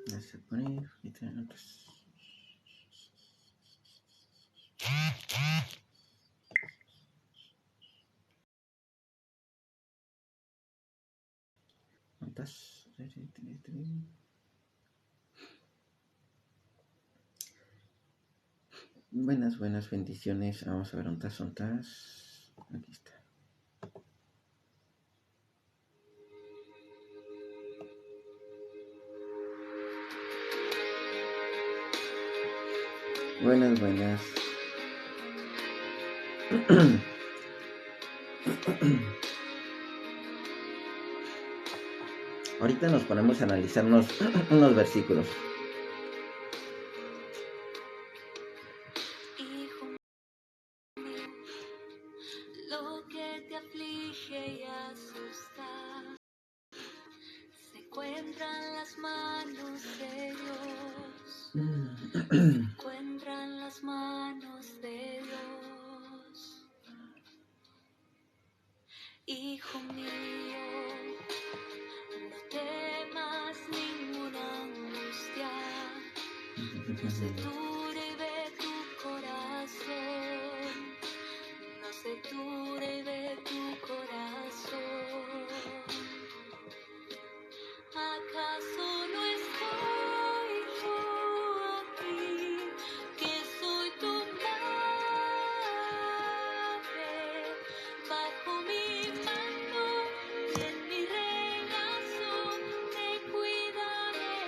Vas a poner notas. Notas. Buenas bendiciones. Vamos a ver ontas. Aquí está. Buenas. Ahorita nos ponemos a analizar unos versículos. Lo que te aflige y asusta se encuentra en las manos de Dios. Se encuentra en las manos de Dios. Hijo mío, no temas ninguna angustia, no se turbe tu corazón, no se turbe tu corazón. ¿Acaso no estoy yo aquí, que soy tu madre? Bajo mi mano y en mi regazo te cuidaré.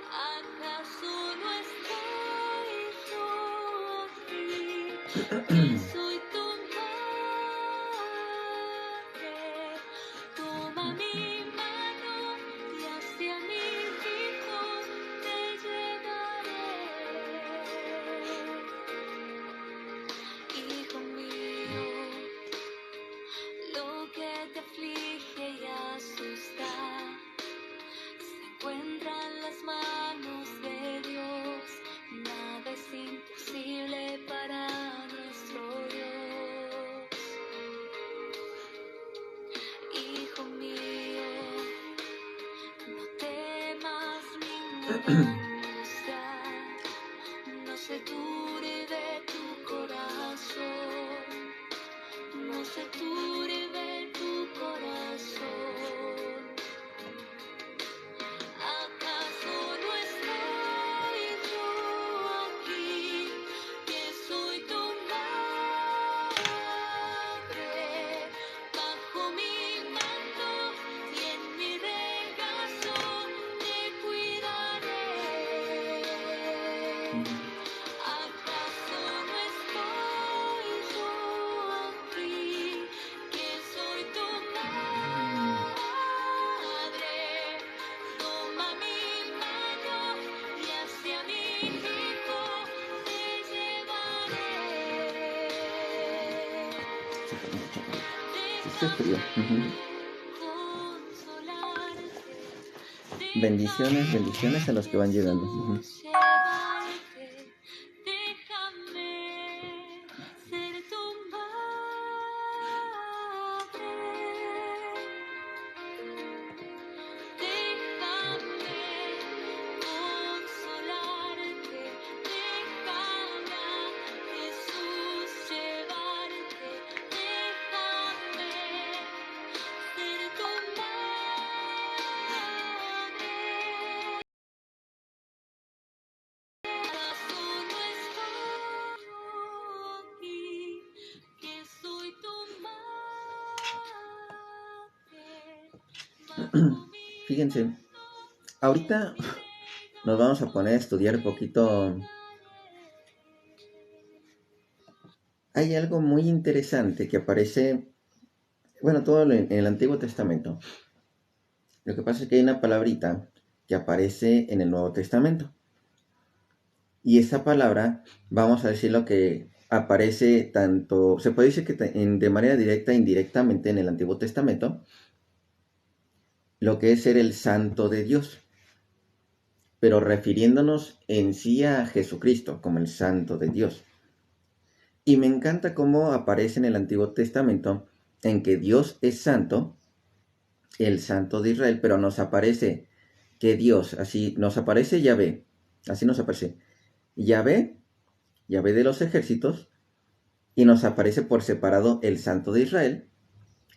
¿Acaso no estoy yo aquí, que soy tu madre? Toma mi mano y hacia mi hijo te llevaré. Hijo mío, lo que te aflige y asusta se encuentra en las manos de Dios. Nada es imposible para nuestro Dios. Hijo mío, no temas ninguna angustia, no se turbe tu corazón, no se turbe tu corazón. ¿Acaso no estoy yo aquí, que soy tu madre? Bajo mi manto y en mi regazo te cuidaré. ¿Acaso no estoy yo aquí, que soy tu madre? Toma mi mano y hacia mi hijo te llevaré. Está frío. Consolarte. Bendiciones a los que van llegando. Déjame ser tu madre. Déjame consolarte. Déjame a Jesús llevarte. Déjame ser tu madre. ¿Acaso no estoy yo aquí, que soy tu madre? Fíjense, ahorita nos vamos a poner a estudiar un poquito. Hay algo muy interesante que aparece, bueno, todo en el Antiguo Testamento. Lo que pasa es que hay una palabrita que aparece en el Nuevo Testamento. Y esa palabra, vamos a decir lo que aparece tanto, se puede decir que de manera directa e indirectamente en el Antiguo Testamento, lo que es ser el santo de Dios, pero refiriéndonos en sí a Jesucristo como el santo de Dios. Y me encanta cómo aparece en el Antiguo Testamento en que Dios es santo el Santo de Israel, pero nos aparece que Dios, así nos aparece Yahvé, así nos aparece Yahvé, Yahvé de los ejércitos, y nos aparece por separado el Santo de Israel,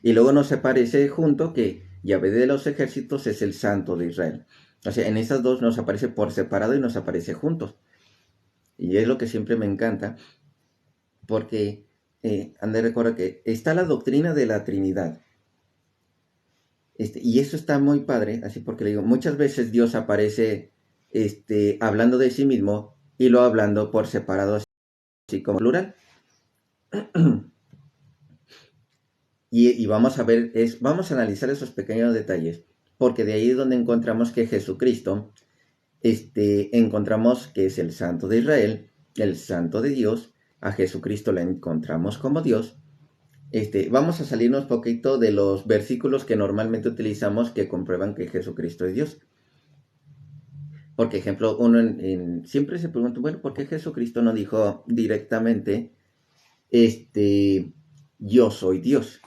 y luego nos aparece junto que Yahvé de los ejércitos es el Santo de Israel. O sea, en estas dos nos aparece por separado y nos aparece juntos. Y es lo que siempre me encanta, porque André recuerda que está la doctrina de la Trinidad. Y eso está muy padre, así porque le digo, muchas veces Dios aparece hablando de sí mismo y lo hablando por separado, así como plural. Y vamos a ver, vamos a analizar esos pequeños detalles, porque de ahí es donde encontramos que Jesucristo, encontramos que es el Santo de Israel, el Santo de Dios, a Jesucristo le encontramos como Dios. Vamos a salirnos un poquito de los versículos que normalmente utilizamos que comprueban que Jesucristo es Dios. Por ejemplo, uno siempre se pregunta, bueno, ¿por qué Jesucristo no dijo directamente, yo soy Dios?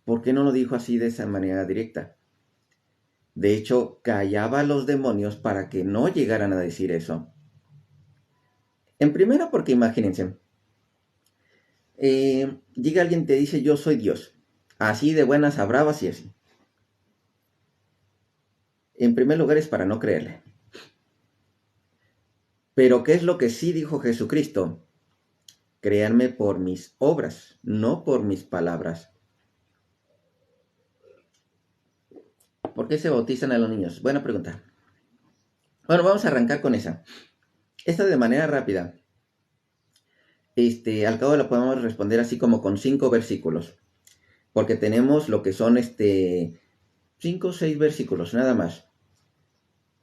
¿Por qué no lo dijo así de esa manera directa? De hecho, callaba a los demonios para que no llegaran a decir eso. En primera, porque imagínense, llega alguien y te dice, yo soy Dios. Así de buenas a bravas y así. En primer lugar es para no creerle. Pero ¿qué es lo que sí dijo Jesucristo? Créanme por mis obras, no por mis palabras. ¿Por qué se bautizan a los niños? Buena pregunta. Bueno, vamos a arrancar con esa. Esta de manera rápida. Al cabo la podemos responder así como con 5 versículos. Porque tenemos lo que son 5 o 6 versículos, nada más.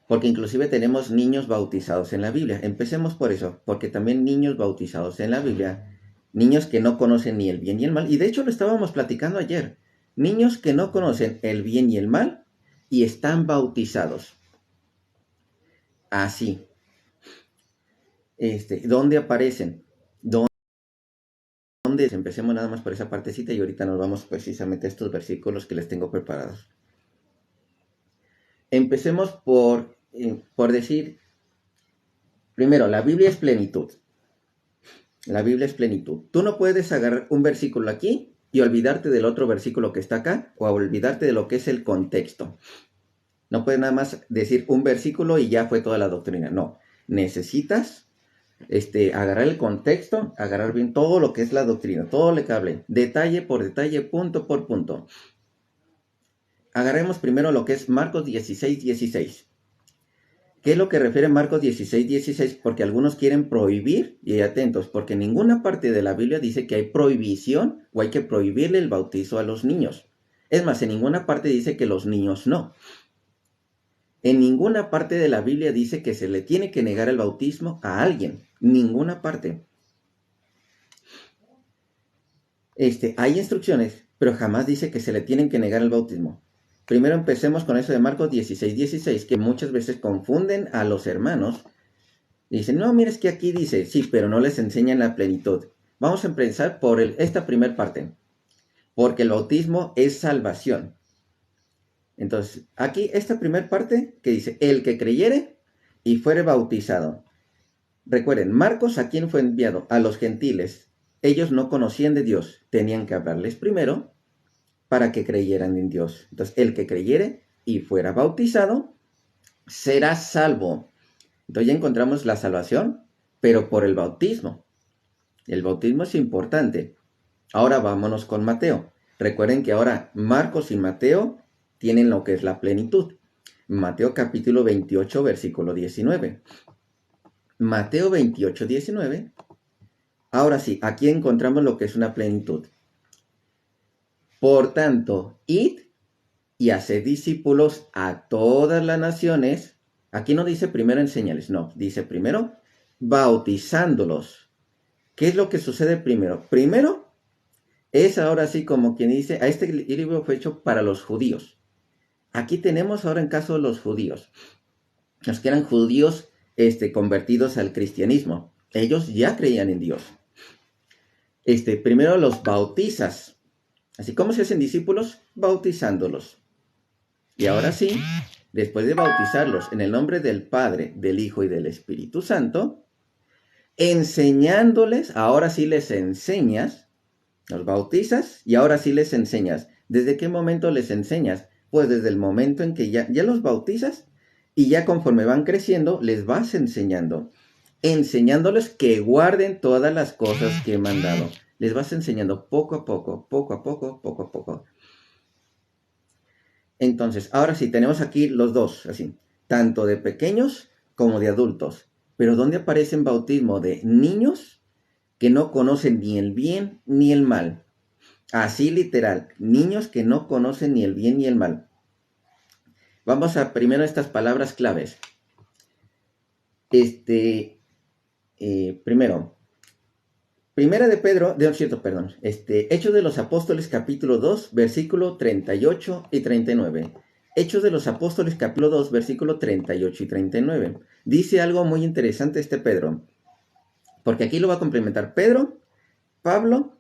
Porque inclusive tenemos niños bautizados en la Biblia. Empecemos por eso, porque también niños bautizados en la Biblia, niños que no conocen ni el bien y el mal, y de hecho lo estábamos platicando ayer, niños que no conocen el bien y el mal y están bautizados. Así. ¿Dónde aparecen? ¿Dónde? Empecemos nada más por esa partecita y ahorita nos vamos precisamente a estos versículos que les tengo preparados. Empecemos por decir, primero, la Biblia es plenitud. La Biblia es plenitud. Tú no puedes agarrar un versículo aquí y olvidarte del otro versículo que está acá o olvidarte de lo que es el contexto. No puedes nada más decir un versículo y ya fue toda la doctrina. No, necesitas agarrar el contexto, agarrar bien todo lo que es la doctrina, todo lo que hable, detalle por detalle, punto por punto. Agarremos primero lo que es Marcos 16:16. ¿Qué es lo que refiere Marcos 16:16? Porque algunos quieren prohibir, y atentos, porque en ninguna parte de la Biblia dice que hay prohibición o hay que prohibirle el bautizo a los niños. Es más, en ninguna parte dice que los niños no. En ninguna parte de la Biblia dice que se le tiene que negar el bautismo a alguien. Ninguna parte. Hay instrucciones, pero jamás dice que se le tienen que negar el bautismo. Primero empecemos con eso de Marcos 16:16, que muchas veces confunden a los hermanos. Dicen, no, mira, es que aquí dice, sí, pero no les enseñan la plenitud. Vamos a empezar por esta primera parte, porque el bautismo es salvación. Entonces, aquí esta primera parte que dice, el que creyere y fuere bautizado. Recuerden, Marcos, ¿a quién fue enviado? A los gentiles. Ellos no conocían de Dios, tenían que hablarles primero para que creyeran en Dios. Entonces, el que creyere y fuera bautizado, será salvo. Entonces ya encontramos la salvación, pero por el bautismo. El bautismo es importante. Ahora vámonos con Mateo. Recuerden que ahora Marcos y Mateo tienen lo que es la plenitud. Mateo capítulo 28, versículo 19. Mateo 28, 19. Ahora sí, aquí encontramos lo que es una plenitud. Por tanto, id y haced discípulos a todas las naciones. Aquí no dice primero enseñarles, no, dice primero bautizándolos. ¿Qué es lo que sucede primero? Primero es ahora sí como quien dice, a este libro fue hecho para los judíos. Aquí tenemos ahora en caso de los judíos, los que eran judíos convertidos al cristianismo. Ellos ya creían en Dios. Primero los bautizas. Así como se hacen discípulos, bautizándolos. Y ahora sí, después de bautizarlos en el nombre del Padre, del Hijo y del Espíritu Santo, enseñándoles, ahora sí les enseñas, los bautizas y ahora sí les enseñas. ¿Desde qué momento les enseñas? Pues desde el momento en que ya los bautizas y ya conforme van creciendo, les vas enseñando. Enseñándoles que guarden todas las cosas que he mandado. Les vas enseñando poco a poco, poco a poco, poco a poco. Entonces, ahora sí, tenemos aquí los dos, así, tanto de pequeños como de adultos. Pero ¿dónde aparece en bautismo de niños que no conocen ni el bien ni el mal? Así literal, niños que no conocen ni el bien ni el mal. Vamos a primero estas palabras claves. Primero, Primera de Pedro, Hechos de los Apóstoles capítulo 2, versículo 38 y 39. Hechos de los Apóstoles capítulo 2, versículo 38 y 39. Dice algo muy interesante Pedro, porque aquí lo va a complementar Pedro, Pablo,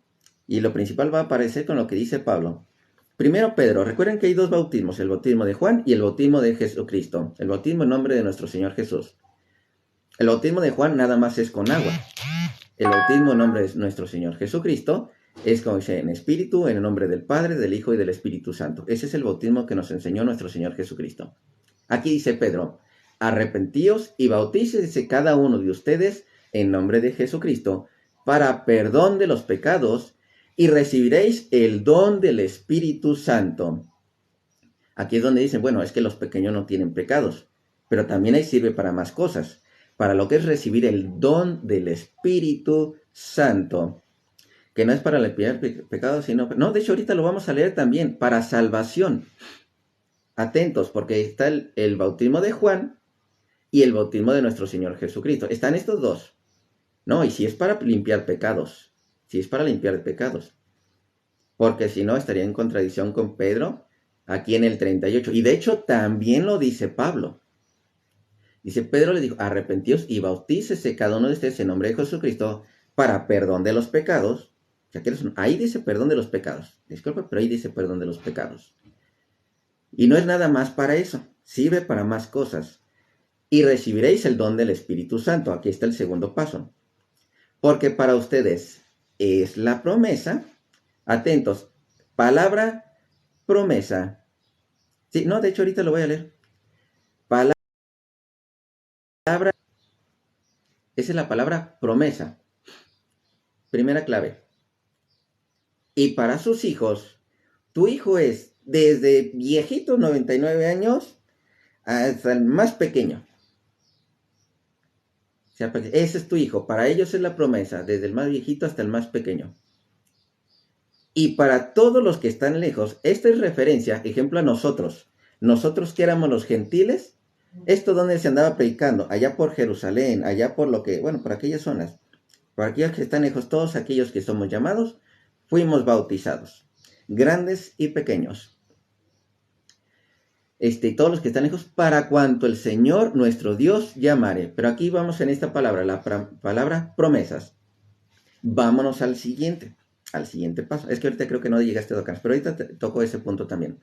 y lo principal va a aparecer con lo que dice Pablo. Primero Pedro, recuerden que hay dos bautismos, el bautismo de Juan y el bautismo de Jesucristo, el bautismo en nombre de nuestro Señor Jesús. El bautismo de Juan nada más es con agua. El bautismo en nombre de nuestro Señor Jesucristo es como dice en espíritu, en el nombre del Padre, del Hijo y del Espíritu Santo. Ese es el bautismo que nos enseñó nuestro Señor Jesucristo. Aquí dice Pedro, arrepentíos y bautícese cada uno de ustedes en nombre de Jesucristo para perdón de los pecados y recibiréis el don del Espíritu Santo. Aquí es donde dicen, bueno, es que los pequeños no tienen pecados, pero también ahí sirve para más cosas, para lo que es recibir el don del Espíritu Santo, que no es para limpiar pecados, sino, no, de hecho ahorita lo vamos a leer también, para salvación. Atentos, porque está el bautismo de Juan y el bautismo de nuestro Señor Jesucristo. Están estos dos. No, y si es para limpiar pecados, si es para limpiar pecados, porque si no estaría en contradicción con Pedro aquí en el 38. Y de hecho también lo dice Pablo. Dice, Pedro le dijo, arrepentíos y bautícese cada uno de ustedes en nombre de Jesucristo para perdón de los pecados. O sea, ahí dice perdón de los pecados. Disculpa, pero ahí dice perdón de los pecados. Y no es nada más para eso, sirve para más cosas. Y recibiréis el don del Espíritu Santo. Aquí está el segundo paso. Porque para ustedes es la promesa. Atentos, palabra promesa. Sí, no, de hecho ahorita lo voy a leer. Palabra, esa es la palabra promesa. Primera clave. Y para sus hijos, tu hijo es desde viejito, 99 años, hasta el más pequeño. O sea, ese es tu hijo. Para ellos es la promesa, desde el más viejito hasta el más pequeño. Y para todos los que están lejos, esta es referencia, ejemplo a nosotros. Nosotros que éramos los gentiles, esto donde se andaba predicando, allá por Jerusalén, allá por por aquellas zonas. Para aquellos que están lejos, todos aquellos que somos llamados, fuimos bautizados, grandes y pequeños. Todos los que están lejos, para cuanto el Señor nuestro Dios llamare. Pero aquí vamos en esta palabra, la palabra promesas. Vámonos al siguiente paso. Es que ahorita creo que no llegaste a tocar, pero ahorita toco ese punto también.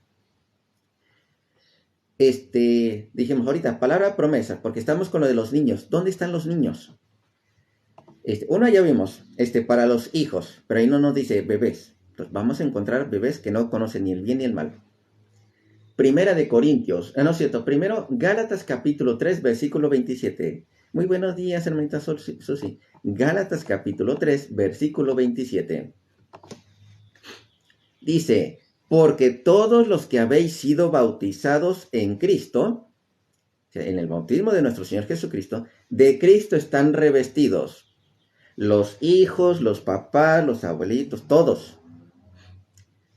Dijimos ahorita, palabra promesa, porque estamos con lo de los niños. ¿Dónde están los niños? Uno ya vimos, para los hijos, pero ahí no nos dice bebés. Entonces vamos a encontrar bebés que no conocen ni el bien ni el mal. Primera de Corintios, no es cierto, primero Gálatas capítulo 3, versículo 27. Muy buenos días, hermanita Susi. Gálatas capítulo 3, versículo 27. Dice, porque todos los que habéis sido bautizados en Cristo, o sea, en el bautismo de nuestro Señor Jesucristo, de Cristo están revestidos. Los hijos, los papás, los abuelitos, todos.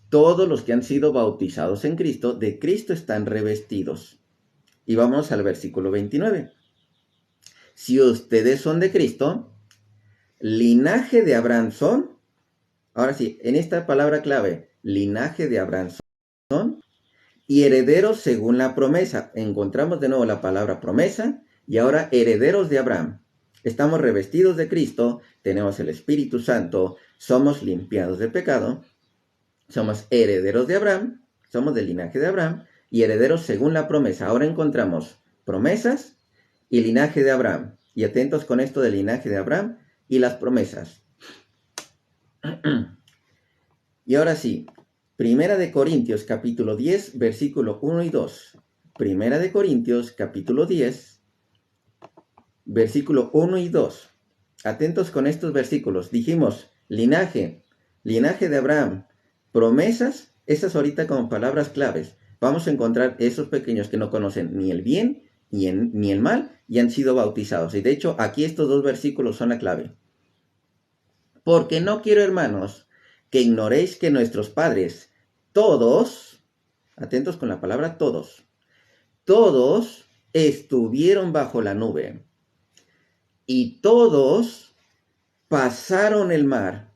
Todos los que han sido bautizados en Cristo, de Cristo están revestidos. Y vamos al versículo 29. Si ustedes son de Cristo, linaje de Abraham son. Ahora sí, en esta palabra clave, linaje de Abraham son y herederos según la promesa. Encontramos de nuevo la palabra promesa y ahora herederos de Abraham. Estamos revestidos de Cristo, tenemos el Espíritu Santo, somos limpiados de pecado, somos herederos de Abraham, somos del linaje de Abraham y herederos según la promesa. Ahora encontramos promesas y linaje de Abraham. Y atentos con esto del linaje de Abraham y las promesas. Y ahora sí, Primera de Corintios capítulo 10, versículo 1 y 2. Primera de Corintios capítulo 10, versículo 1 y 2. Atentos con estos versículos. Dijimos, linaje de Abraham, promesas, esas ahorita como palabras claves. Vamos a encontrar esos pequeños que no conocen ni el bien ni el mal y han sido bautizados. Y de hecho, aquí estos dos versículos son la clave. Porque no quiero, hermanos, que ignoréis que nuestros padres, todos, atentos con la palabra todos estuvieron bajo la nube y todos pasaron el mar.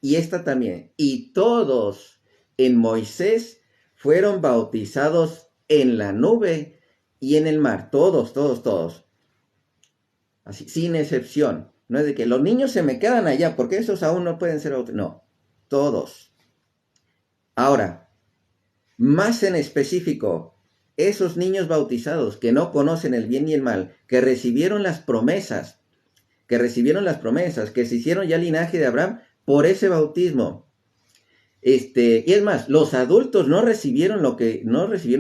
Y esta también. Y todos en Moisés fueron bautizados en la nube y en el mar. Todos. Así, sin excepción. No es de que los niños se me quedan allá, porque esos aún no pueden ser bautizados. No, todos. Ahora, más en específico, esos niños bautizados que no conocen el bien y el mal, que recibieron las promesas, que se hicieron ya linaje de Abraham por ese bautismo. Y es más, los adultos no recibieron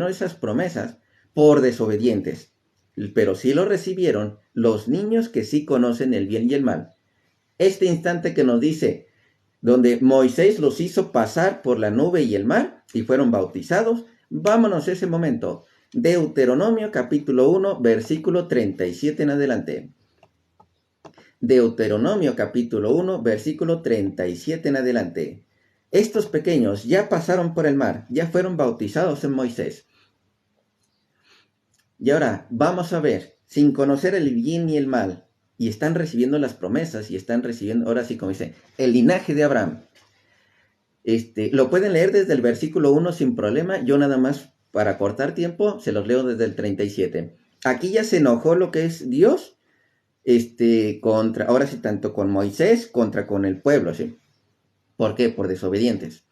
esas promesas por desobedientes, pero sí lo recibieron los niños que sí conocen el bien y el mal. Este instante que nos dice, donde Moisés los hizo pasar por la nube y el mar y fueron bautizados, vámonos a ese momento. Deuteronomio capítulo 1, versículo 37 en adelante. Deuteronomio capítulo 1, versículo 37 en adelante. Estos pequeños ya pasaron por el mar, ya fueron bautizados en Moisés. Y ahora vamos a ver, sin conocer el bien y el mal, y están recibiendo las promesas, y están recibiendo, ahora sí como dice, el linaje de Abraham. Lo pueden leer desde el versículo 1 sin problema, yo nada más para cortar tiempo se los leo desde el 37. Aquí ya se enojó lo que es Dios, ahora sí tanto con Moisés contra con el pueblo, ¿sí? ¿Por qué? Por desobedientes.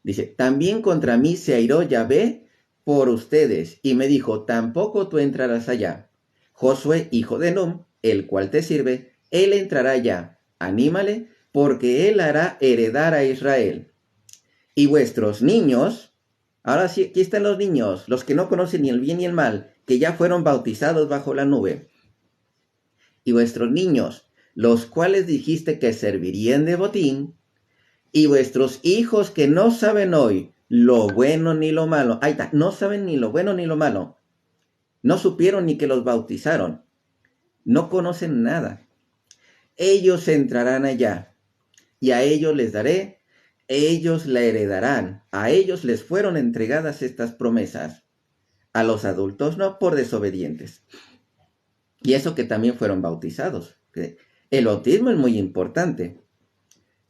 Dice, también contra mí se airó Yahvé por ustedes, y me dijo, tampoco tú entrarás allá. Josué, hijo de Nun, el cual te sirve, él entrará allá. Anímale, porque él hará heredar a Israel. Y vuestros niños, ahora sí, aquí están los niños, los que no conocen ni el bien ni el mal, que ya fueron bautizados bajo la nube. Y vuestros niños, los cuales dijiste que servirían de botín, y vuestros hijos que no saben hoy lo bueno ni lo malo. Ahí está, no saben ni lo bueno ni lo malo. No supieron ni que los bautizaron. No conocen nada. Ellos entrarán allá, y a ellos les daré, ellos la heredarán. A ellos les fueron entregadas estas promesas. A los adultos no, por desobedientes. Y eso que también fueron bautizados. El bautismo es muy importante.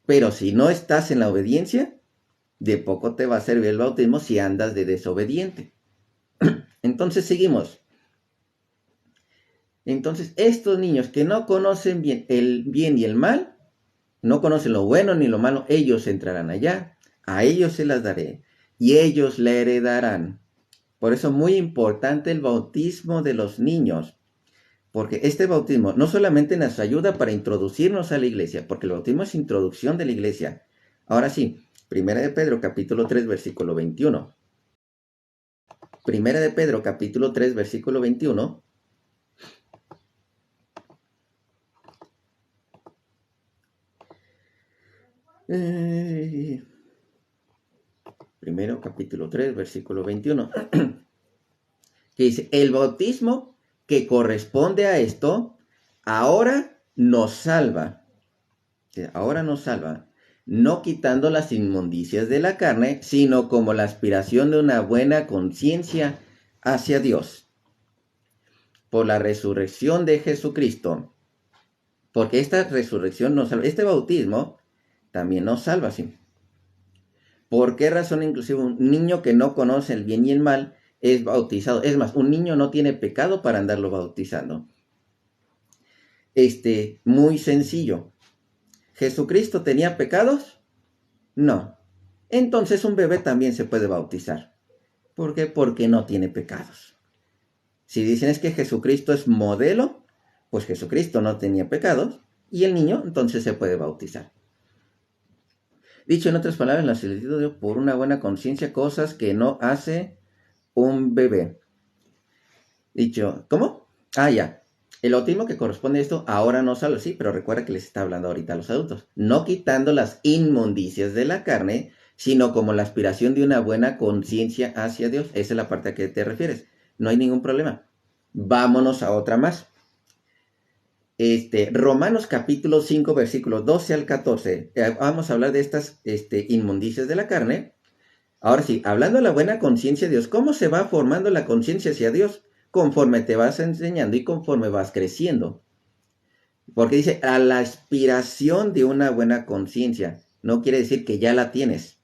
Pero si no estás en la obediencia, de poco te va a servir el bautismo si andas de desobediente. Entonces seguimos. Entonces estos niños que no conocen bien el bien y el mal, no conocen lo bueno ni lo malo, ellos entrarán allá, a ellos se las daré y ellos la heredarán. Por eso es muy importante el bautismo de los niños. Porque este bautismo no solamente nos ayuda para introducirnos a la iglesia, porque el bautismo es introducción de la iglesia. Ahora sí, Primera de Pedro capítulo 3 versículo 21. Primera de Pedro capítulo 3 versículo 21. Primero capítulo 3 versículo 21. Que dice, el bautismo que corresponde a esto, ahora nos salva. Ahora nos salva, no quitando las inmundicias de la carne, sino como la aspiración de una buena conciencia hacia Dios. Por la resurrección de Jesucristo. Porque esta resurrección nos salva. Este bautismo también nos salva, ¿sí? ¿Por qué razón inclusive un niño que no conoce el bien y el mal es bautizado? Es más, un niño no tiene pecado para andarlo bautizando. Muy sencillo. ¿Jesucristo tenía pecados? No. Entonces un bebé también se puede bautizar. ¿Por qué? Porque no tiene pecados. Si dicen es que Jesucristo es modelo, pues Jesucristo no tenía pecados y el niño entonces se puede bautizar. Dicho en otras palabras, la solicitud de Dios por una buena conciencia, cosas que no hace un bebé. Dicho, ¿cómo? Ya. El bautismo que corresponde a esto ahora no solo sí, pero recuerda que les está hablando ahorita a los adultos. No quitando las inmundicias de la carne, sino como la aspiración de una buena conciencia hacia Dios. Esa es la parte a que te refieres. No hay ningún problema. Vámonos a otra más. Romanos capítulo 5, versículos 12 al 14. Vamos a hablar de estas inmundicias de la carne. Ahora sí, hablando de la buena conciencia de Dios, ¿cómo se va formando la conciencia hacia Dios? Conforme te vas enseñando y conforme vas creciendo. Porque dice, a la aspiración de una buena conciencia. No quiere decir que ya la tienes.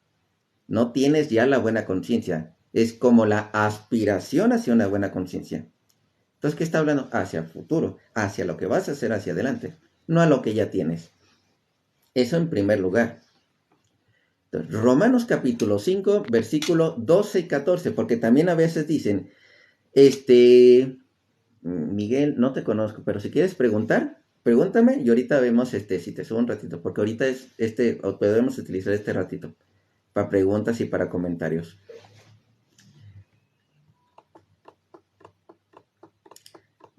No tienes ya la buena conciencia. Es como la aspiración hacia una buena conciencia. Entonces, ¿qué está hablando? Hacia el futuro, hacia lo que vas a hacer hacia adelante, no a lo que ya tienes. Eso en primer lugar. Entonces, Romanos capítulo 5, versículo 12 y 14, porque también a veces dicen, Miguel, no te conozco, pero si quieres preguntar, pregúntame y ahorita vemos si te subo un ratito, porque ahorita podemos utilizar este ratito para preguntas y para comentarios.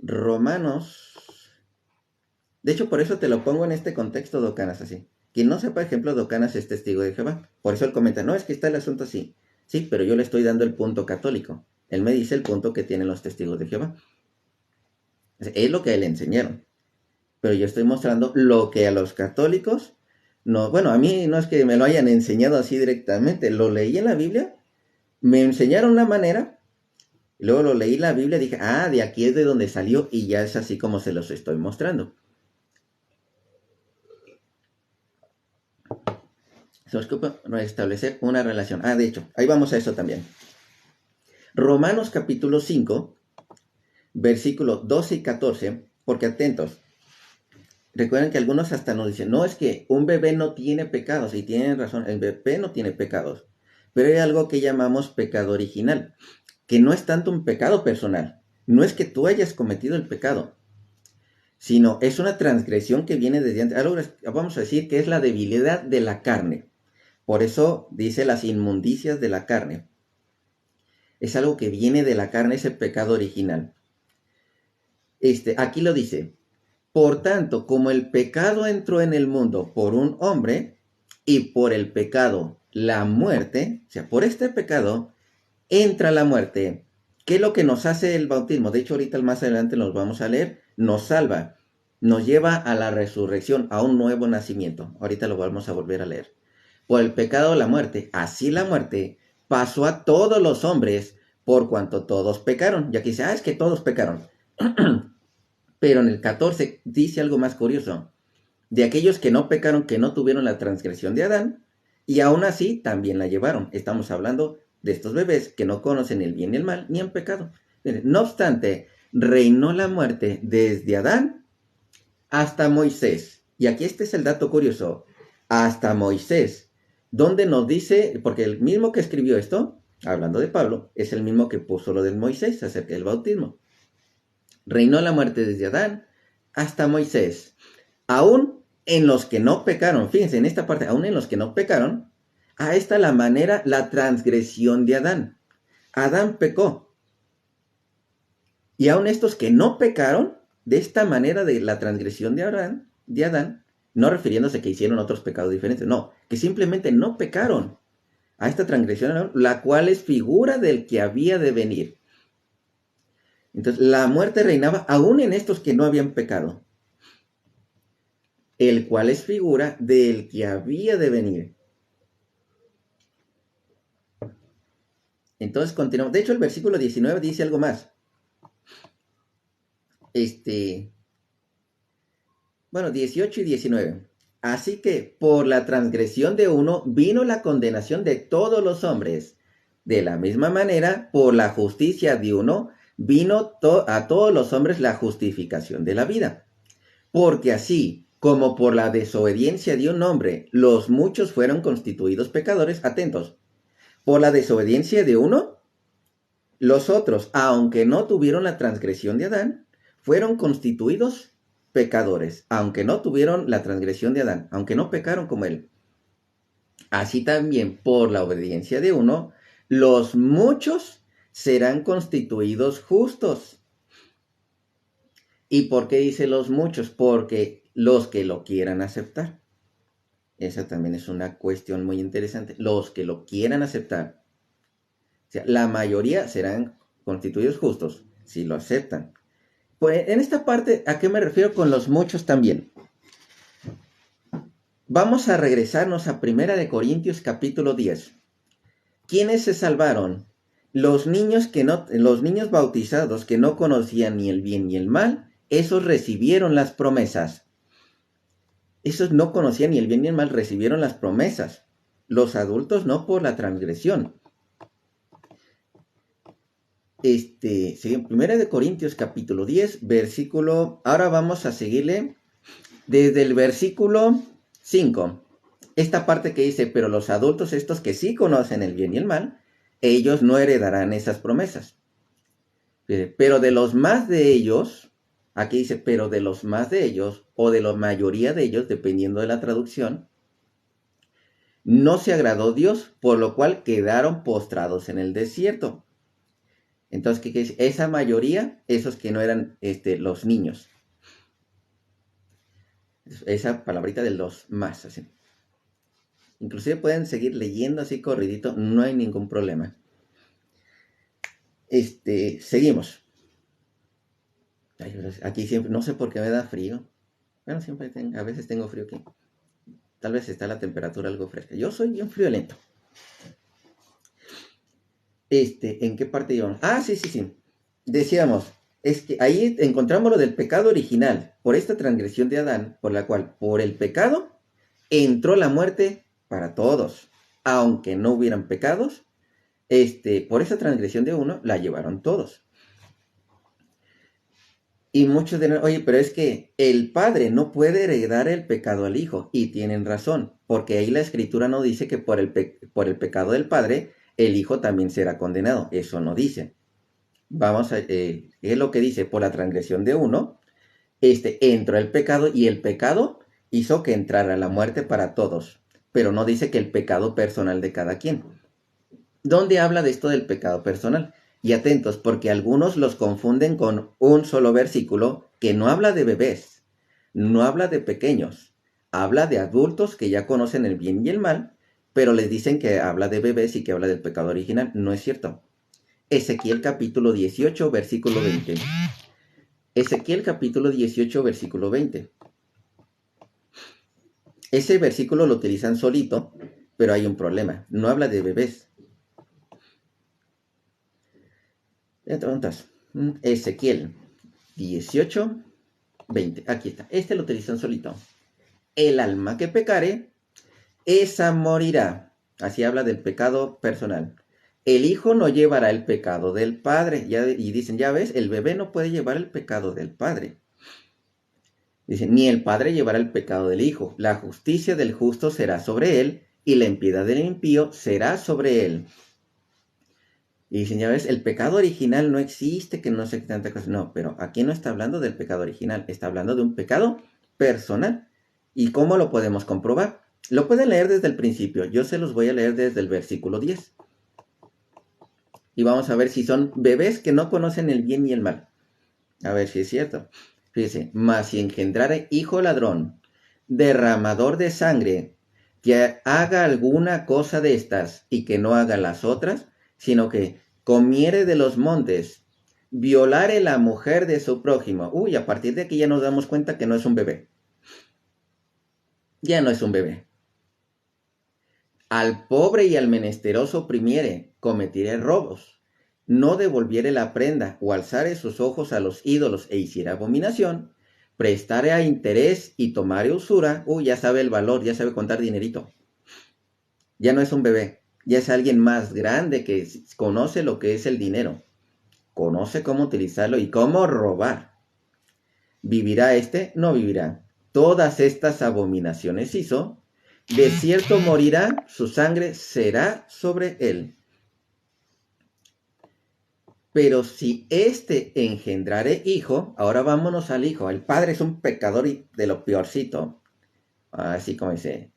Romanos. De hecho, por eso te lo pongo en este contexto, Docanas, así. Quien no sepa, ejemplo, Docanas es testigo de Jehová. Por eso él comenta, no, es que está el asunto así. Sí, pero yo le estoy dando el punto católico. Él me dice el punto que tienen los testigos de Jehová. Es lo que a él le enseñaron. Pero yo estoy mostrando lo que a los católicos, no, bueno, a mí no es que me lo hayan enseñado así directamente. Lo leí en la Biblia, me enseñaron una manera, y luego lo leí en la Biblia y dije, de aquí es de donde salió y ya es así como se los estoy mostrando. Se ocupa restablecer una relación. De hecho, ahí vamos a eso también. Romanos capítulo 5, versículos 12 y 14, porque atentos. Recuerden que algunos hasta nos dicen, no, es que un bebé no tiene pecados, y tienen razón, el bebé no tiene pecados. Pero hay algo que llamamos pecado original, que no es tanto un pecado personal. No es que tú hayas cometido el pecado, sino es una transgresión que viene desde antes. Ahora vamos a decir que es la debilidad de la carne. Por eso dice las inmundicias de la carne. Es algo que viene de la carne, ese pecado original. Aquí lo dice. Por tanto, como el pecado entró en el mundo por un hombre, y por el pecado la muerte, o sea, por este pecado entra la muerte. ¿Qué es lo que nos hace el bautismo? De hecho, ahorita más adelante nos vamos a leer. Nos salva, nos lleva a la resurrección, a un nuevo nacimiento. Ahorita lo vamos a volver a leer. Por el pecado la muerte, así la muerte pasó a todos los hombres por cuanto todos pecaron. Y aquí dice, es que todos pecaron. Pero en el 14 dice algo más curioso. De aquellos que no pecaron, que no tuvieron la transgresión de Adán, y aún así también la llevaron. Estamos hablando de estos bebés que no conocen el bien y el mal, ni han pecado. No obstante, reinó la muerte desde Adán hasta Moisés. Y aquí este es el dato curioso. Hasta Moisés. Donde nos dice, porque el mismo que escribió esto, hablando de Pablo, es el mismo que puso lo del Moisés acerca del bautismo. Reinó la muerte desde Adán hasta Moisés. Aún en los que no pecaron, fíjense en esta parte, aún en los que no pecaron, esta la manera, la transgresión de Adán. Adán pecó. Y aún estos que no pecaron, de esta manera de la transgresión de Adán, no refiriéndose que hicieron otros pecados diferentes, no, que simplemente no pecaron a esta transgresión, la cual es figura del que había de venir. Entonces, la muerte reinaba aún en estos que no habían pecado, el cual es figura del que había de venir. Entonces, continuamos. De hecho, el versículo 19 dice algo más. 18 y 19. Así que por la transgresión de uno vino la condenación de todos los hombres. De la misma manera, por la justicia de uno vino a todos los hombres la justificación de la vida. Porque así como por la desobediencia de un hombre los muchos fueron constituidos pecadores, atentos, por la desobediencia de uno, Los otros, aunque no tuvieron la transgresión de Adán, fueron constituidos pecadores, aunque no tuvieron la transgresión de Adán, aunque no pecaron como él. Así también, por la obediencia de uno, los muchos serán constituidos justos. ¿Y por qué dice los muchos? Porque los que lo quieran aceptar. Esa también es una cuestión muy interesante. Los que lo quieran aceptar. O sea, la mayoría serán constituidos justos si lo aceptan. Pues en esta parte, ¿a qué me refiero con los muchos también? Vamos a regresarnos a 1 Corintios capítulo 10. ¿Quiénes se salvaron? Los niños bautizados que no conocían ni el bien ni el mal, esos recibieron las promesas. Esos no conocían ni el bien ni el mal, recibieron las promesas. Los adultos no, por la transgresión. En 1 Corintios capítulo 10, versículo... Ahora vamos a seguirle desde el versículo 5. Esta parte que dice, pero los adultos estos que sí conocen el bien y el mal, ellos no heredarán esas promesas. Pero de los más de ellos, aquí dice, pero de los más de ellos, o de la mayoría de ellos, dependiendo de la traducción, no se agradó Dios, por lo cual quedaron postrados en el desierto. Entonces, ¿qué es? Esa mayoría, esos que no eran los niños. Esa palabrita de los más, así. Inclusive pueden seguir leyendo así corridito, no hay ningún problema. Seguimos. Aquí siempre, no sé por qué me da frío. Bueno, a veces tengo frío aquí. Tal vez está la temperatura algo fresca. Yo soy bien friolento. ¿En qué parte íbamos? Ah, sí. Decíamos, es que ahí encontramos lo del pecado original, por esta transgresión de Adán, por la cual, por el pecado, entró la muerte para todos. Aunque no hubieran pecados, por esa transgresión de uno, la llevaron todos. Y muchos dirán, oye, pero es que el padre no puede heredar el pecado al hijo. Y tienen razón, porque ahí la escritura no dice que por el pecado del padre, el hijo también será condenado. Eso no dice. Es lo que dice, por la transgresión de uno, entró el pecado y el pecado hizo que entrara la muerte para todos. Pero no dice que el pecado personal de cada quien. ¿Dónde habla de esto del pecado personal? Y atentos, porque algunos los confunden con un solo versículo que no habla de bebés, no habla de pequeños, habla de adultos que ya conocen el bien y el mal, pero les dicen que habla de bebés y que habla del pecado original. No es cierto. Ezequiel capítulo 18, versículo 20. Ezequiel capítulo 18, versículo 20. Ese versículo lo utilizan solito, pero hay un problema. No habla de bebés. Ezequiel 18, 20. Aquí está. Lo utilizan solito. El alma que pecare, esa morirá. Así habla del pecado personal. El hijo no llevará el pecado del padre. Y dicen, ya ves, el bebé no puede llevar el pecado del padre. Dicen, ni el padre llevará el pecado del hijo. La justicia del justo será sobre él, y la impiedad del impío será sobre él. Y dicen, ya ves, el pecado original no existe, que no sé qué tanta cosa. No, pero aquí no está hablando del pecado original, está hablando de un pecado personal. ¿Y cómo lo podemos comprobar? Lo pueden leer desde el principio. Yo se los voy a leer desde el versículo 10. Y vamos a ver si son bebés que no conocen el bien y el mal. A ver si es cierto. Fíjese, mas si engendrare hijo ladrón, derramador de sangre, que haga alguna cosa de estas y que no haga las otras, sino que comiere de los montes, violare la mujer de su prójimo. Uy, a partir de aquí ya nos damos cuenta que no es un bebé. Ya no es un bebé. Al pobre y al menesteroso oprimiere, cometiere robos, no devolviere la prenda, o alzare sus ojos a los ídolos e hiciera abominación, prestare a interés y tomare usura. Uy, ya sabe el valor, ya sabe contar dinerito. Ya no es un bebé. Ya es alguien más grande que conoce lo que es el dinero. Conoce cómo utilizarlo y cómo robar. ¿Vivirá no vivirá? Todas estas abominaciones hizo. De cierto morirá, su sangre será sobre él. Pero si éste engendrare hijo, ahora vámonos al hijo. El padre es un pecador y de lo peorcito. Así como dice,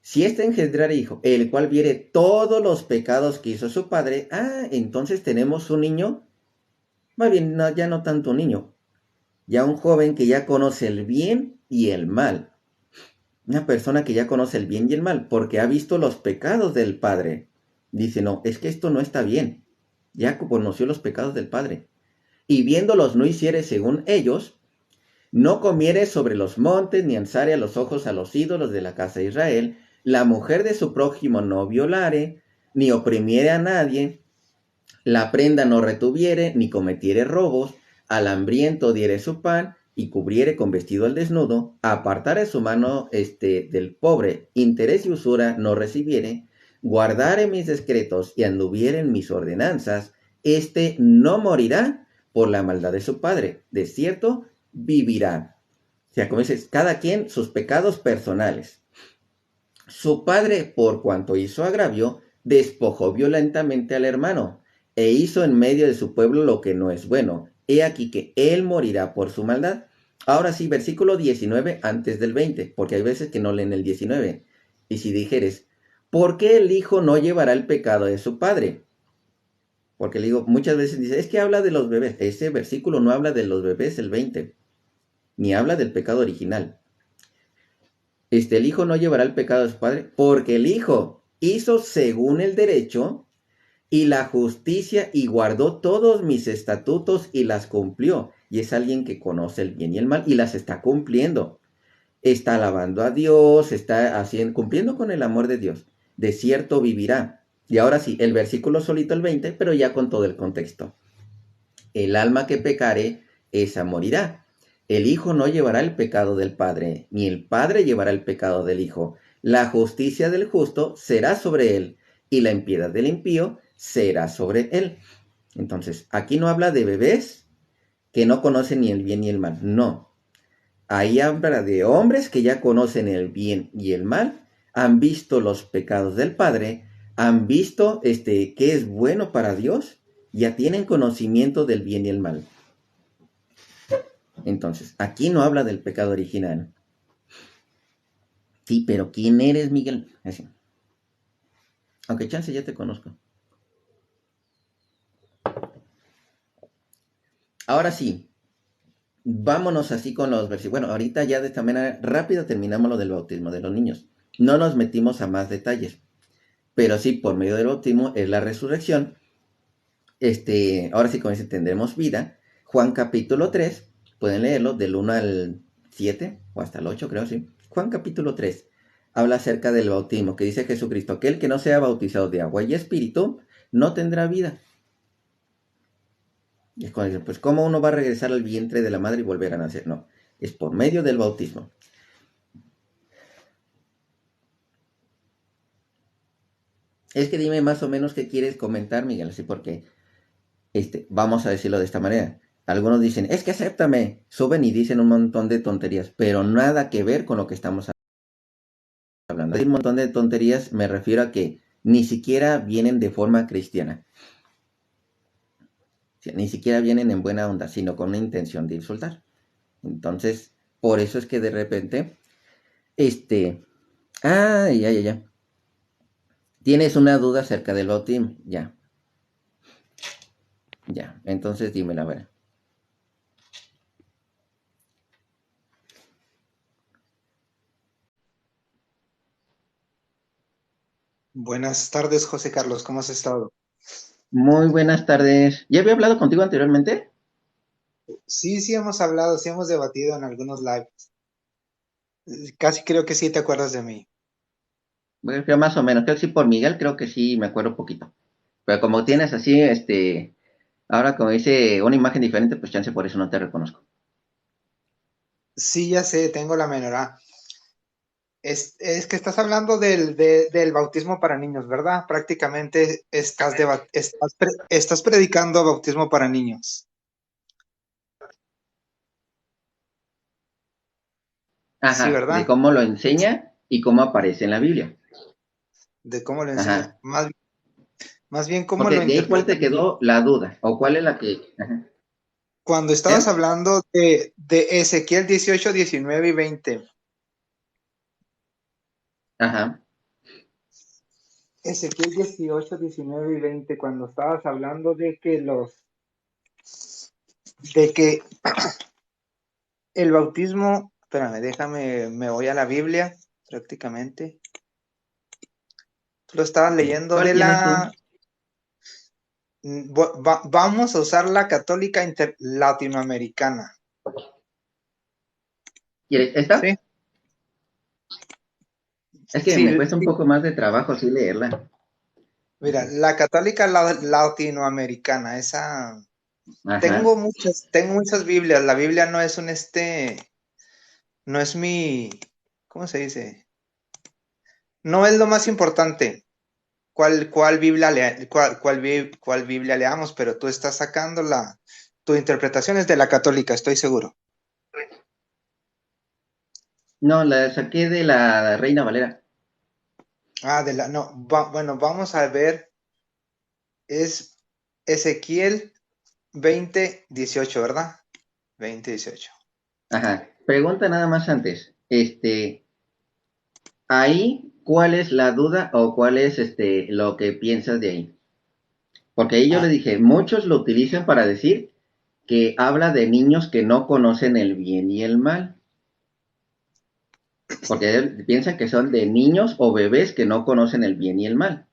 si éste engendrare hijo, el cual viere todos los pecados que hizo su padre, entonces tenemos un niño, más bien, no, ya no tanto un niño, ya un joven que ya conoce el bien y el mal. Una persona que ya conoce el bien y el mal, porque ha visto los pecados del padre. Dice, no, es que esto no está bien. Ya conoció los pecados del padre. Y viéndolos no hiciere según ellos, no comiere sobre los montes, ni alzare a los ojos a los ídolos de la casa de Israel, la mujer de su prójimo no violare, ni oprimiere a nadie, la prenda no retuviere, ni cometiere robos, al hambriento diere su pan, y cubriere con vestido al desnudo, apartare su mano del pobre, interés y usura no recibiere, guardare mis decretos y anduviere en mis ordenanzas, no morirá por la maldad de su padre, de cierto vivirá. O sea, como dices, cada quien sus pecados personales. Su padre, por cuanto hizo agravio, despojó violentamente al hermano, e hizo en medio de su pueblo lo que no es bueno. He aquí que él morirá por su maldad. Ahora sí, versículo 19 antes del 20, porque hay veces que no leen el 19. Y si dijeres, ¿por qué el hijo no llevará el pecado de su padre? Porque le digo, muchas veces dice, es que habla de los bebés. Ese versículo no habla de los bebés, el 20, ni habla del pecado original. El hijo no llevará el pecado de su padre, porque el hijo hizo según el derecho y la justicia y guardó todos mis estatutos y las cumplió. Y es alguien que conoce el bien y el mal y las está cumpliendo. Está alabando a Dios, está cumpliendo con el amor de Dios. De cierto vivirá. Y ahora sí, el versículo solito el 20, pero ya con todo el contexto. El alma que pecare, esa morirá. El hijo no llevará el pecado del padre, ni el padre llevará el pecado del hijo. La justicia del justo será sobre él, y la impiedad del impío será sobre él. Entonces, aquí no habla de bebés que no conocen ni el bien ni el mal, no. Ahí habla de hombres que ya conocen el bien y el mal, han visto los pecados del padre, han visto qué es bueno para Dios, ya tienen conocimiento del bien y el mal. Entonces, aquí no habla del pecado original. Sí, pero ¿quién eres, Miguel? Así. Aunque chance ya te conozco. Ahora sí, vámonos así con los versículos. Bueno, ahorita ya de esta manera rápida terminamos lo del bautismo de los niños. No nos metimos a más detalles, pero sí, por medio del bautismo es la resurrección. Ahora sí, como dice, tendremos vida. Juan capítulo 3, pueden leerlo del 1 al 7 o hasta el 8, creo, sí. Juan capítulo 3 habla acerca del bautismo, que dice Jesucristo, aquel que no sea bautizado de agua y espíritu, no tendrá vida. Y es cuando dicen, pues, ¿cómo uno va a regresar al vientre de la madre y volver a nacer? No, es por medio del bautismo. Es que dime más o menos qué quieres comentar, Miguel, así porque, vamos a decirlo de esta manera. Algunos dicen, es que acéptame, suben y dicen un montón de tonterías, pero nada que ver con lo que estamos hablando. Hay un montón de tonterías, me refiero a que ni siquiera vienen de forma cristiana. O sea, ni siquiera vienen en buena onda, sino con una intención de insultar. Entonces, por eso es que de repente, ya. ¿Tienes una duda acerca del bautismo? Ya. Entonces dímela, a ver. Buenas tardes, José Carlos, ¿cómo has estado? Muy buenas tardes. ¿Ya había hablado contigo anteriormente? Sí, hemos hablado, sí hemos debatido en algunos lives. Casi creo que sí te acuerdas de mí. Bueno, creo más o menos. Creo que sí por Miguel, creo que sí me acuerdo un poquito. Pero como tienes así, ahora como dice una imagen diferente, pues chance por eso no te reconozco. Sí, ya sé, tengo la menora. Es que estás hablando del bautismo para niños, ¿verdad? Prácticamente estás predicando bautismo para niños. Sí, Ajá, de ¿verdad? cómo lo enseña y cómo aparece en la Biblia. De cómo lo enseña. Ajá. Más bien, ¿cómo Porque lo de ahí, ¿cuál te interpretas? quedó la duda? ¿O cuál es la que? Ajá. Cuando estabas ¿Eh? hablando de Ezequiel 18, 19 y 20. Ajá. Ezequiel 18, 19 y 20, cuando estabas hablando de que el bautismo, espérame, déjame, me voy a la Biblia, prácticamente. Tú lo estabas leyendo ¿Cuál de tienes tú? vamos a usar la católica latinoamericana, ¿Quieres ¿sí? esta? Es que me Sí, cuesta un sí, poco más de trabajo sí leerla. mira, la católica latinoamericana, esa, Ajá. tengo muchas Biblias, la Biblia no es no es mi, ¿cómo se dice? No es lo más importante. ¿Cuál Biblia cuál Biblia leamos? Pero tú estás sacando tu interpretación es de la católica, estoy seguro. No, la saqué de la Reina Valera. Ah, no, bueno, vamos a ver, es Ezequiel 20:18, ¿verdad? 20:18. Ajá. Pregunta nada más antes. Ahí, ¿cuál es la duda o cuál es lo que piensas de ahí? Porque ahí yo le Ah, dije, muchos lo utilizan para decir que habla de niños que no conocen el bien y el mal. Porque piensan que son de niños o bebés que no conocen el bien y el mal.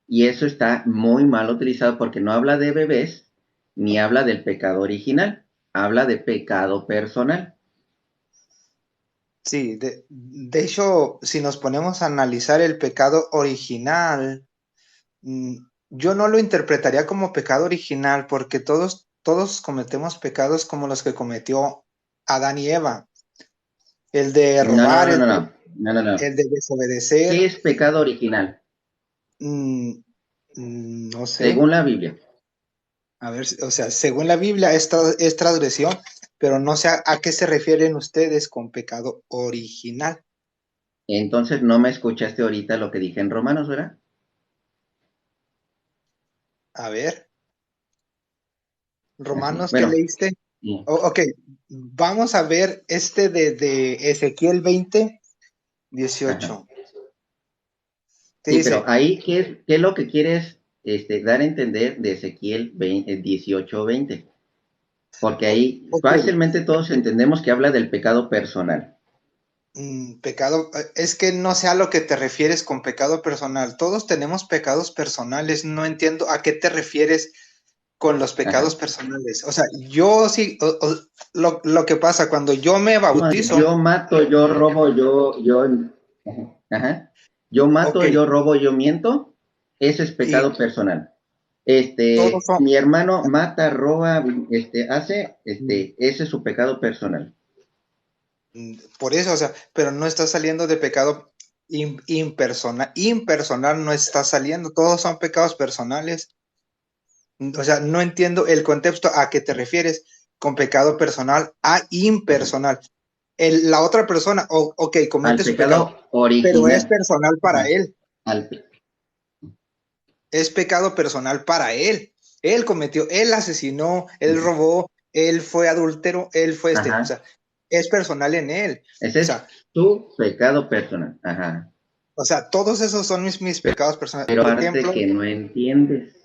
Y eso está muy mal utilizado porque no habla de bebés ni habla del pecado original, habla de pecado personal. sí, de hecho, si nos ponemos a analizar el pecado original, mm, yo no lo interpretaría como pecado original porque todos cometemos pecados como los que cometió Adán y Eva. El de No, no, robar, no, no, no, no, no, no. el de ¿Qué desobedecer, es pecado original? mm, no sé. Según la Biblia. A ver, o sea, según la Biblia, esta es transgresión, pero no sé a qué se refieren ustedes con pecado original. Entonces no me escuchaste ahorita lo que dije en Romanos, ¿verdad? A ver, Así. Romanos, ¿qué Bueno, leíste? sí, Ok, vamos a ver este de Ezequiel 20, ajá. 18. ¿Qué Sí, pero dice? ahí, ¿qué es lo que quieres dar a entender de Ezequiel 20, 18:20? Porque ahí Ok, fácilmente todos entendemos que habla del pecado personal. pecado, es que no sé a lo que te refieres con pecado personal. Todos tenemos pecados personales, no entiendo a qué te refieres con los pecados Ajá. personales. O sea, yo sí, lo que pasa cuando yo me bautizo, Yo mato, yo robo, ajá. Yo ok, mato, yo robo, yo miento. Ese es y pecado personal. todos son, Mi hermano mata, roba, hace, mm, ese es su pecado personal. por eso, o sea, pero no está saliendo de pecado impersonal, impersonal no está saliendo, todos son pecados personales. O sea, no entiendo el contexto a qué te refieres con pecado personal a impersonal. La otra persona, ok, Al comete su pecado, pecado pero es original. personal para Ajá. él, Al, es pecado personal para él. Él cometió, él asesinó, él robó, él fue adúltero, él fue o ajá. sea, es personal en él. Ese O es sea, tu pecado personal. Ajá. todos esos son mis pecados personales. Pero Por parte ejemplo, que no entiendes.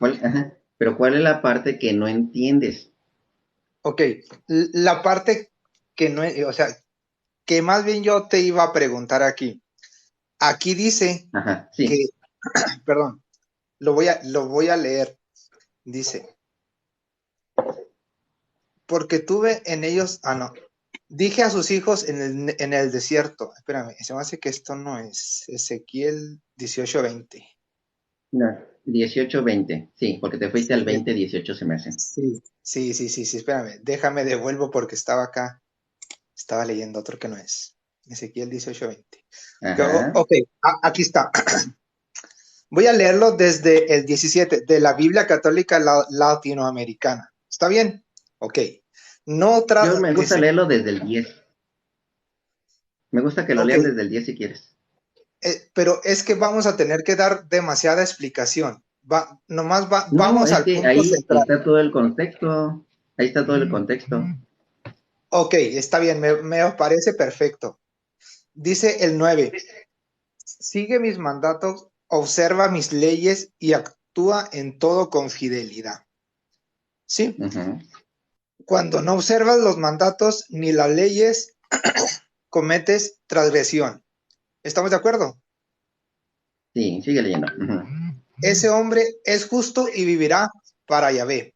Ajá. Pero ¿cuál es la parte que no entiendes? ok, la parte que no, o sea, que más bien yo te iba a preguntar aquí. Aquí dice Ajá, que, sí. perdón, lo voy a leer. Dice, porque tuve en ellos, no, dije a sus hijos en el desierto, espérame, se me hace que esto no es Ezequiel 18:20. No, 18:20. Sí, porque te fuiste al Sí, 20:18 se me hace. sí, espérame, déjame devuelvo porque estaba acá, estaba leyendo otro que no es. Ezequiel 18:20. Ajá. Ok, aquí está. Voy a leerlo desde el 17 de la Biblia Católica Latinoamericana. ¿Está bien? Ok. No Yo me gusta dice, leerlo desde el 10. Me gusta que lo ok, leas desde el 10 si quieres. pero es que vamos a tener que dar demasiada explicación. No, Vamos es al que punto ahí central. está todo el contexto. Ahí está todo el contexto. Ok, está bien, me parece perfecto. Dice el 9: sigue mis mandatos, observa mis leyes y actúa en todo con fidelidad. ¿Sí? Ujú. Cuando no observas los mandatos ni las leyes, cometes transgresión. ¿Estamos de acuerdo? Sí, sigue leyendo. Ujú. Ese hombre es justo y vivirá para Yahvé.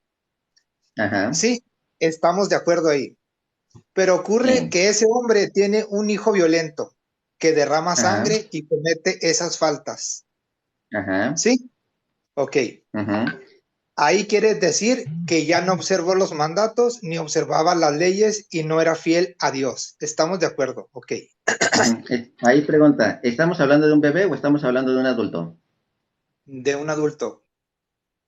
Ajá, Sí, estamos de acuerdo ahí. Pero ocurre sí, que ese hombre tiene un hijo violento que derrama ajá, sangre y comete esas faltas. ajá, ¿Sí? Ok. ujú. Ahí quiere decir que ya no observó los mandatos ni observaba las leyes y no era fiel a Dios. ¿Estamos de acuerdo? Ok. Ujú. Ahí pregunta, ¿estamos hablando de un bebé o estamos hablando de un adulto? De un adulto.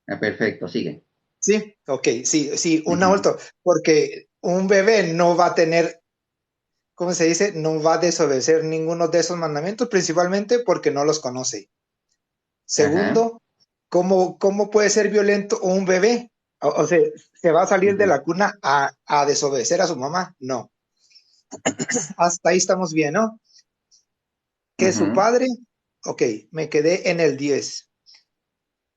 Ah, perfecto, sigue. Sí, ok, sí, sí, un Ujú, adulto. Porque un bebé no va a tener, ¿cómo se dice? No va a desobedecer ninguno de esos mandamientos, principalmente porque no los conoce. ajá, Segundo, ¿cómo puede ser violento un bebé? O sea, ¿se va a salir de ujú, la cuna a desobedecer a su mamá? No. Hasta ahí estamos bien, ¿no? Que su ujú, padre, ok, me quedé en el 10.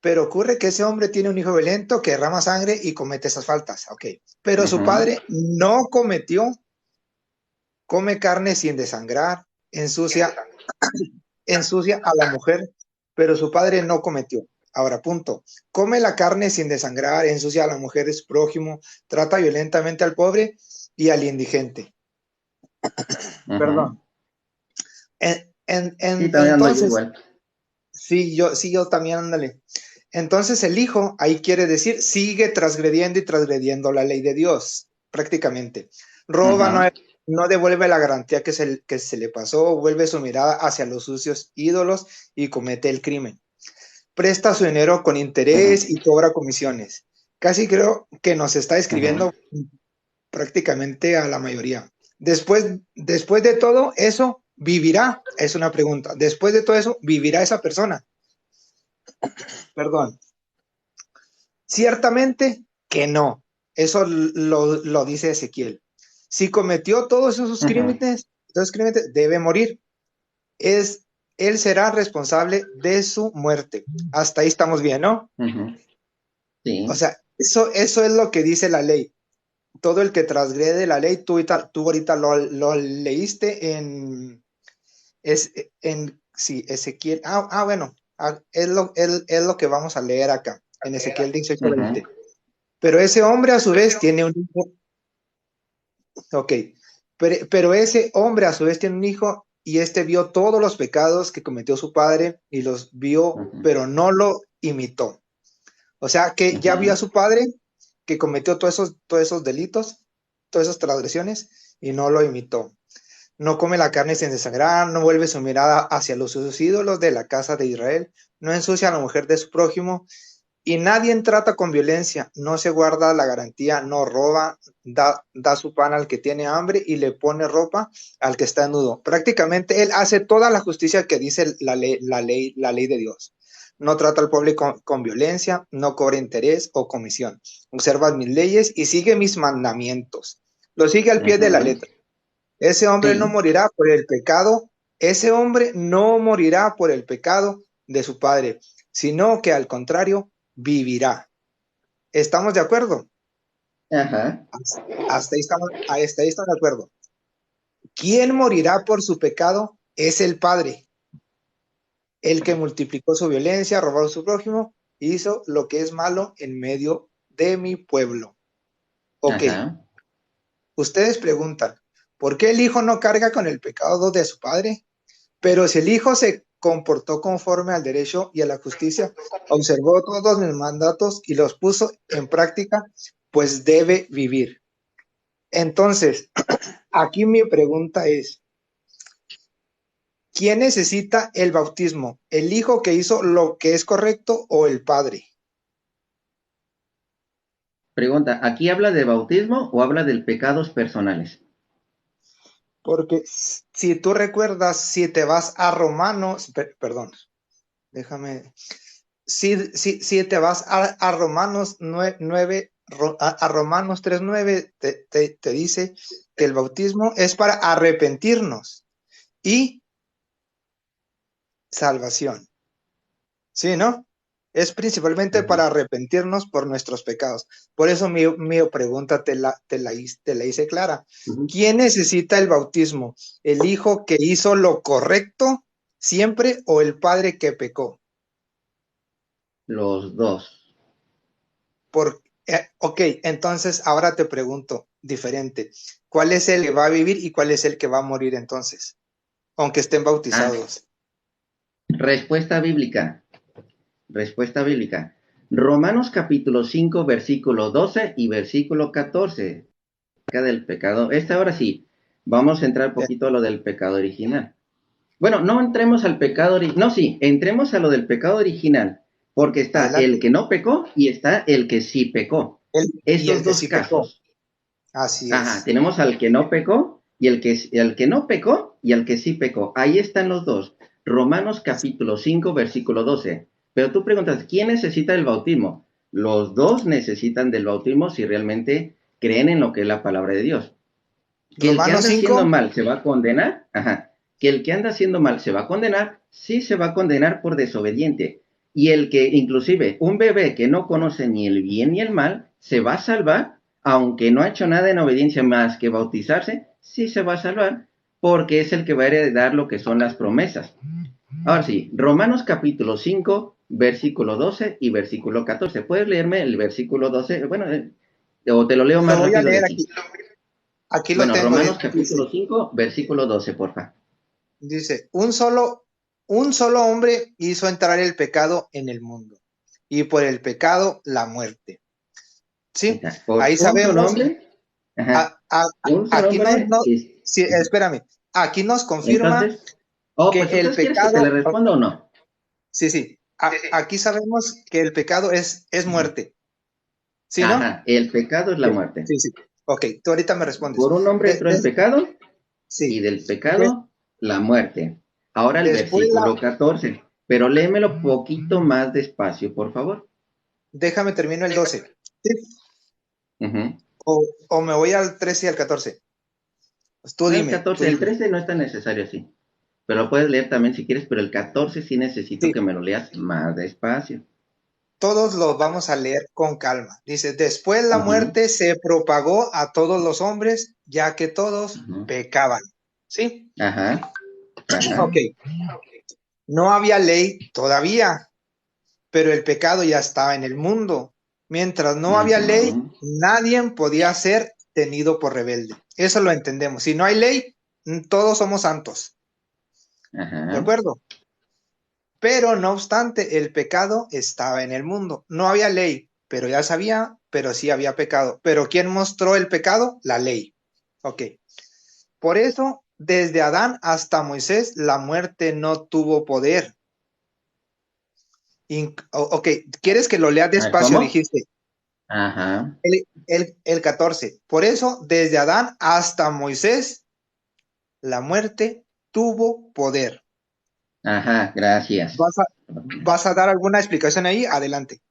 Pero ocurre que ese hombre tiene un hijo violento que derrama sangre y comete esas faltas, ok. Pero su ujú, padre no cometió, come carne sin desangrar, ensucia a la mujer, pero su padre no cometió. Ahora, punto. Come la carne sin desangrar, ensucia a la mujer de su prójimo, trata violentamente al pobre y al indigente. ujú. Perdón. Sí, también ando yo Entonces, igual. sí, yo también, ándale. Entonces el hijo ahí quiere decir, sigue transgrediendo y transgrediendo la ley de Dios, prácticamente. Roba, no, Ujú, no devuelve la garantía que se le pasó, vuelve su mirada hacia los sucios ídolos y comete el crimen. Presta su dinero con ujú, interés y cobra comisiones. Casi creo que nos está ujú, escribiendo prácticamente a la mayoría. Después de todo eso, ¿vivirá? Es una pregunta. Después de todo eso, ¿vivirá esa persona? Perdón. Ciertamente que no. Eso lo dice Ezequiel. Si cometió ujú, esos crímenes, debe morir. Es, él será responsable de su muerte. Hasta ahí estamos bien, ¿no? ujú. O Sí, sea, eso es lo que dice la ley. Todo el que transgrede la ley, tú ahorita lo leíste sí, Ezequiel. Bueno, es lo que vamos a leer acá, en Ezequiel 18:20. ujú, Pero ese hombre a su vez tiene un hijo. Ok, pero ese hombre a su vez tiene un hijo y este vio todos los pecados que cometió su padre y los vio, ujú, pero no lo imitó. O sea que ya vio a ujú, su padre que cometió todos esos delitos, todas esas transgresiones y no lo imitó. No come la carne sin desangrar, no vuelve su mirada hacia los sus ídolos de la casa de Israel, no ensucia a la mujer de su prójimo, y nadie trata con violencia, no se guarda la garantía, no roba, da su pan al que tiene hambre y le pone ropa al que está nudo. Prácticamente él hace toda la justicia que dice la ley de Dios. No trata al pobre con violencia, no cobra interés o comisión. Observa mis leyes y sigue mis mandamientos. Lo sigue al pie de la ujú. letra. Ese hombre no Sí, morirá por el pecado, ese hombre no morirá por el pecado de su padre, sino que al contrario, vivirá. ¿Estamos de acuerdo? ajá, Hasta ahí estamos de acuerdo. ¿Quién morirá por su pecado? Es el Padre, el que multiplicó su violencia, robó a su prójimo, hizo lo que es malo en medio de mi pueblo. Ok, ajá, ustedes preguntan, ¿por qué el hijo no carga con el pecado de su padre? Pero si el hijo se comportó conforme al derecho y a la justicia, observó todos mis mandatos y los puso en práctica, pues debe vivir. Entonces, aquí mi pregunta es, ¿quién necesita el bautismo? ¿El hijo que hizo lo que es correcto o el padre? pregunta, ¿aquí habla de bautismo o habla de pecados personales? Porque si tú recuerdas, si te vas a Romanos, perdón, déjame, si te vas a Romanos 9, a Romanos 3:9, te dice que el bautismo es para arrepentirnos y salvación. ¿Sí, no? Es principalmente Ujú. para arrepentirnos por nuestros pecados. Por eso mi pregunta te la hice clara. Ujú. ¿Quién necesita el bautismo? ¿El hijo que hizo lo correcto siempre o el padre que pecó? Los dos. Ok, entonces ahora te pregunto diferente. ¿Cuál es el que va a vivir y cuál es el que va a morir entonces? Aunque estén Ah, bautizados. respuesta bíblica. Respuesta bíblica. Romanos capítulo 5, versículo 12 y versículo 14. Acerca del pecado. Ahora sí, vamos a entrar un Eh, poquito a lo del pecado original. Bueno, no entremos al pecado original. No, sí, entremos a lo del pecado original. Porque está el Adelante. que no pecó y está el que sí pecó. Y Esos el que dos sí pecó. casos. Así Ajá, es. tenemos al que no pecó y el que no pecó y el que sí pecó. Ahí están los dos. Romanos capítulo 5 versículo 12. Pero tú preguntas, ¿quién necesita el bautismo? Los dos necesitan del bautismo si realmente creen en lo que es la palabra de Dios. Que el que Romanos anda haciendo 5. mal se va a condenar, ajá. Que el que anda haciendo mal se va a condenar, sí se va a condenar por desobediente. Y el que, inclusive, un bebé que no conoce ni el bien ni el mal, se va a salvar, aunque no ha hecho nada en obediencia más que bautizarse, sí se va a salvar, porque es el que va a heredar lo que son las promesas. Ahora sí, Romanos capítulo 5, versículo 12 y versículo 14. ¿Puedes leerme el versículo 12? Bueno, o te lo leo Lo más voy a rápido de leer aquí. aquí. Aquí lo Bueno, tengo. Romanos Dice, capítulo 5, versículo 12, porfa. dice, un solo hombre hizo entrar el pecado en el mundo, y por el pecado la muerte. Ahí ¿Sí? está. Por Ahí un solo sabemos, hombre. Ajá. a- a- Un solo aquí no, hombre. sí, espérame, aquí nos confirma Entonces, oh, que pues el entonces, ¿quieres que te le pecado, responda o no? sí, sí, aquí sabemos que el pecado es Ujú. muerte. ¿Sí, no? Ajá, el pecado es la Sí, muerte. sí, sí. Ok, tú ahorita me respondes. Por un hombre entró el pecado y Sí. del De- pecado la muerte. Ahora el después versículo 14, pero léemelo poquito más despacio, por favor. déjame termino el 12. ¿Sí? Ujú. O me voy al 13 y al 14. Pues tú No, el dime, tú 14, el dime. 13 no es tan necesario así. Pero lo puedes leer también si quieres, pero el 14 sí necesito Sí, que me lo leas más despacio. todos los vamos a leer con calma. Dice, después la Ujú, muerte se propagó a todos los hombres, ya que todos ujú. pecaban. ¿Sí? Ajá, ajá. Ok, no había ley todavía, pero el pecado ya estaba en el mundo. Mientras no había ley, Ujú, nadie podía ser tenido por rebelde. Eso lo entendemos. Si no hay ley, todos somos santos. ¿De ajá. acuerdo? Pero no obstante, el pecado estaba en el mundo. No había ley, pero ya sabía, pero sí había pecado. ¿Pero quién mostró el pecado? La ley. Ok. Por eso, desde Adán hasta Moisés, la muerte no tuvo poder. Ok, ¿quieres que lo lea A ver, despacio? ¿cómo? Dijiste. Ajá, El 14. Por eso, desde Adán hasta Moisés, la muerte tuvo poder. ajá, gracias. ¿Vas a, vas a dar alguna explicación ahí? Adelante.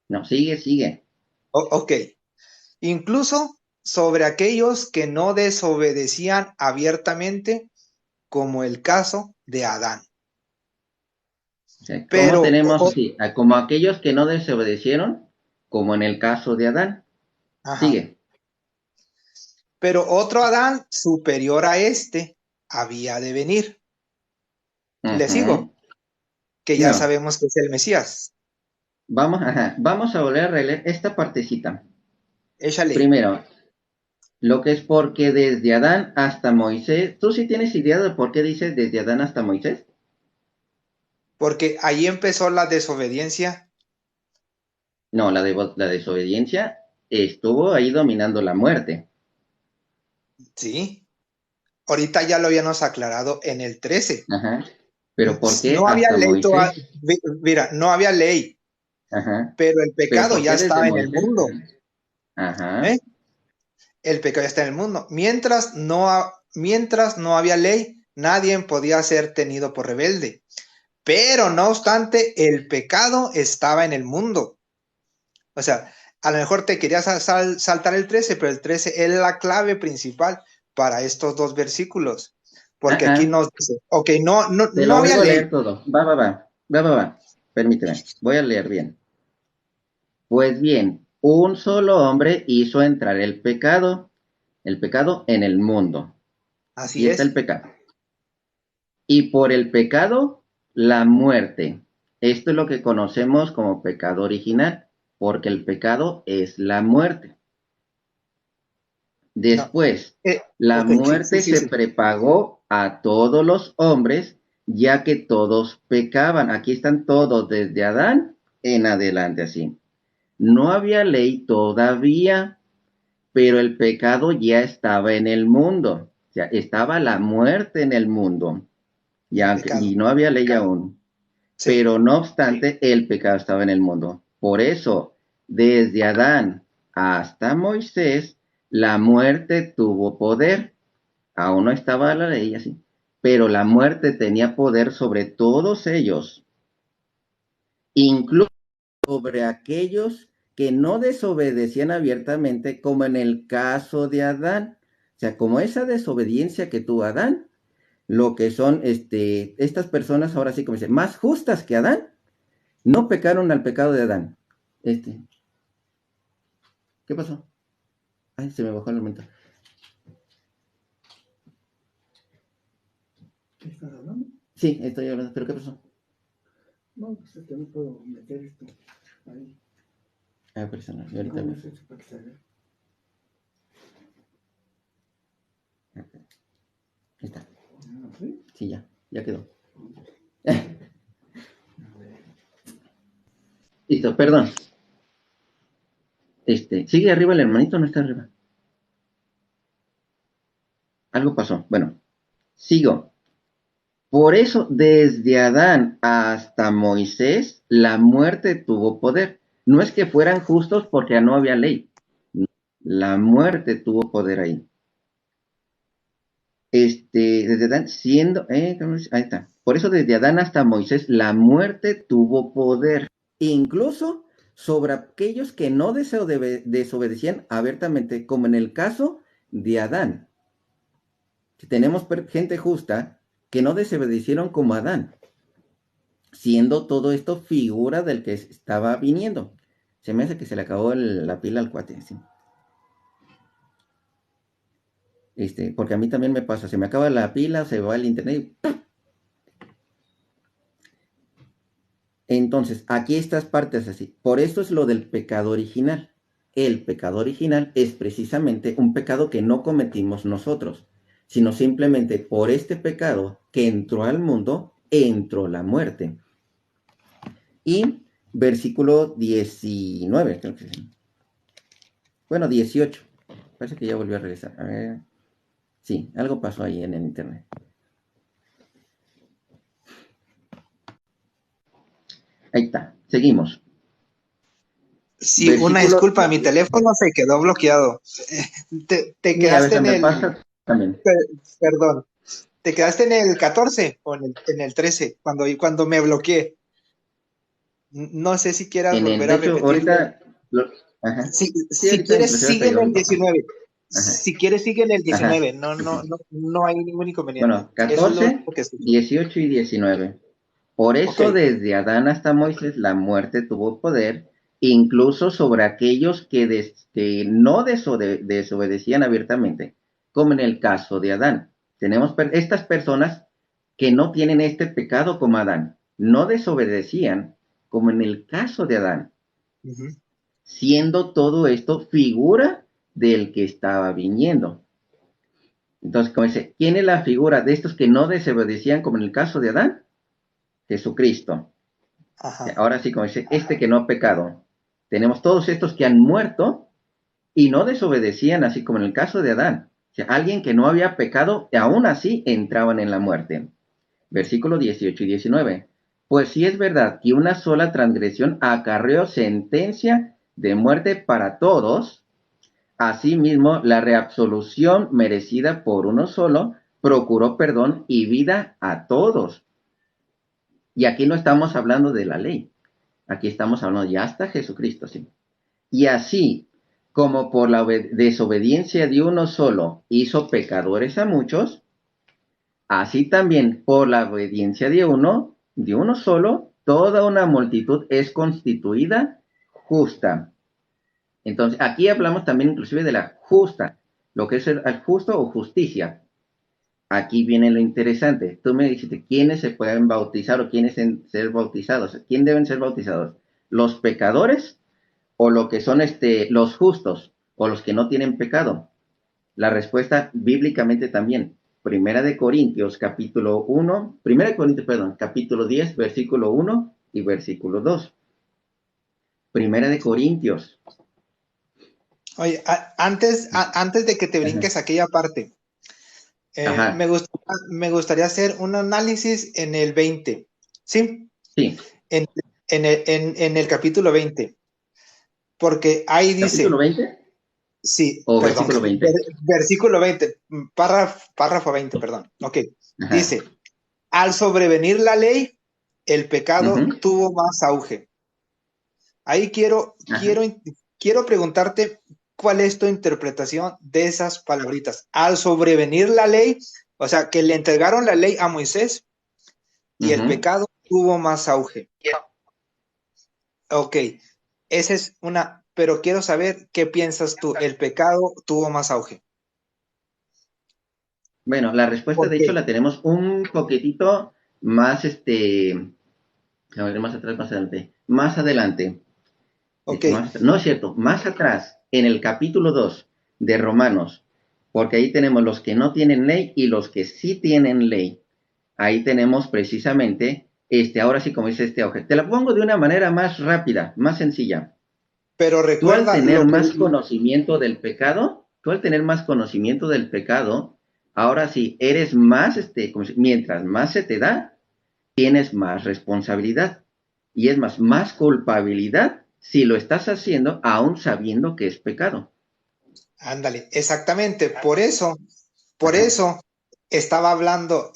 No, sigue, sigue. Ok. Incluso sobre aquellos que no desobedecían abiertamente, como el caso de Adán. O sea, ¿cómo Pero, tenemos así? Como aquellos que no desobedecieron, como en el caso de Adán. ajá, Sigue. pero otro Adán superior a este había de venir. Le Ujú. sigo, que ya No, sabemos que es el Mesías. vamos, ajá, vamos a volver a releer esta partecita. Échale, Primero, lo que es porque desde Adán hasta Moisés, ¿tú sí tienes idea de por qué dices desde Adán hasta Moisés? porque ahí empezó la desobediencia. No, la desobediencia estuvo ahí dominando la muerte. Sí, ahorita ya lo habíamos aclarado en el 13. Ajá. Pero ¿por qué No había hasta ley todavía. Moisés? Mira, no había ley, Ajá. pero el Pero pecado ¿por ya qué desde estaba en el Moisés? mundo. Ajá. ¿Eh? Ajá. El pecado ya está en el mundo. Mientras mientras no había ley, nadie podía ser tenido por rebelde. Pero no obstante, el pecado estaba en el mundo. O sea, a lo mejor te querías saltar el 13, pero el 13 es la clave principal para estos dos versículos. Porque aquí Ah, nos dice, ok, no, no, te no lo había vengo a ley. leer todo. Va. Permíteme, voy a leer bien. Pues bien, un solo hombre hizo entrar el pecado en el mundo. Aquí Así está el es. pecado. Y por el pecado, la muerte. Esto es lo que conocemos como pecado original, porque el pecado es la muerte. No. Después, la Ok, sí, sí, muerte sí, se sí. prepagó a todos los hombres, ya que todos pecaban. Aquí están todos, desde Adán en adelante, así. No había ley todavía, pero el pecado ya estaba en el mundo. O sea, estaba la muerte en el mundo, El y pecado. no había ley aún. Sí, Pero no obstante, el pecado estaba en el mundo. Por eso, desde Adán hasta Moisés, la muerte tuvo poder. Aún no estaba la ley así, pero la muerte tenía poder sobre todos ellos, incluso sobre aquellos que no desobedecían abiertamente, como en el caso de Adán. O sea, como esa desobediencia que tuvo Adán, lo que son estas personas, ahora sí como dice, más justas que Adán, no pecaron al pecado de Adán. ¿Qué pasó? Ay, se me bajó el momento. ¿Qué estás hablando? Sí, estoy hablando, pero ¿qué pasó? No, pues es que no puedo meter esto ahí. Ah, personal, y ahorita ¿Cómo veo. es eso para que se vea? Ahí está. ¿Sí? Sí, ya quedó. A ver. Listo, perdón. ¿Sigue arriba el hermanito o no está arriba? Algo pasó. Bueno, sigo. Por eso, desde Adán hasta Moisés, la muerte tuvo poder. No es que fueran justos porque no había ley. No, la muerte tuvo poder ahí. Desde Adán siendo, ahí está. Por eso desde Adán hasta Moisés, la muerte tuvo poder. Incluso sobre aquellos que no desobedecían abiertamente, como en el caso de Adán. Tenemos gente justa que no desobedecieron como Adán, siendo todo esto figura del que estaba viniendo. Se me hace que se le acabó la pila al cuate, ¿sí? Porque a mí también me pasa, se me acaba la pila, se va el internet y ¡pum! Entonces, aquí estas partes así. Por eso es lo del pecado original. El pecado original es precisamente un pecado que no cometimos nosotros, sino simplemente por este pecado que entró al mundo, entró la muerte. Y versículo 19, creo que sí. Bueno, 18. Parece que ya volvió a regresar. A ver. Sí, algo pasó ahí en el internet. Ahí está. Seguimos. Sí, una Versículo. disculpa, mi teléfono se quedó bloqueado. Te Sí, a quedaste veces en me el, pasa también. perdón, te quedaste en el 14 o en el 13 cuando me bloqueé. No sé si quieras volver De a hecho, repetirlo. ahorita. Ajá. Sí, Si ahorita quieres, inclusive hasta sigue en yo. el 19. Ajá. Si quieres, sigue en el Ajá. 19. No, no, no, no hay ningún inconveniente. Bueno, Eso es lo 14, único que escucho. 18 y 19. Por Ok, eso desde Adán hasta Moisés la muerte tuvo poder, incluso sobre aquellos que no desobedecían abiertamente, como en el caso de Adán. Tenemos estas personas que no tienen este pecado como Adán, no desobedecían, como en el caso de Adán, ujú, siendo todo esto figura del que estaba viniendo. Entonces, como dice, ¿quién es la figura de estos que no desobedecían como en el caso de Adán? Jesucristo. ajá, Ahora sí, como dice, que no ha pecado. Tenemos todos estos que han muerto y no desobedecían, así como en el caso de Adán. O sea, alguien que no había pecado, y aún así entraban en la muerte. Versículo 18 y 19. Pues sí es verdad que una sola transgresión acarreó sentencia de muerte para todos, Asimismo, la reabsolución merecida por uno solo procuró perdón y vida a todos. Y aquí no estamos hablando de la ley. Aquí estamos hablando ya hasta Jesucristo, ¿sí? Y así como por la desobediencia de uno solo hizo pecadores a muchos, así también por la obediencia de uno solo, toda una multitud es constituida justa. Entonces, aquí hablamos también inclusive de la justa, lo que es el justo o justicia. Aquí viene lo interesante. Tú me dijiste, ¿quiénes se pueden bautizar o quiénes ser bautizados? ¿Quién deben ser bautizados? ¿Los pecadores o lo que son los justos o los que no tienen pecado? La respuesta bíblicamente también. Primera de Corintios, capítulo 10, versículo 1 y versículo 2. Primera de Corintios. Oye, antes de que te brinques aquella parte, Ajá. me gustaría hacer un análisis en el 20, ¿sí? Sí. En el capítulo 20, porque ahí dice, ¿Capítulo 20? sí, ¿O perdón, versículo 20? versículo 20, párrafo 20, perdón, ok, Ajá. dice, al sobrevenir la ley, el pecado tuvo más auge. Ahí quiero preguntarte cuál es tu interpretación de esas palabritas. Al sobrevenir la ley, o sea, que le entregaron la ley a Moisés y el pecado tuvo más auge. Ok, esa es una, pero quiero saber qué piensas tú. El pecado tuvo más auge. Bueno, la respuesta ¿Por de qué? hecho la tenemos un poquitito más, a ver, más atrás, más adelante. Más adelante. Ok, No es cierto, más atrás, en el capítulo 2 de Romanos, porque ahí tenemos los que no tienen ley y los que sí tienen ley. Ahí tenemos precisamente, ahora sí como dice auge. Te la pongo de una manera más rápida, más sencilla. pero Tú al recuerda tener lo que... más conocimiento del pecado, ahora sí, eres más, mientras más se te da, tienes más responsabilidad. Y es más culpabilidad si lo estás haciendo aún sabiendo que es pecado. Ándale, exactamente. Por eso estaba hablando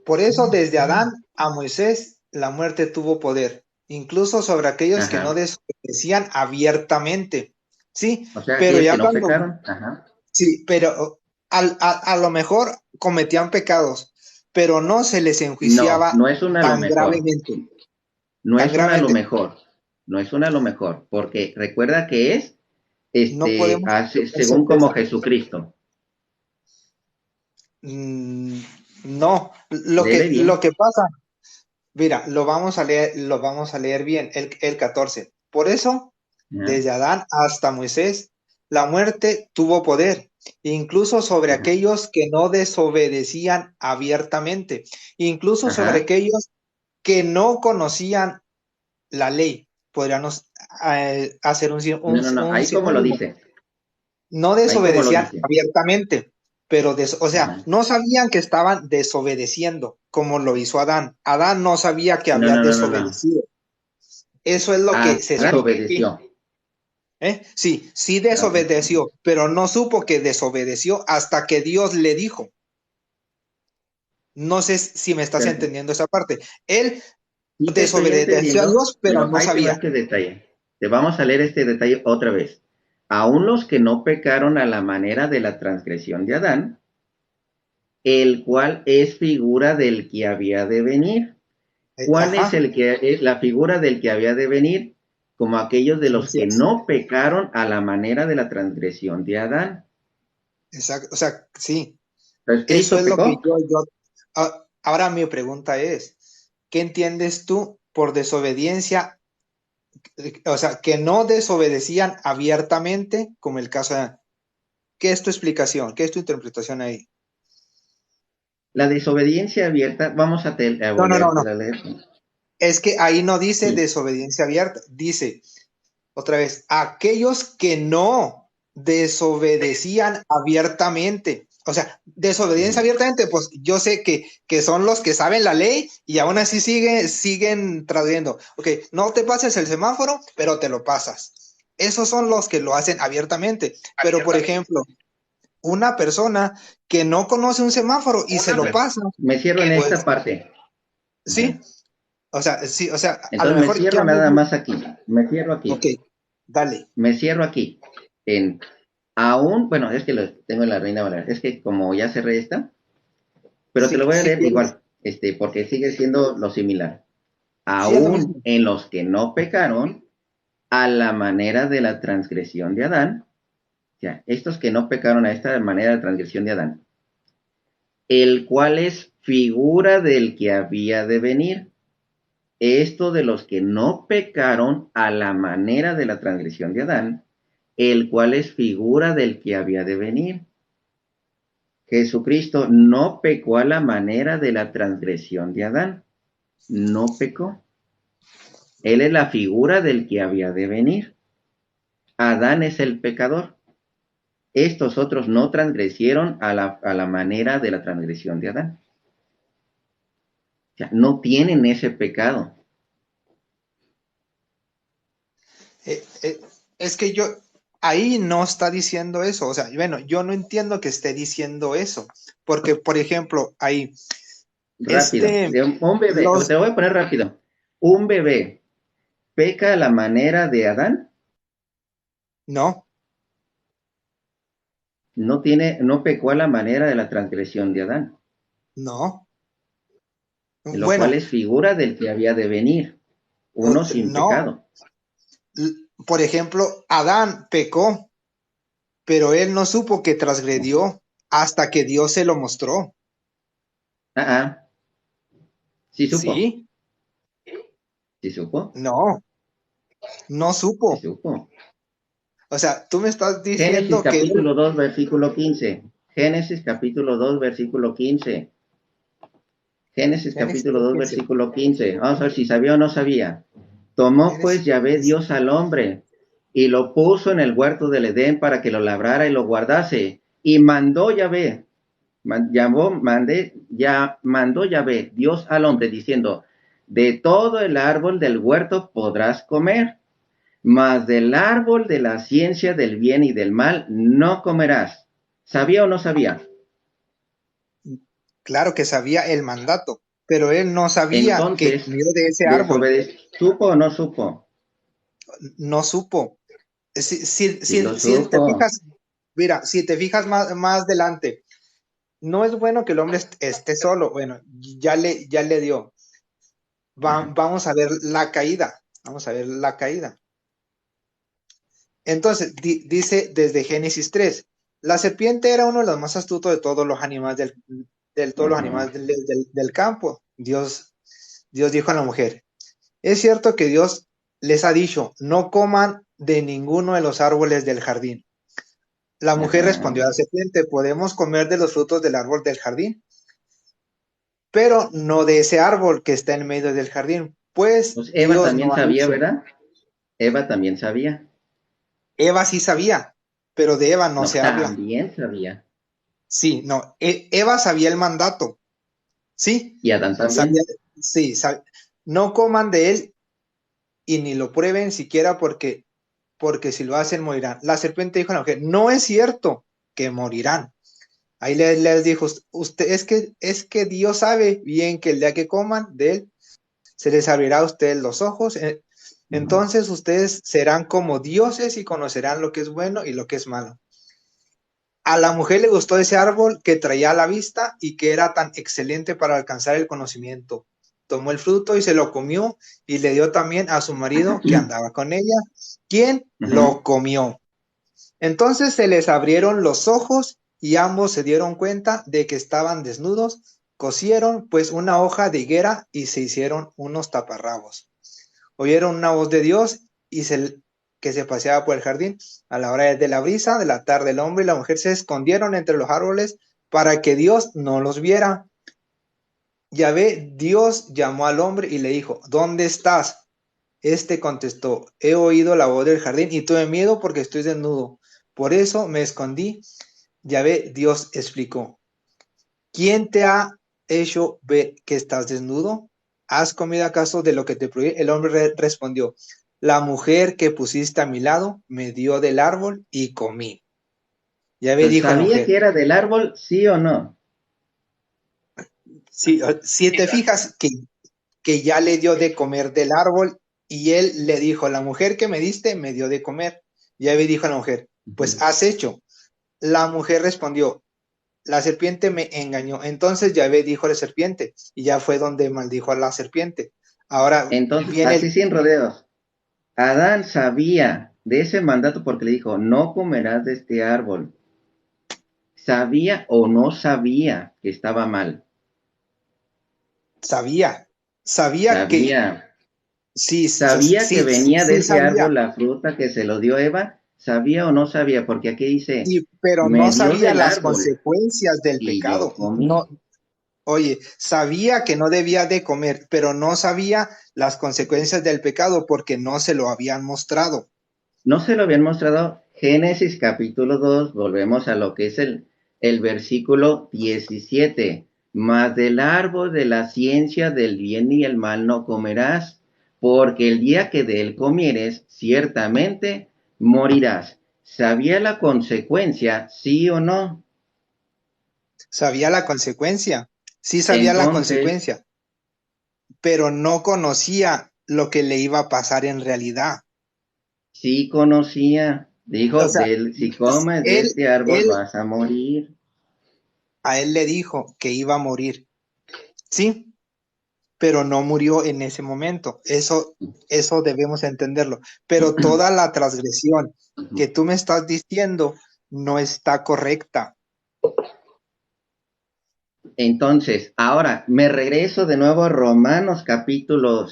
por eso desde Adán a Moisés la muerte tuvo poder, incluso sobre aquellos que no Ajá. desobedecían abiertamente. Sí, O sea, pero aquellos que ya no cuando, pecaron. Ajá. sí, pero a lo mejor cometían pecados, pero no se les No, enjuiciaba no es una a lo tan mejor. gravemente, No tan es una a lo gravemente. mejor. No es una a lo mejor. Porque recuerda que es No podemos tener según como certeza. Jesucristo. No, Léele lo bien. que pasa, mira, lo vamos a leer bien, el 14. Por eso, Ajá. desde Adán hasta Moisés, la muerte tuvo poder, incluso sobre Ajá. aquellos que no desobedecían abiertamente, incluso sobre Ajá. aquellos que no conocían la ley. Podríamos hacer No. un Ahí como lo sinónimo. dice. No Ahí como lo desobedecían dice. abiertamente, pero o sea, Ajá. no sabían que estaban desobedeciendo, como lo hizo Adán. Adán no sabía que No, había no, no, no, no. desobedecido. Eso es lo que se Adán explica aquí. obedeció. Sí, sí Ok. desobedeció, pero no supo que desobedeció hasta que Dios le dijo. No sé si me estás Pero entendiendo esa parte. Él sí te estoy desobedeció a entendiendo, Dios, pero pero no ahí te va sabía. este detalle. Te vamos a leer este detalle otra vez. Aún los que no pecaron a la manera de la transgresión de Adán, el cual es figura del que había de venir. ¿Cuál es Ajá, el que es la figura del que había de venir? Como aquellos de los así que es. no pecaron a la manera de la transgresión de Adán. Exacto, o sea, sí. Entonces, Eso ¿Cristo es lo que pecó? ahora mi pregunta es, ¿qué entiendes tú por desobediencia? O sea, que no desobedecían abiertamente, como el caso de... ¿Qué es tu explicación? ¿Qué es tu interpretación ahí? La desobediencia abierta, vamos a No, no, no, no. volverte a leer. Es que ahí no dice Sí. desobediencia abierta, dice otra vez, aquellos que no desobedecían abiertamente. O sea, desobediencia abiertamente, pues yo sé que son los que saben la ley y aún así siguen trayendo. Ok, no te pases el semáforo, pero te lo pasas. Esos son los que lo hacen abiertamente. Pero, por ejemplo, una persona que no conoce un semáforo y se lo pasa, Me cierro en pues esta parte. sí, o sea, sí, o sea, a lo Entonces me mejor cierro yo nada mismo, más aquí. Me cierro ok, aquí. dale. Me cierro aquí. En aún, bueno, es que lo tengo en la Reina Valera. Es que como ya cerré esta, pero te lo Si, voy a si leer quieres, igual, porque sigue siendo lo similar. sí es lo Aún mismo. en los que no pecaron, a la manera de la transgresión de Adán, o sea, estos que no pecaron a esta manera de transgresión de Adán, el cual es figura del que había de venir. Esto de los que no pecaron a la manera de la transgresión de Adán, el cual es figura del que había de venir. Jesucristo no pecó a la manera de la transgresión de Adán, no pecó. Él es la figura del que había de venir. Adán es el pecador. Estos otros no transgresieron a la manera de la transgresión de Adán. O sea, no tienen ese pecado. Eh, eh, es que yo, ahí no está diciendo eso, o sea, bueno, yo no entiendo que esté diciendo eso, porque, por ejemplo, ahí, Rápido. De un bebé, te los, lo voy a poner rápido. Un bebé peca a la manera de Adán, no, no pecó a la manera de la transgresión de Adán, no, lo cual bueno, es figura del que había de venir, uno sin no, pecado. por ejemplo, Adán pecó, pero él no supo que transgredió hasta que Dios se lo mostró, Ah, ah, sí supo, ¿sí? sí supo, No, no sí supo, supo. o sea, tú me estás Génesis diciendo que él, capítulo 2 versículo 15. Génesis capítulo 2 versículo 15. Génesis Génesis capítulo 2 3:15, versículo 15. Vamos a ver si sabía o no sabía. Tomó Génesis pues Yahvé 3:15. Dios al hombre y lo puso en el huerto del Edén para que lo labrara y lo guardase. Y mandó Yahvé, mandó Yahvé Dios al hombre diciendo, de todo el árbol del huerto podrás comer, mas del árbol de la ciencia del bien y del mal no comerás. ¿Sabía o no sabía? Claro que sabía el mandato, pero él no sabía que Entonces, comió de ese árbol, desobedeció. ¿Supo o no supo? no supo. Sí lo Si te supo. fijas, mira, si te fijas más adelante, no es bueno que el hombre esté solo. Bueno, ya le dio. Ajá. Vamos a ver la caída. Vamos a ver la caída. Entonces, dice desde Génesis 3, la serpiente era uno de los más astutos de todos los animales todos los Ajá. animales del campo. Dios dijo a la mujer, es cierto que Dios les ha dicho, no coman de ninguno de los árboles del jardín. La mujer Ajá. respondió a la serpiente, podemos comer de los frutos del árbol del jardín, pero no de ese árbol que está en medio del jardín, pues Pues Eva Dios también no ha sabía, dicho. ¿verdad? Eva también sabía. Eva sí sabía, pero de Eva no No, se habla. también sabía. Sí, no, Eva sabía el mandato, sí, Y Adán sabía, también. sí, no coman de él y ni lo prueben siquiera porque si lo hacen morirán. La serpiente dijo a la mujer, no es cierto que morirán. Ahí les dijo, usted, es que Dios sabe bien que el día que coman de él, se les abrirá a ustedes los ojos, Ajá. entonces ustedes serán como dioses y conocerán lo que es bueno y lo que es malo. A la mujer le gustó ese árbol que traía a la vista y que era tan excelente para alcanzar el conocimiento. Tomó el fruto y se lo comió y le dio también a su marido que andaba con ella, quien Ajá. lo comió. Entonces se les abrieron los ojos y ambos se dieron cuenta de que estaban desnudos, cosieron pues una hoja de higuera y se hicieron unos taparrabos. Oyeron una voz de Dios que se paseaba por el jardín. A la hora de la brisa, de la tarde, el hombre y la mujer se escondieron entre los árboles para que Dios no los viera. Yahvé, Dios llamó al hombre y le dijo, ¿dónde estás? Este contestó, he oído la voz del jardín y tuve miedo porque estoy desnudo. Por eso me escondí. Yahvé, Dios explicó, ¿quién te ha hecho ver que estás desnudo? ¿Has comido acaso de lo que te prohibí? El hombre respondió, la mujer que pusiste a mi lado me dio del árbol y comí. Yahvé Entonces, dijo a la ¿sabía que mujer, era del árbol, sí o no? si te fijas que ya le dio de comer del árbol y él le dijo, la mujer que me diste me dio de comer. Yahvé dijo a la mujer, pues Ujú. has hecho. La mujer respondió, la serpiente me engañó. Entonces Yahvé dijo a la serpiente y ya fue donde maldijo a la serpiente. Ahora Entonces, viene así el... sin rodeos. Adán sabía de ese mandato porque le dijo, no comerás de este árbol. ¿Sabía o no sabía que estaba mal? Sabía que, Sabía. sí, ¿Sabía que sí, venía de sí ese sabía, árbol la fruta que se lo dio Eva? ¿Sabía o no sabía? Porque aquí dice, y, pero me no dio sabía del las árbol consecuencias del y yo pecado. comí. No, oye, sabía que no debía de comer, pero no sabía las consecuencias del pecado porque no se lo habían mostrado. No se lo habían mostrado. Génesis capítulo 2, volvemos a lo que es el versículo 17. Mas del árbol de la ciencia del bien y el mal no comerás, porque el día que de él comieres, ciertamente morirás. ¿Sabía la consecuencia, sí o no? Sabía la consecuencia, sí sabía la Entonces, consecuencia, pero no conocía lo que le iba a pasar en realidad. sí conocía, O dijo, sea, si comes de él, este árbol él, vas a morir. a él le dijo que iba a morir, sí, pero no murió en ese momento. Eso debemos entenderlo. Pero toda la transgresión que tú me estás diciendo no está correcta. Entonces, ahora me regreso de nuevo a Romanos capítulo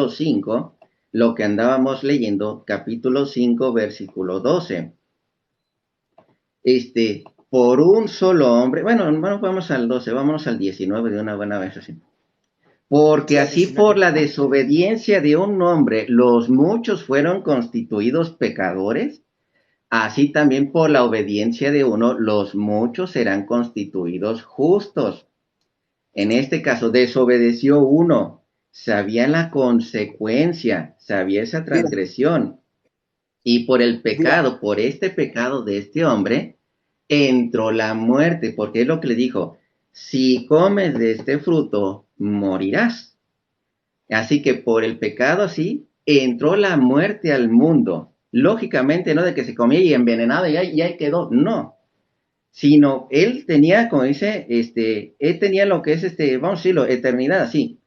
5, lo que andábamos leyendo, capítulo 5, versículo 12. Por un solo hombre, bueno, vamos al 12, vámonos al 19 de una buena vez así. Porque Sí, al así por 19. la desobediencia de un hombre los muchos fueron constituidos pecadores, así también por la obediencia de uno los muchos serán constituidos justos. En este caso, desobedeció uno, sabía la consecuencia, sabía esa Mira, transgresión, y por el mira, pecado, por este pecado de este hombre, entró la muerte, porque es lo que le dijo, si comes de este fruto, morirás. Así que por el pecado así, entró la muerte al mundo. Lógicamente, no de que se comía y envenenado y ahí quedó, no, sino él tenía, como dice, él tenía lo que es, vamos a decirlo, eternidad, así.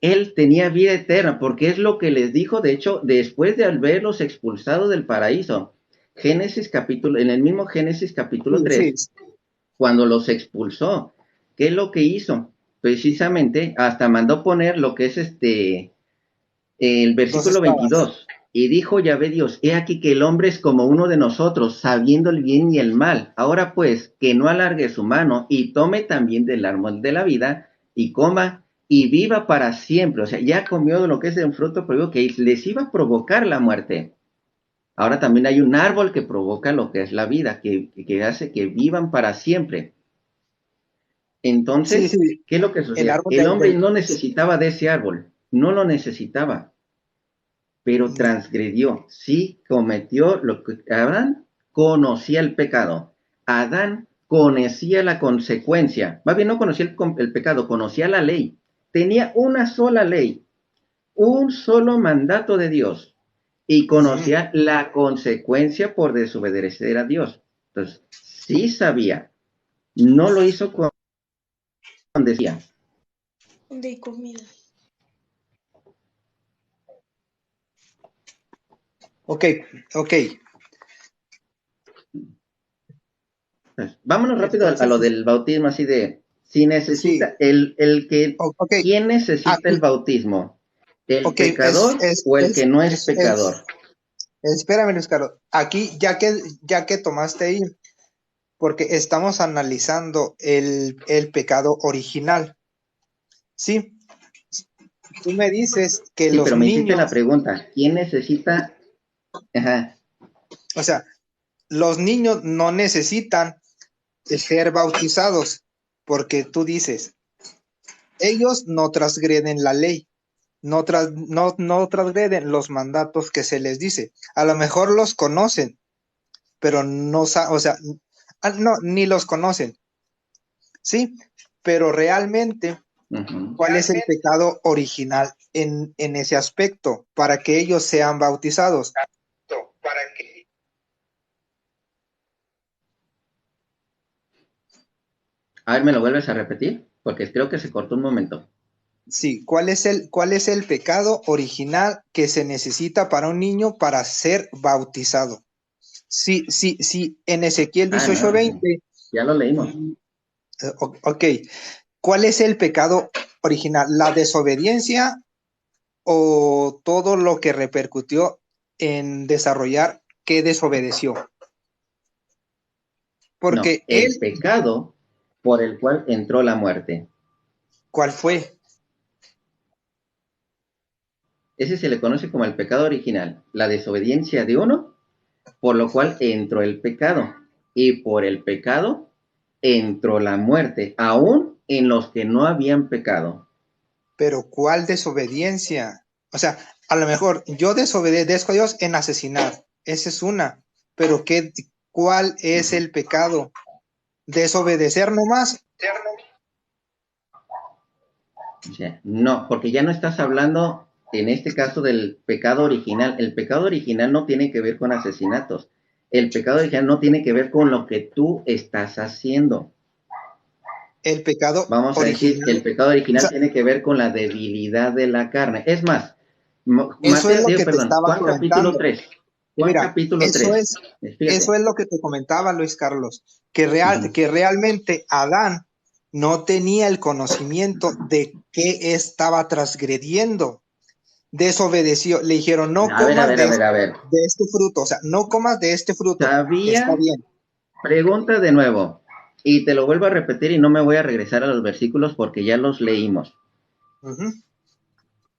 Él tenía vida eterna, porque es lo que les dijo, de hecho, después de haberlos expulsado del paraíso. En el mismo Génesis capítulo sí, 3, cuando los expulsó, ¿qué es lo que hizo? Precisamente, hasta mandó poner lo que es el dos versículo espadas. 22. Y dijo Yahvé Dios, he aquí que el hombre es como uno de nosotros, sabiendo el bien y el mal. Ahora pues, que no alargue su mano y tome también del árbol de la vida y coma y viva para siempre. O sea, ya comió de lo que es un fruto prohibido que les iba a provocar la muerte. Ahora también hay un árbol que provoca lo que es la vida, que hace que vivan para siempre. Sí, Entonces, sí, ¿qué es lo que el sucedía? árbol El hombre no necesitaba de ese árbol, no lo necesitaba, pero transgredió, sí cometió lo que Adán conocía el pecado. Adán conocía la consecuencia, más bien no conocía el pecado, conocía la ley. Tenía una sola ley, un solo mandato de Dios y Ujú. conocía la consecuencia por desobedecer a Dios. Entonces, sí sabía, no lo hizo con decía. De comida. Ok, ok. Pues, vámonos rápido a lo Entonces, del bautismo, así de, si sí, necesita, ok. ¿quién necesita el Aquí, bautismo? ¿El ok, pecador o el que no es pecador? espérame, Luis Carlos. Aquí, ya que tomaste ahí, porque estamos analizando el pecado original. Sí, tú me dices que Sí, los pero me hiciste la niños, pregunta, ¿quién necesita? Ajá, o sea, los niños no necesitan ser bautizados, porque tú dices, ellos no transgreden la ley, no transgreden los mandatos que se les dice. A lo mejor los conocen, pero o sea, no, ni los conocen, ¿sí? Pero realmente, Ujú. ¿cuál es el pecado original en ese aspecto para que ellos sean bautizados? A ver, ¿me lo vuelves a repetir? Porque creo que se cortó un momento. Sí, ¿cuál es el pecado original que se necesita para un niño para ser bautizado? Sí, sí, sí, en Ezequiel Ah, no, sí. 18:20, Ya lo leímos. ok, ¿cuál es el pecado original? ¿La desobediencia o todo lo que repercutió en desarrollar que desobedeció? No, Porque el pecado por el cual entró la muerte. ¿cuál fue? Ese se le conoce como el pecado original, la desobediencia de uno, por lo cual entró el pecado. Y por el pecado entró la muerte, aún en los que no habían pecado. Pero ¿cuál desobediencia? O sea, a lo mejor yo desobedezco a Dios en asesinar, esa es una, pero ¿cuál es Ujú. el pecado? ¿Desobedecer nomás? O sea, no, porque ya no estás hablando en este caso del pecado original. El pecado original no tiene que ver con asesinatos. El pecado original no tiene que ver con lo que tú estás haciendo. El pecado Vamos a decir que el original. pecado O original sea, tiene que ver con la debilidad de la carne. Es más, eso es Mateo, lo digo, que te perdón, estaba Juan capítulo comentando. 3. Juan Mira, capítulo eso 3. es, eso Fíjate. es lo que te comentaba Luis Carlos, Ujú. que realmente Adán no tenía el conocimiento de qué estaba transgrediendo. Desobedeció, le dijeron, no A ver, a comas ver, a ver, a ver. de este fruto, o sea, no comas de este fruto, está ¿Sabía? bien. Pregunta de nuevo. Y te lo vuelvo a repetir y no me voy a regresar a los versículos porque ya los leímos. Ujú.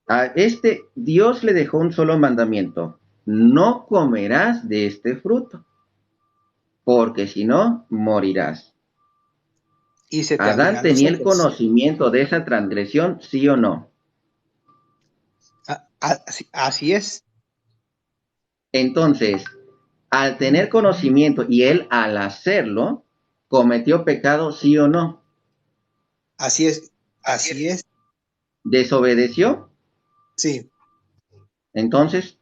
A Dios le dejó un solo mandamiento. No comerás de este fruto, porque si no, morirás. Y se te ¿Adán abrirán los tenía el ojos. conocimiento de esa transgresión, sí o no? Así es, Entonces, al tener conocimiento y él al hacerlo, cometió pecado, sí o no. así es, así es, Desobedeció, sí. entonces,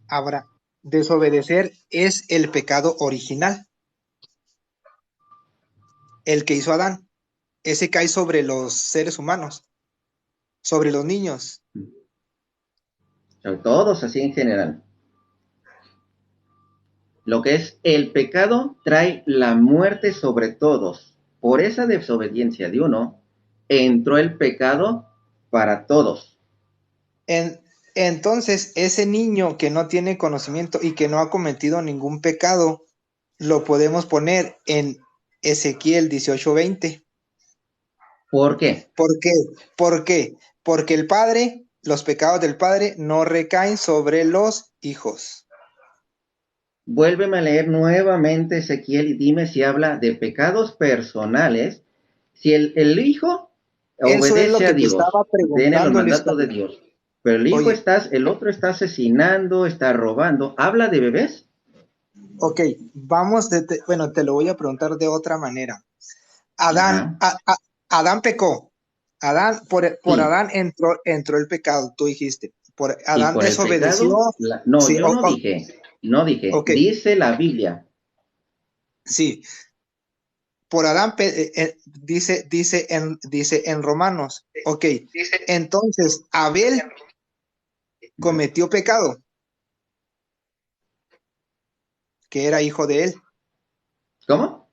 Ahora, desobedecer es el pecado original, el que hizo Adán. Ese cae sobre los seres humanos, sobre los niños. sobre todos así en general. Lo que es el pecado trae la muerte sobre todos. Por esa desobediencia de uno, entró el pecado para todos. Entonces, ese niño que no tiene conocimiento y que no ha cometido ningún pecado, lo podemos poner en Ezequiel 18:20. ¿Por qué? ¿Por qué? ¿Por qué? Porque los pecados del padre no recaen sobre los hijos. Vuélveme a leer nuevamente Ezequiel y dime si habla de pecados personales, si el hijo Eso es lo obedece a que te Dios, estaba tiene los preguntando, Luis mandatos de Carlos. Dios, pero Oye, el otro está asesinando, está robando, ¿habla de bebés? ok, bueno, te lo voy a preguntar de otra manera. Adán, Ajá, Adán pecó. Por sí, Adán entró el pecado, tú dijiste. Por y Adán por el desobedeció. pecado, no, Sí, yo no dije, ok, dice la Biblia, sí. Por Adán dice en Romanos. Ok, entonces Abel cometió pecado, que era hijo de él. ¿cómo?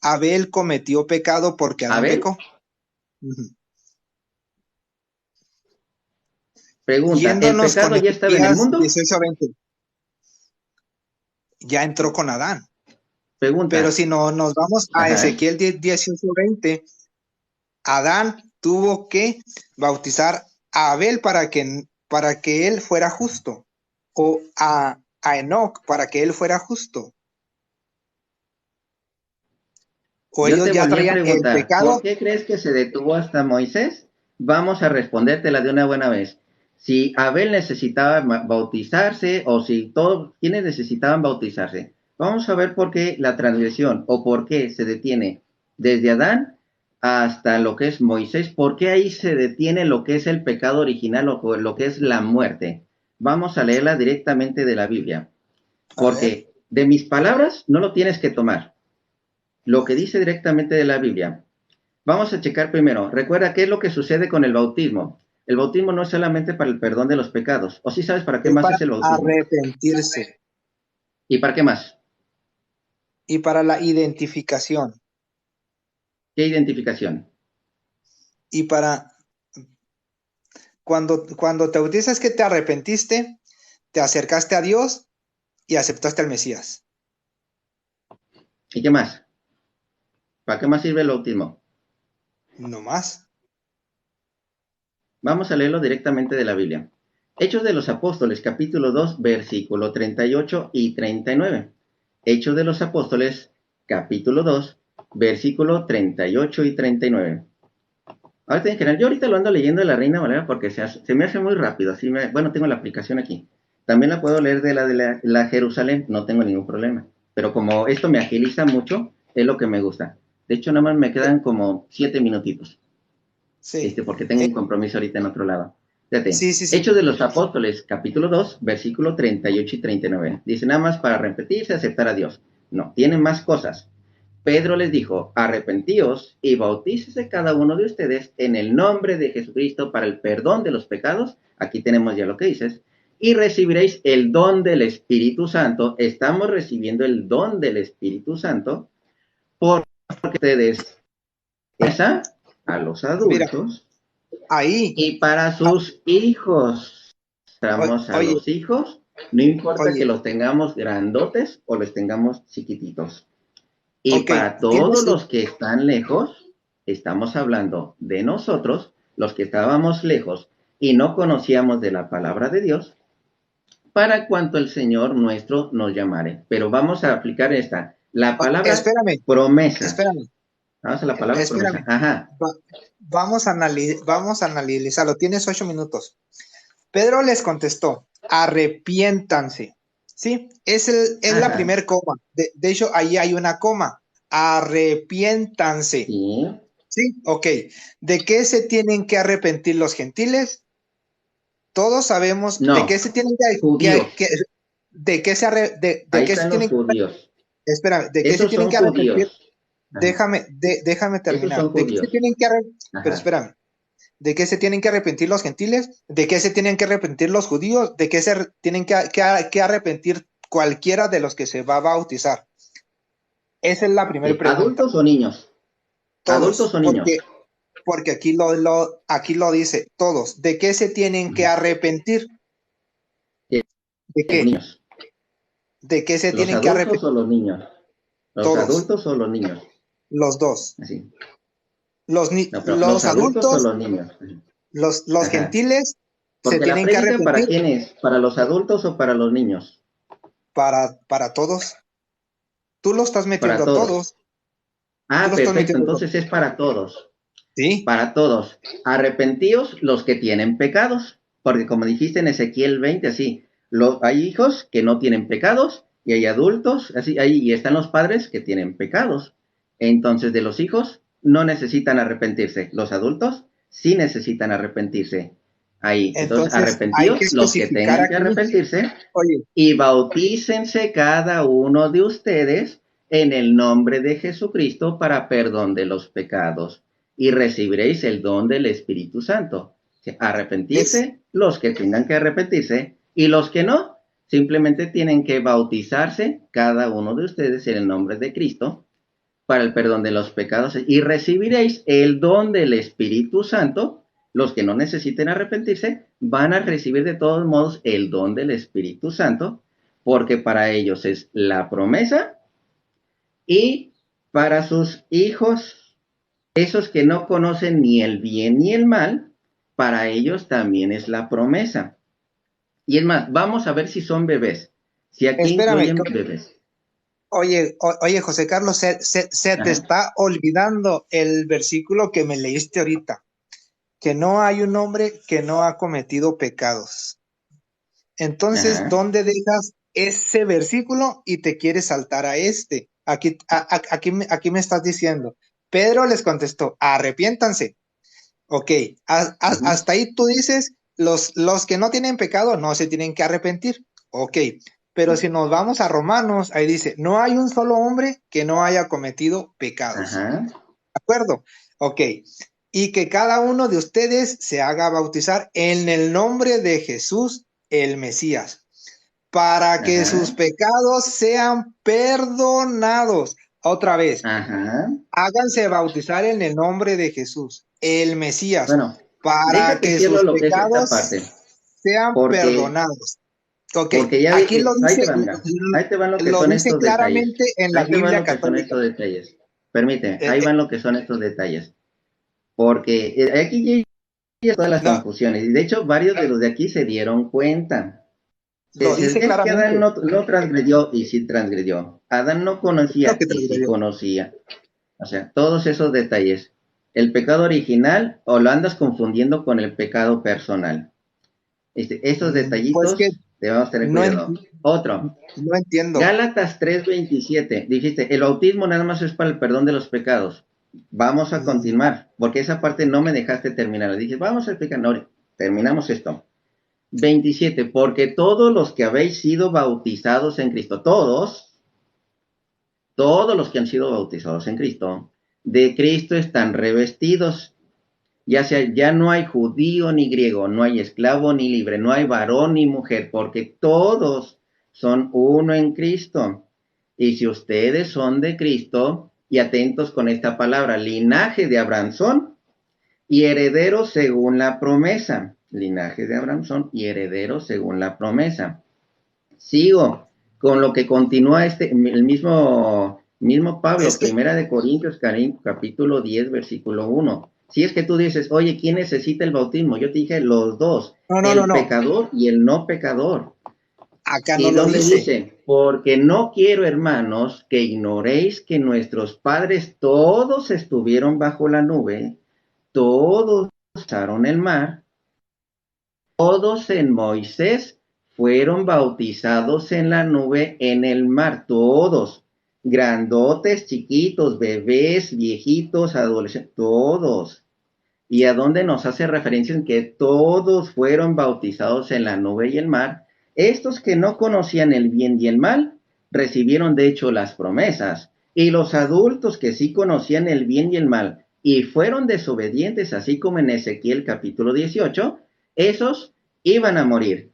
Abel cometió pecado porque Adán Abel, pecó. Ujú. pregunta, ¿el Yéndonos con pecado ya estaba en el Ezequías mundo? 18:20, ya entró con Adán. Pero Pregunta, si no nos vamos a ajá, Ezequiel 18:20, Adán tuvo que bautizar a Abel para que él fuera justo, o a Enoc para que él fuera justo, o yo ellos te ya volví a traían el preguntar, pecado. ¿por qué crees que se detuvo hasta Moisés? vamos a respondértela de una buena vez. Si Abel necesitaba bautizarse o si todos, quienes necesitaban bautizarse. Vamos a ver por qué la transgresión o por qué se detiene desde Adán hasta lo que es Moisés, por qué ahí se detiene lo que es el pecado original o lo que es la muerte. Vamos a leerla directamente de la Biblia, A ver. porque de mis palabras no lo tienes que tomar. Lo que dice directamente de la Biblia. Vamos a checar primero. Recuerda qué es lo que sucede con el bautismo. El bautismo no es solamente para el perdón de los pecados. ¿O sí sabes para qué Es más para es el bautismo? arrepentirse ¿Y para qué más? y para la identificación ¿Qué identificación? y para cuando te bautizas que te arrepentiste, te acercaste a Dios y aceptaste al Mesías. ¿Y qué más? ¿Para qué más sirve el bautismo? No más. Vamos a leerlo directamente de la Biblia. Hechos de los Apóstoles, capítulo 2, versículo 38 y 39. Hechos de los Apóstoles, capítulo 2, versículo 38 y 39. Ahorita en general, yo ahorita lo ando leyendo de la Reina Valera porque se me hace muy rápido. Bueno, tengo la aplicación aquí. También la puedo leer de la Jerusalén, no tengo ningún problema. Pero como esto me agiliza mucho, es lo que me gusta. De hecho, nada más me quedan como 7 minutitos. Sí. Porque tengo un compromiso ahorita en otro lado. Fíjate, Sí. Hechos de los Apóstoles, capítulo 2, versículo 38 y 39. Dice nada más para repetirse, aceptar a Dios. No, tiene más cosas. Pedro les dijo, arrepentíos y bautícese cada uno de ustedes en el nombre de Jesucristo para el perdón de los pecados. Aquí tenemos ya lo que dices. Y recibiréis el don del Espíritu Santo. Estamos recibiendo el don del Espíritu Santo porque ustedes esa a los adultos. Mira, ahí. Y para sus hijos. Estamos a Oye, los hijos. No importa oye. que los tengamos grandotes o los tengamos chiquititos. Y Ok, para todos los que están lejos, estamos hablando de nosotros, los que estábamos lejos y no conocíamos de la palabra de Dios, para cuanto el Señor nuestro nos llamare. Pero vamos a aplicar esta, la palabra Espérame, promesa. espérame. Vamos a la palabra Espérame. promesa. Ajá. Vamos a analizarlo. Tienes 8 minutos. Pedro les contestó, arrepiéntanse. ¿Sí? Es la Ajá. primer coma. De hecho, ahí hay una coma. Arrepiéntanse. Sí. ¿Sí? Ok. ¿De qué se tienen que arrepentir los gentiles? Todos sabemos No. de qué se tienen Judíos. de qué se Ahí están los judíos. Espérame, ¿de qué se Esos tienen son que arrepentir? judíos. Ajá. Déjame Esos terminar. son ¿De qué se judíos. tienen que arrepentir? Ajá. Pero espérame. ¿De qué se tienen que arrepentir los gentiles? ¿De qué se tienen que arrepentir los judíos? ¿De qué se tienen que arrepentir cualquiera de los que se va a bautizar? Esa es la primera pregunta. ¿Adultos o niños? Todos, ¿Adultos o niños? porque aquí lo dice, todos. ¿De qué se tienen que arrepentir? ¿De qué? Niños. ¿De qué se ¿Los tienen que adultos arrepentir? o los niños? ¿Los Todos. adultos o los niños? Los dos. Así. Los ¿Los adultos o los niños? los Ajá. gentiles Porque se tienen la que prédica, arrepentir. ¿para quién es? ¿Para los adultos o para los niños? Para todos. Tú lo estás metiendo Para a todos. todos. Ah, Tú lo estás perfecto. metiendo a Entonces es para todos. Sí. Para todos. Arrepentíos los que tienen pecados. Porque como dijiste en Ezequiel 20, así, hay hijos que no tienen pecados y hay adultos, así, y están los padres que tienen pecados. Entonces de los hijos no necesitan arrepentirse. Los adultos sí necesitan arrepentirse. Ahí. Entonces arrepentíos los que tengan que arrepentirse. Oye. Y bautícense cada uno de ustedes en el nombre de Jesucristo para perdón de los pecados. Y recibiréis el don del Espíritu Santo. Arrepentirse los que tengan que arrepentirse y los que no, simplemente tienen que bautizarse cada uno de ustedes en el nombre de Cristo para el perdón de los pecados y recibiréis el don del Espíritu Santo. Los que no necesiten arrepentirse van a recibir de todos modos el don del Espíritu Santo porque para ellos es la promesa y para sus hijos, esos que no conocen ni el bien ni el mal, para ellos también es la promesa. Y es más, vamos a ver si son bebés. Si aquí incluyen bebés. Oye, José Carlos, se te está olvidando el versículo que me leíste ahorita. que no hay un hombre que no ha cometido pecados. Entonces, Ajá. ¿dónde dejas ese versículo y te quieres saltar a este? Aquí me estás diciendo. Pedro les contestó, arrepiéntanse. Ok, Ujú. hasta ahí tú dices, los que no tienen pecado no se tienen que arrepentir. Ok, pero si nos vamos a Romanos, ahí dice, no hay un solo hombre que no haya cometido pecados. Ajá. ¿De acuerdo? Ok, y que cada uno de ustedes se haga bautizar en el nombre de Jesús, el Mesías, para que sus Ajá. pecados sean perdonados. Otra vez, Ajá. háganse bautizar en el nombre de Jesús, el Mesías, Bueno, para déjate que cierro sus lo que es esta pecados parte, sean porque, perdonados. Ok, porque ya vi aquí que, ahí te va, mira, ahí te van lo que lo son dice estos detalles, claramente en la ahí te van Biblia lo que son católica. estos detalles, permíteme, Eh, ahí eh, van lo que son estos detalles, porque aquí ya todas las no, confusiones, y de hecho varios de los de aquí se dieron cuenta. lo Dices, dice es que Adán claramente. no transgredió y sí transgredió. Adán no Lo conocía que y sí transgredió. conocía. O sea, todos esos detalles. El pecado original o lo andas confundiendo con el pecado personal. Esos Pues que detallitos debemos tener no, cuidado. Otro, no entiendo. Gálatas 3:27. Dijiste, el bautismo nada más es para el perdón de los pecados. Vamos a Mm, continuar, porque esa parte no me dejaste terminar. Dije, vamos a explicar, no, terminamos esto. 27, porque todos los que habéis sido bautizados en Cristo, todos los que han sido bautizados en Cristo, de Cristo están revestidos. Ya sea, ya no hay judío ni griego, no hay esclavo ni libre, no hay varón ni mujer, porque todos son uno en Cristo. Y si ustedes son de Cristo, y atentos con esta palabra, linaje de Abraham son, y herederos según la promesa. Linaje de Abraham son y herederos según la promesa. Sigo con lo que continúa el mismo Pablo, es que, primera de Corintios, capítulo 10, versículo 1. Si es que tú dices, oye, ¿quién necesita el bautismo? Yo te dije los dos, el no. pecador y el no pecador. Acá no ¿Y lo dónde dice. dice? Porque no quiero, hermanos, que ignoréis que nuestros padres todos estuvieron bajo la nube, todos cruzaron el mar, todos en Moisés fueron bautizados en la nube en el mar, todos, grandotes, chiquitos, bebés, viejitos, adolescentes, todos. ¿Y a dónde nos hace referencia en que todos fueron bautizados en la nube y el mar? Estos que no conocían el bien y el mal, recibieron de hecho las promesas. Y los adultos que sí conocían el bien y el mal y fueron desobedientes, así como en Ezequiel capítulo 18, esos iban a morir.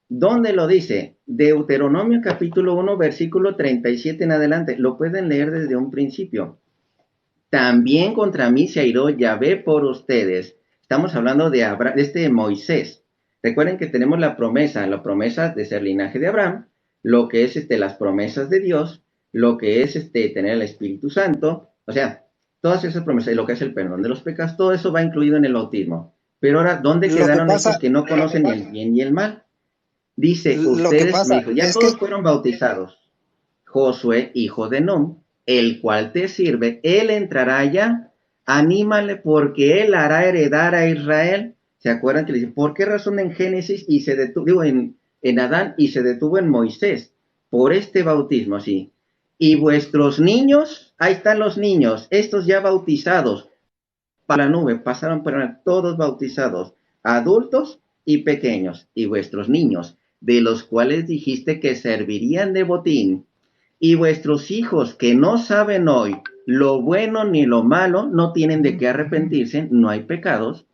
¿Dónde lo dice? Deuteronomio capítulo 1, versículo 37 en adelante. Lo pueden leer desde un principio. También contra mí se airó Yahvé por ustedes. Estamos hablando de Moisés. Recuerden que tenemos la promesa de ser linaje de Abraham, lo que es las promesas de Dios, lo que es tener el Espíritu Santo, o sea, todas esas promesas y lo que es el perdón de los pecados, todo eso va incluido en el bautismo. Pero ahora, ¿dónde Lo que quedaron estos pasa, que no conocen ni el bien ni el mal? Dice, lo que ustedes, me pasa dijo, ya es que, todos fueron bautizados. Josué, hijo de Nun, el cual te sirve, él entrará allá, anímale porque él hará heredar a Israel. ¿Se acuerdan que le dice, por qué razón en Génesis y se detuvo, digo, en Adán y se detuvo en Moisés? Por este bautismo, sí. Y vuestros niños, ahí están los niños, estos ya bautizados, para la nube, pasaron por todos bautizados, adultos y pequeños, y vuestros niños, de los cuales dijiste que servirían de botín, y vuestros hijos que no saben hoy lo bueno ni lo malo, no tienen de qué arrepentirse, no hay pecados,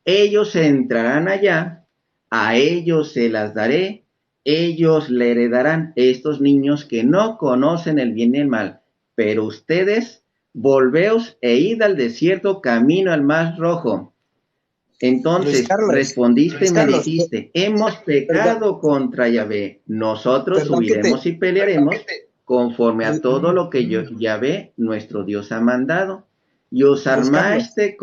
ellos entrarán allá, a ellos se las daré, ellos le heredarán, estos niños que no conocen el bien y el mal, pero ustedes volveos e id al desierto camino al mar rojo. Luis Entonces Carlos, respondiste y Luis me Carlos, dijiste, hemos perdón, pecado contra Yahvé, nosotros perdón que te, subiremos y pelearemos conforme a Lu- todo lo que Yahvé, nuestro Dios, ha mandado. Y os Luis Carlos, armaste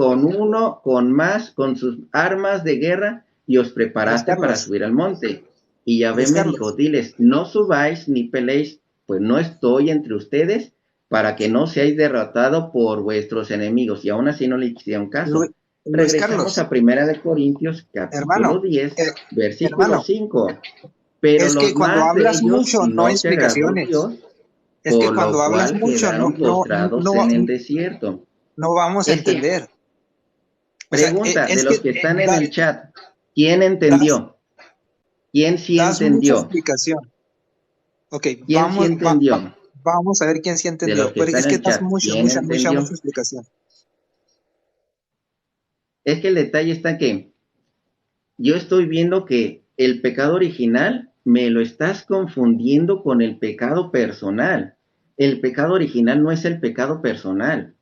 con sus armas de guerra, y os Luis preparaste para Carlos, subir al monte. Y Yahvé Luis me dijo, Carlos, diles, no subáis ni peleéis, pues no estoy entre ustedes, para que no seáis derrotados por vuestros enemigos. Y aún así no le hicieron Lu- caso. Luis regresamos Carlos, a Primera de Corintios, capítulo hermano, 10, versículo hermano, 5. Pero es que los cuando más de hablas ellos mucho no hay no te agradó explicaciones. Dios, Es que por cuando lo hablas cual mucho quedaron postrados en el desierto. no vamos a Es que, entender. O sea, pregunta de es que los que están en da- el chat, ¿quién das, entendió? ¿Quién sí das mucha entendió? explicación. Ok, ¿Quién sí entendió? vamos a ver quién sí De los entendió. que Pero están es en que el das chat, ¿quién mucha entendió? explicación. Es que el detalle está que yo estoy viendo que el pecado original me lo estás confundiendo con el pecado personal. El pecado original no es el pecado personal.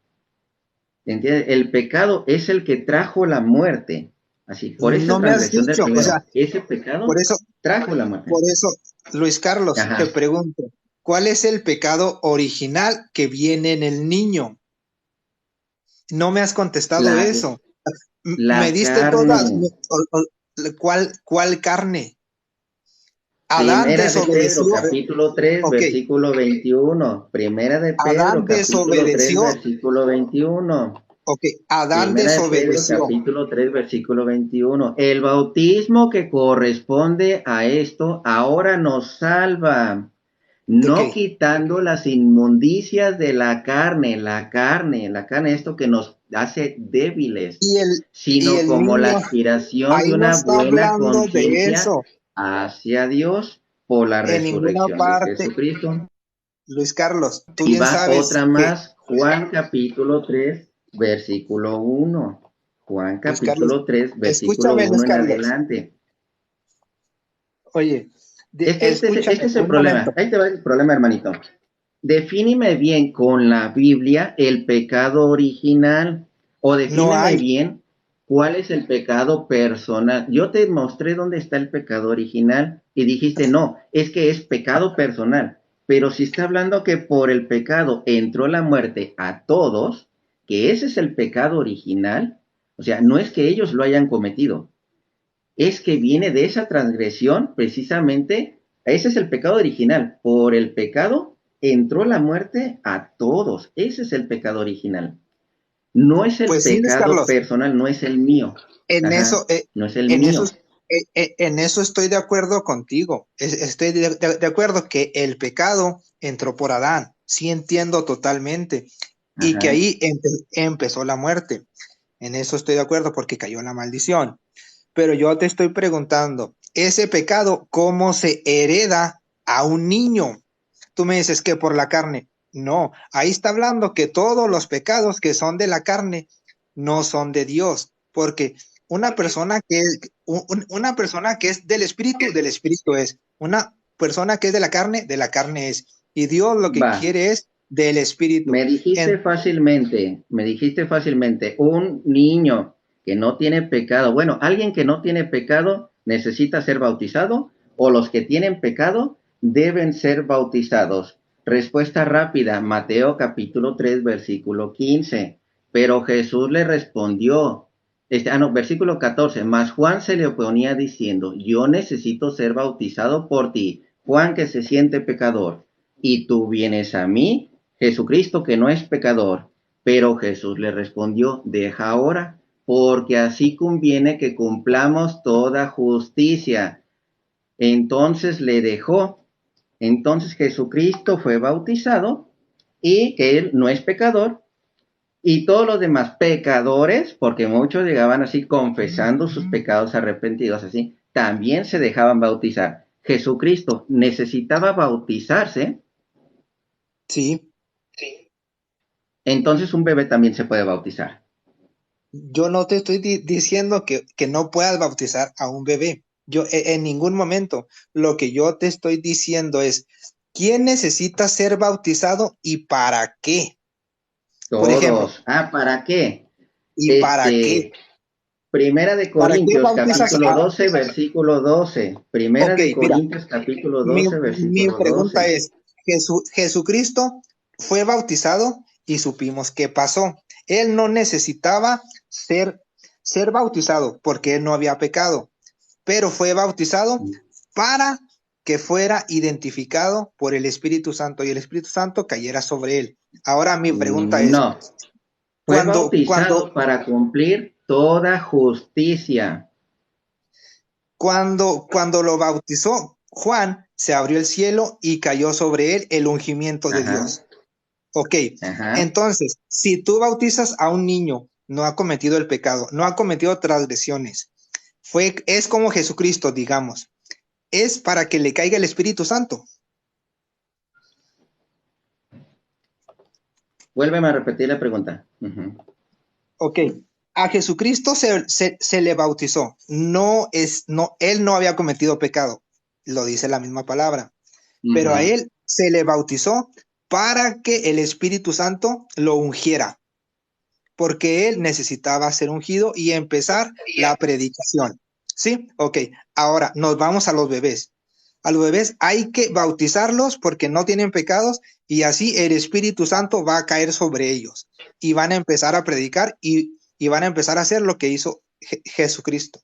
¿Entiendes? El pecado es el que trajo la muerte. Así, por esa No me has transgresión del dicho, o primero, sea, ese por pecado eso, trajo la muerte. por eso, Luis Carlos, te Ajá. pregunto, ¿cuál es el pecado original que viene en el niño? No me has contestado La, eso. Me la diste toda, carne. ¿cuál carne? Adán Primera de Pedro, desobedeció, capítulo 3, ok, versículo 21. Primera de Pedro, Adán capítulo 3, desobedeció, versículo 21. ok, Adán Primera de Pedro, desobedeció, capítulo 3, versículo 21. El bautismo que corresponde a esto ahora nos salva, ok, no quitando las inmundicias de la carne, esto que nos hace débiles, y y sino el como la niño, aspiración ahí de no una está buena hablando de conciencia eso hacia Dios por la en ninguna resurrección de parte. Jesucristo. Luis Carlos, tú Y bien va sabes otra que, más, Juan capítulo 3, versículo 1. Juan Luis Carlos, capítulo 3, versículo escúchame, Luis 1 en Carlos, adelante. oye, Es que escúchame este es el un problema. momento, Ahí te va el problema, hermanito. Defínime bien con la Biblia el pecado original o no defíneme hay, bien cuál es el pecado personal. Yo te mostré dónde está el pecado original y dijiste, no, es que es pecado personal. Pero si está hablando que por el pecado entró la muerte a todos, que ese es el pecado original, o sea, no es que ellos lo hayan cometido, es que viene de esa transgresión, precisamente, ese es el pecado original. Por el pecado entró la muerte a todos. Ese es el pecado original. No es el pues sí, Luis pecado Carlos, personal, no es el mío. en eso, Ajá, no es el en eso, mío. en eso estoy de acuerdo contigo. Estoy de acuerdo que el pecado entró por Adán. Sí entiendo totalmente. Y que Ajá. ahí empezó la muerte. En eso estoy de acuerdo porque cayó la maldición. Pero yo te estoy preguntando, ese pecado, ¿cómo se hereda a un niño? Tú me dices que por la carne. No, ahí está hablando que todos los pecados que son de la carne no son de Dios, porque una persona que es del espíritu es. Una persona que es de la carne es. Y Dios lo que Va. quiere es del espíritu. Me dijiste fácilmente, un niño que no tiene pecado, bueno, alguien que no tiene pecado necesita ser bautizado o los que tienen pecado deben ser bautizados. Respuesta rápida, Mateo capítulo 3, versículo 15. Pero Jesús le respondió, versículo 14, mas Juan se le oponía diciendo, yo necesito ser bautizado por ti, Juan que se siente pecador, y tú vienes a mí, Jesucristo que no es pecador. Pero Jesús le respondió, deja ahora, porque así conviene que cumplamos toda justicia. Entonces le dejó. Entonces Jesucristo fue bautizado y que él no es pecador. Y todos los demás pecadores, porque muchos llegaban así confesando sus pecados arrepentidos, así, también se dejaban bautizar. Jesucristo necesitaba bautizarse, Sí, entonces un bebé también se puede bautizar. yo no te estoy diciendo que no puedas bautizar a un bebé. Yo en ningún momento. Lo que yo te estoy diciendo es, ¿quién necesita ser bautizado y para qué? Por ejemplo, Todos. Ah, ¿para qué? ¿y para qué? Este, Primera de ¿Para qué Corintios, bautizas capítulo a... 12, versículo 12. Primera Ok, de mira, Corintios, capítulo mi, 12, mi versículo pregunta 12. es, Jesucristo fue bautizado y supimos qué pasó. Él no necesitaba ser bautizado porque él no había pecado, pero fue bautizado para que fuera identificado por el Espíritu Santo y el Espíritu Santo cayera sobre él. Ahora mi pregunta es, No, fue cuando bautizado para cumplir toda justicia. Cuando lo bautizó Juan, se abrió el cielo y cayó sobre él el ungimiento de Ajá, Dios. Ok, ajá. entonces, si tú bautizas a un niño, no ha cometido el pecado, no ha cometido transgresiones, es como Jesucristo, digamos, es para que le caiga el Espíritu Santo. Vuélveme a repetir la pregunta. Ujú. Ok, a Jesucristo se le bautizó, él no había cometido pecado, lo dice la misma palabra, pero a Ujú. él se le bautizó para que el Espíritu Santo lo ungiera, porque él necesitaba ser ungido y empezar la predicación. ¿Sí? Ok, ahora nos vamos a los bebés. A los bebés hay que bautizarlos porque no tienen pecados y así el Espíritu Santo va a caer sobre ellos y van a empezar a predicar y van a empezar a hacer lo que hizo Jesucristo.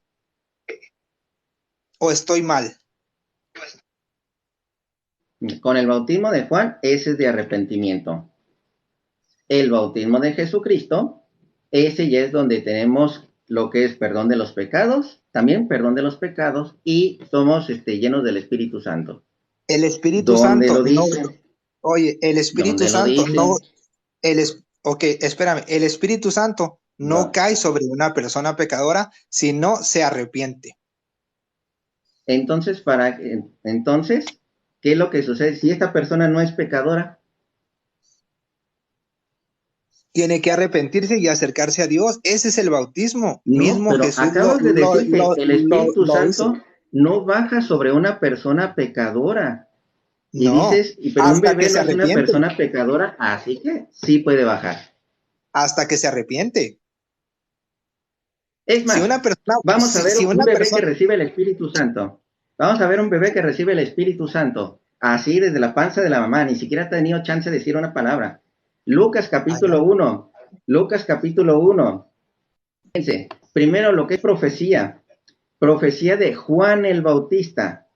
¿O estoy mal? Con el bautismo de Juan, ese es de arrepentimiento. El bautismo de Jesucristo, ese ya es donde tenemos lo que es perdón de los pecados, también perdón de los pecados, y somos llenos del Espíritu Santo. El Espíritu ¿Dónde Santo lo no, dice? oye, el Espíritu ¿Dónde lo Santo no, dice? ok, espérame, el Espíritu Santo no No. cae sobre una persona pecadora si no se arrepiente. Entonces, ¿qué es lo que sucede? Si esta persona no es pecadora, Tiene que arrepentirse y acercarse a Dios. Ese es el bautismo. no, Mismo pero Jesús acabas de decir que el Espíritu lo hizo. Santo no baja sobre una persona pecadora. Y No, dices, pero un hasta que bebé se no es una arrepiente. persona pecadora, así que sí puede bajar. Hasta que se arrepiente. Es Si más, una persona, vamos a ver si un una bebé que persona, recibe el Espíritu Santo. Vamos a ver un bebé que recibe el Espíritu Santo, así desde la panza de la mamá, ni siquiera ha tenido chance de decir una palabra. Lucas capítulo 1, Lucas capítulo 1. Fíjense, primero lo que es profecía, profecía de Juan el Bautista.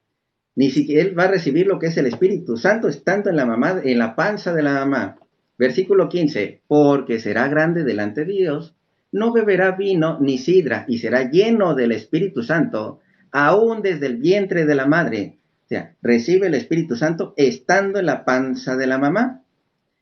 Ni siquiera él va a recibir lo que es el Espíritu Santo estando en la mamá, en la panza de la mamá. Versículo 15, porque será grande delante de Dios, no beberá vino ni sidra, y será lleno del Espíritu Santo, aún desde el vientre de la madre. O sea, recibe el Espíritu Santo estando en la panza de la mamá.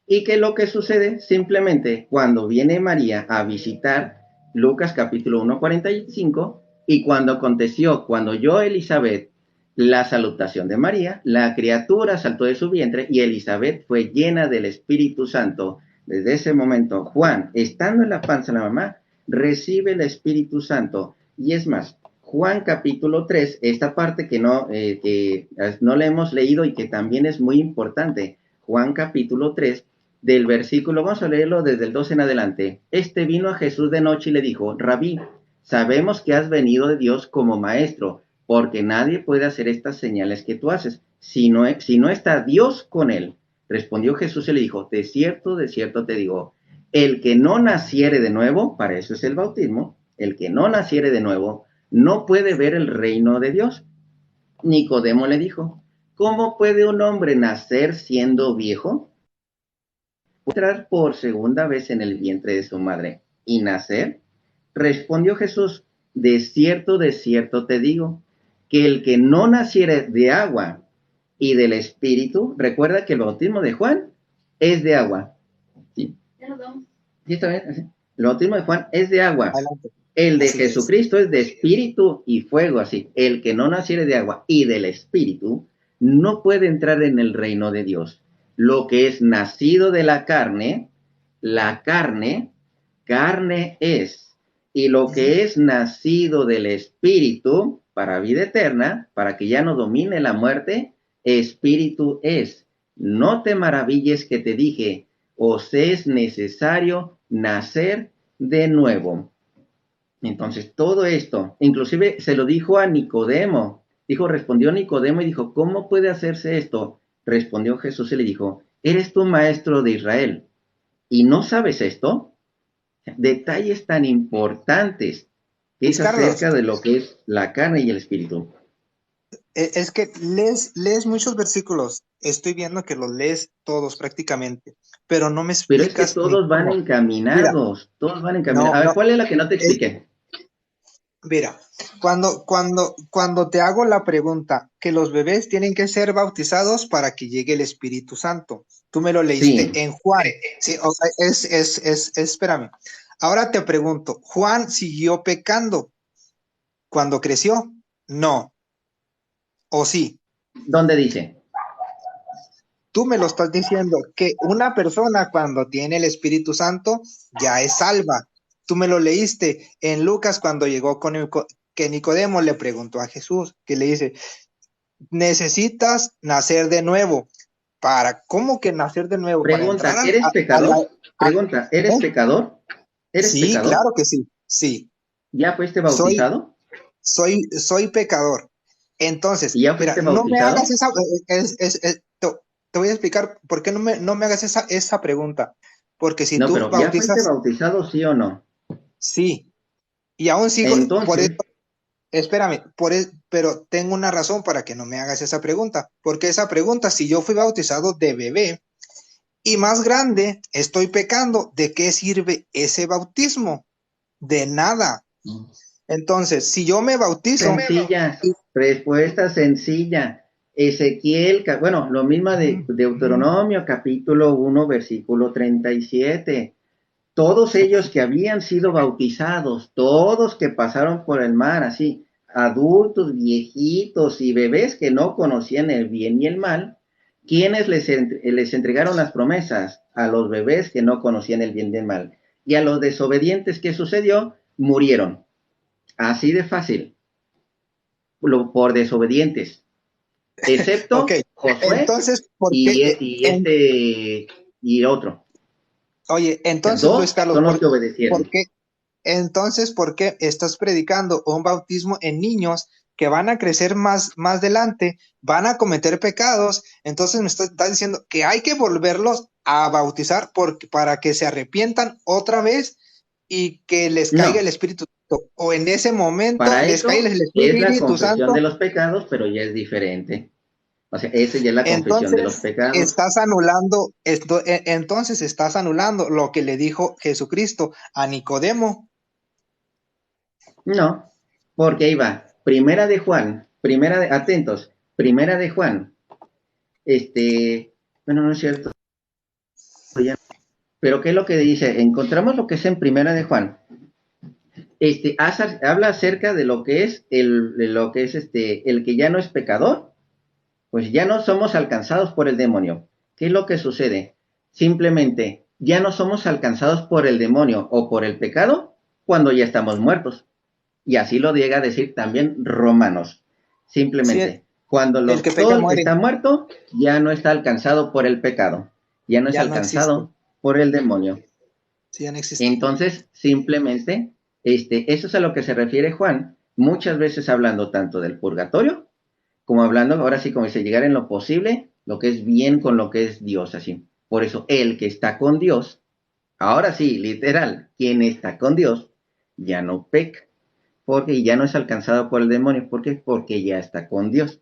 ¿Y qué es lo que sucede? Simplemente cuando viene María a visitar Lucas capítulo 1:45, y cuando aconteció, cuando oyó Elizabeth la salutación de María, la criatura saltó de su vientre y Elizabeth fue llena del Espíritu Santo. Desde ese momento, Juan, estando en la panza de la mamá, recibe el Espíritu Santo. Y es más, Juan capítulo 3, esta parte que no le hemos leído y que también es muy importante. Juan capítulo 3, del versículo, vamos a leerlo desde el 12 en adelante. Este vino a Jesús de noche y le dijo, Rabí, sabemos que has venido de Dios como maestro, porque nadie puede hacer estas señales que tú haces, si no está Dios con él. Respondió Jesús y le dijo, de cierto te digo, el que no naciere de nuevo, para eso es el bautismo, el que no naciere de nuevo, no puede ver el reino de Dios. Nicodemo le dijo, ¿cómo puede un hombre nacer siendo viejo? ¿Entrar por segunda vez en el vientre de su madre y nacer? Respondió Jesús, de cierto te digo, que el que no naciere de agua y del Espíritu, recuerda que el bautismo de Juan es de agua. ¿Sí? ¿Sí está bien? ¿Sí? El bautismo de Juan es de agua. adelante. El de Así es. Jesucristo es de espíritu y fuego, así. El que no naciere de agua y del Espíritu no puede entrar en el reino de Dios. Lo que es nacido de la carne es. Y lo que es nacido del Espíritu, para vida eterna, para que ya no domine la muerte, Espíritu es. No te maravilles que te dije, os es necesario nacer de nuevo. Entonces, todo esto, inclusive se lo dijo a Nicodemo. Respondió Nicodemo y dijo, ¿cómo puede hacerse esto? Respondió Jesús y le dijo, ¿eres tú maestro de Israel y no sabes esto? Detalles tan importantes que es Luis Carlos, acerca de lo que es la carne y el espíritu. es que lees muchos versículos. Estoy viendo que los lees todos prácticamente, pero no me Pero es que explicas ni todos van cómo. Mira, encaminados, todos van encaminados. no, A ver, no, ¿cuál es la que no te es, expliqué? Mira, cuando te hago la pregunta que los bebés tienen que ser bautizados para que llegue el Espíritu Santo, tú me lo leíste Sí, en Juan. Sí, o sea, espérame. Ahora te pregunto, ¿Juan siguió pecando cuando creció? No, ¿o sí? ¿dónde dice? Tú me lo estás diciendo que una persona cuando tiene el Espíritu Santo ya es salva. Tú me lo leíste en Lucas cuando llegó que Nicodemo le preguntó a Jesús, que le dice, necesitas nacer de nuevo. ¿Cómo que nacer de nuevo? Para entrar Pregunta, ¿eres pecador? a- Pregunta, ¿eres ¿eh? pecador? ¿Eres Sí, pecador? claro que sí. Sí, ¿Ya fuiste soy, bautizado? soy pecador. ¿Y Entonces, ya mira, fuiste no me hagas bautizado? esa, te voy a explicar por qué no me hagas esa pregunta. Porque si No, tú pero ¿ya fuiste bautizas, bautizado, sí o no? sí, y aún sigo, Entonces, espérame, pero tengo una razón para que no me hagas esa pregunta. Porque esa pregunta, si yo fui bautizado de bebé y más grande, estoy pecando, ¿de qué sirve ese bautismo? De nada. Entonces, si yo me bautizo, sencilla, y- respuesta sencilla. Ezequiel, bueno, lo mismo de Deuteronomio, capítulo 1, versículo 37. Todos ellos que habían sido bautizados, todos que pasaron por el mar, así, adultos, viejitos y bebés que no conocían el bien y el mal, ¿quiénes les entregaron las promesas? A los bebés que no conocían el bien y el mal. Y a los desobedientes, ¿qué sucedió? Murieron. Así de fácil, por desobedientes, ok, excepto Josué entonces, ¿por qué? y otro. Oye, O sea, entonces, Luis dos Carlos, son los que ¿por obedecieron. qué? Entonces, ¿por qué estás predicando un bautismo en niños que van a crecer más adelante, van a cometer pecados? Entonces estás diciendo que hay que volverlos a bautizar para que se arrepientan otra vez y que les caiga el No, Espíritu Santo. O en ese momento para les cae eso el es la Espíritu confesión de Santo. los pecados, pero ya es diferente. O sea, esa ya es la confesión de los Entonces pecados. estás anulando entonces estás anulando lo que le dijo Jesucristo a Nicodemo. No, porque ahí va. Atentos, primera de Juan, bueno, no es cierto, ya, pero ¿qué es lo que dice? Encontramos lo que es en primera de Juan. Habla acerca de lo que es el que ya no es pecador, pues ya no somos alcanzados por el demonio. ¿Qué es lo que sucede? Simplemente ya no somos alcanzados por el demonio o por el pecado cuando ya estamos muertos. Y así lo llega a decir también Romanos. Sí, Simplemente, cuando el que todo peca el que muere, está muerto ya no está alcanzado por el pecado, ya no es ya no existe, alcanzado por el demonio. sí, ya no existe. Entonces, simplemente, eso es a lo que se refiere Juan, muchas veces hablando tanto del purgatorio, como hablando, ahora sí, como dice, llegar en lo posible, lo que es bien con lo que es Dios, así. Por eso, el que está con Dios, ahora sí, literal, quien está con Dios, ya no peca, porque ya no es alcanzado por el demonio. ¿Por qué? Porque ya está con Dios.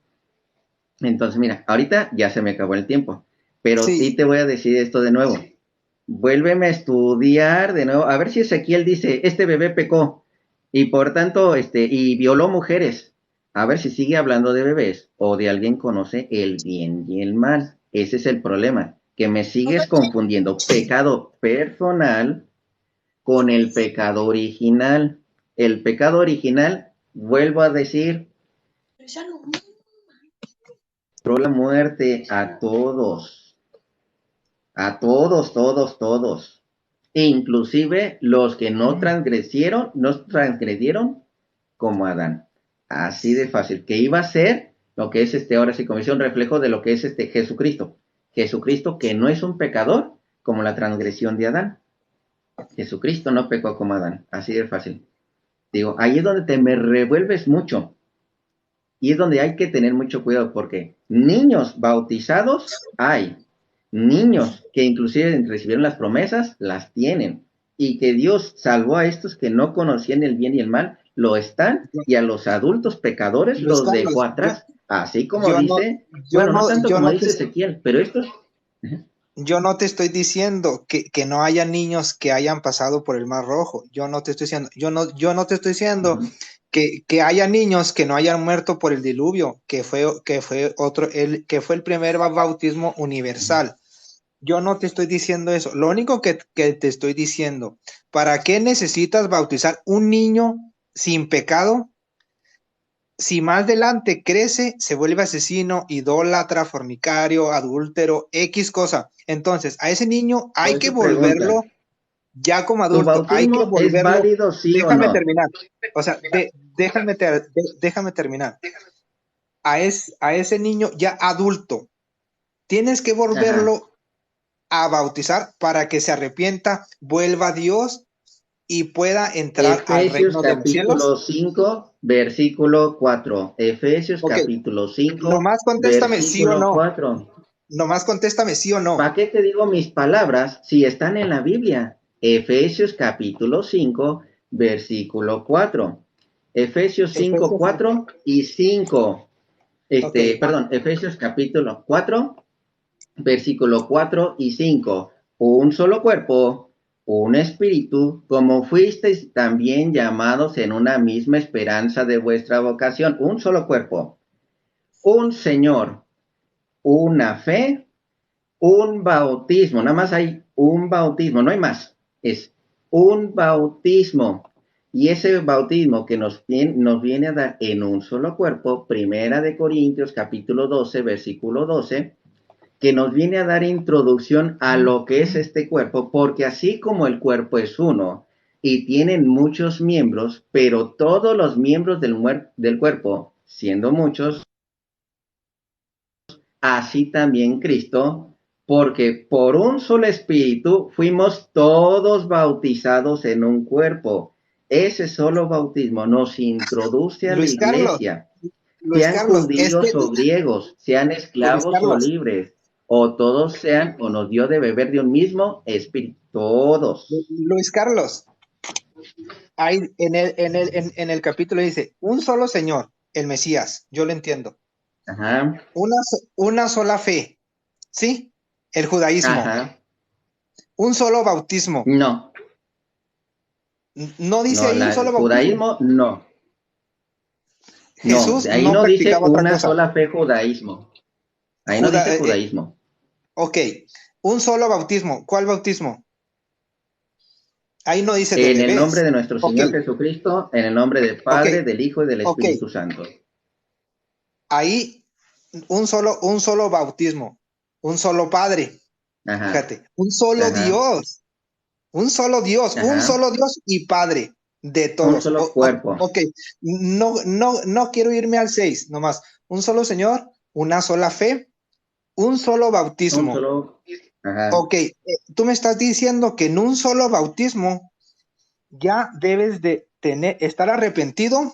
Entonces, mira, ahorita ya se me acabó el tiempo, pero sí Sí, te voy a decir esto de nuevo. Vuélveme a estudiar de nuevo, a ver si Ezequiel dice, este bebé pecó y por tanto, y violó mujeres. A ver si sigue hablando de bebés o de alguien conoce el bien y el mal. Ese es el problema, que me sigues confundiendo pecado personal con el pecado original. El pecado original, vuelvo a decir, la muerte a todos, todos, todos. E inclusive los que no transgredieron como Adán. Así de fácil, que iba a ser lo que es ahora sí como dice un reflejo de lo que es Jesucristo. Jesucristo que no es un pecador como la transgresión de Adán. Jesucristo no pecó como Adán, así de fácil. Digo, ahí es donde te me revuelves mucho. Y es donde hay que tener mucho cuidado porque niños bautizados hay, niños que inclusive recibieron las promesas, las tienen. Y que Dios salvó a estos que no conocían el bien y el mal, lo están, y a los adultos pecadores Luis los dejó Carlos, atrás. Así como yo no, dice, bueno, no tanto yo como no te, dice Ezequiel, pero estos, yo no te estoy diciendo que no haya niños que hayan pasado por el Mar Rojo. Yo no te estoy diciendo, yo no te estoy diciendo uh-huh. que haya niños que no hayan muerto por el diluvio, que fue el primer bautismo universal. Yo no te estoy diciendo eso. Lo único que te estoy diciendo, ¿para qué necesitas bautizar un niño sin pecado? Si más adelante crece, se vuelve asesino, idólatra, fornicario, adúltero, X cosa. Entonces, a ese niño hay Por que eso pregunta, volverlo ya como ¿tu adulto, hay que bautismo es volverlo. válido, sí o Déjame no? terminar. O sea, déjame terminar. A ese niño ya adulto, tienes que Ajá. volverlo a bautizar para que se arrepienta, vuelva a Dios y pueda entrar al Efesios reino de los cielos. capítulo 5, versículo 4. Efesios Ok, capítulo 5, nomás contéstame sí o versículo no. 4. Nomás contéstame sí o no. ¿Para qué te digo mis palabras si están en la Biblia? Efesios capítulo 5, versículo 4. Efesios 5, Efesios 5. 4 y 5. Ok, va. Perdón, Efesios capítulo 4, versículo 4 y 5. Un solo cuerpo, un espíritu, como fuisteis también llamados en una misma esperanza de vuestra vocación. Un solo cuerpo, un Señor, una fe, un bautismo. Nada más hay un bautismo, no hay más. Es un bautismo. Y ese bautismo que nos viene a dar en un solo cuerpo, Primera de Corintios capítulo 12, versículo 12, que nos viene a dar introducción a lo que es este cuerpo, porque así como el cuerpo es uno y tienen muchos miembros, pero todos los miembros del cuerpo, siendo muchos, así también Cristo, porque por un solo espíritu fuimos todos bautizados en un cuerpo. Ese solo bautismo nos introduce a la Luis Carlos, iglesia, Luis sean Carlos, judíos o griegos, sean Luis esclavos o Carlos, libres, o todos sean, o nos dio de beber de un mismo espíritu, todos. Luis Carlos, hay en el capítulo dice, un solo Señor, el Mesías, yo lo entiendo. Ajá, Una sola fe, ¿sí? El judaísmo, ajá, un solo bautismo. no, No dice no, ahí un el solo bautismo. judaísmo, no, no, Jesús ahí no no dice practicaba otra una cosa. sola fe judaísmo, ahí no dice judaísmo. Ok, un solo bautismo. ¿Cuál bautismo? Ahí no dice de En el nombre bebés. de nuestro Ok, Señor Jesucristo, en el nombre del ok, Padre, del Hijo y del ok. Espíritu Santo. Ahí un solo bautismo, un solo Padre. Ajá, Fíjate, un solo ajá, Dios, un ajá, solo Dios y Padre de un todos. solo cuerpo, Ok, no quiero irme al 6, nomás. Un solo Señor, una sola fe, un solo un bautismo. solo, ajá. Ok, tú me estás diciendo que en un solo bautismo ya debes de estar arrepentido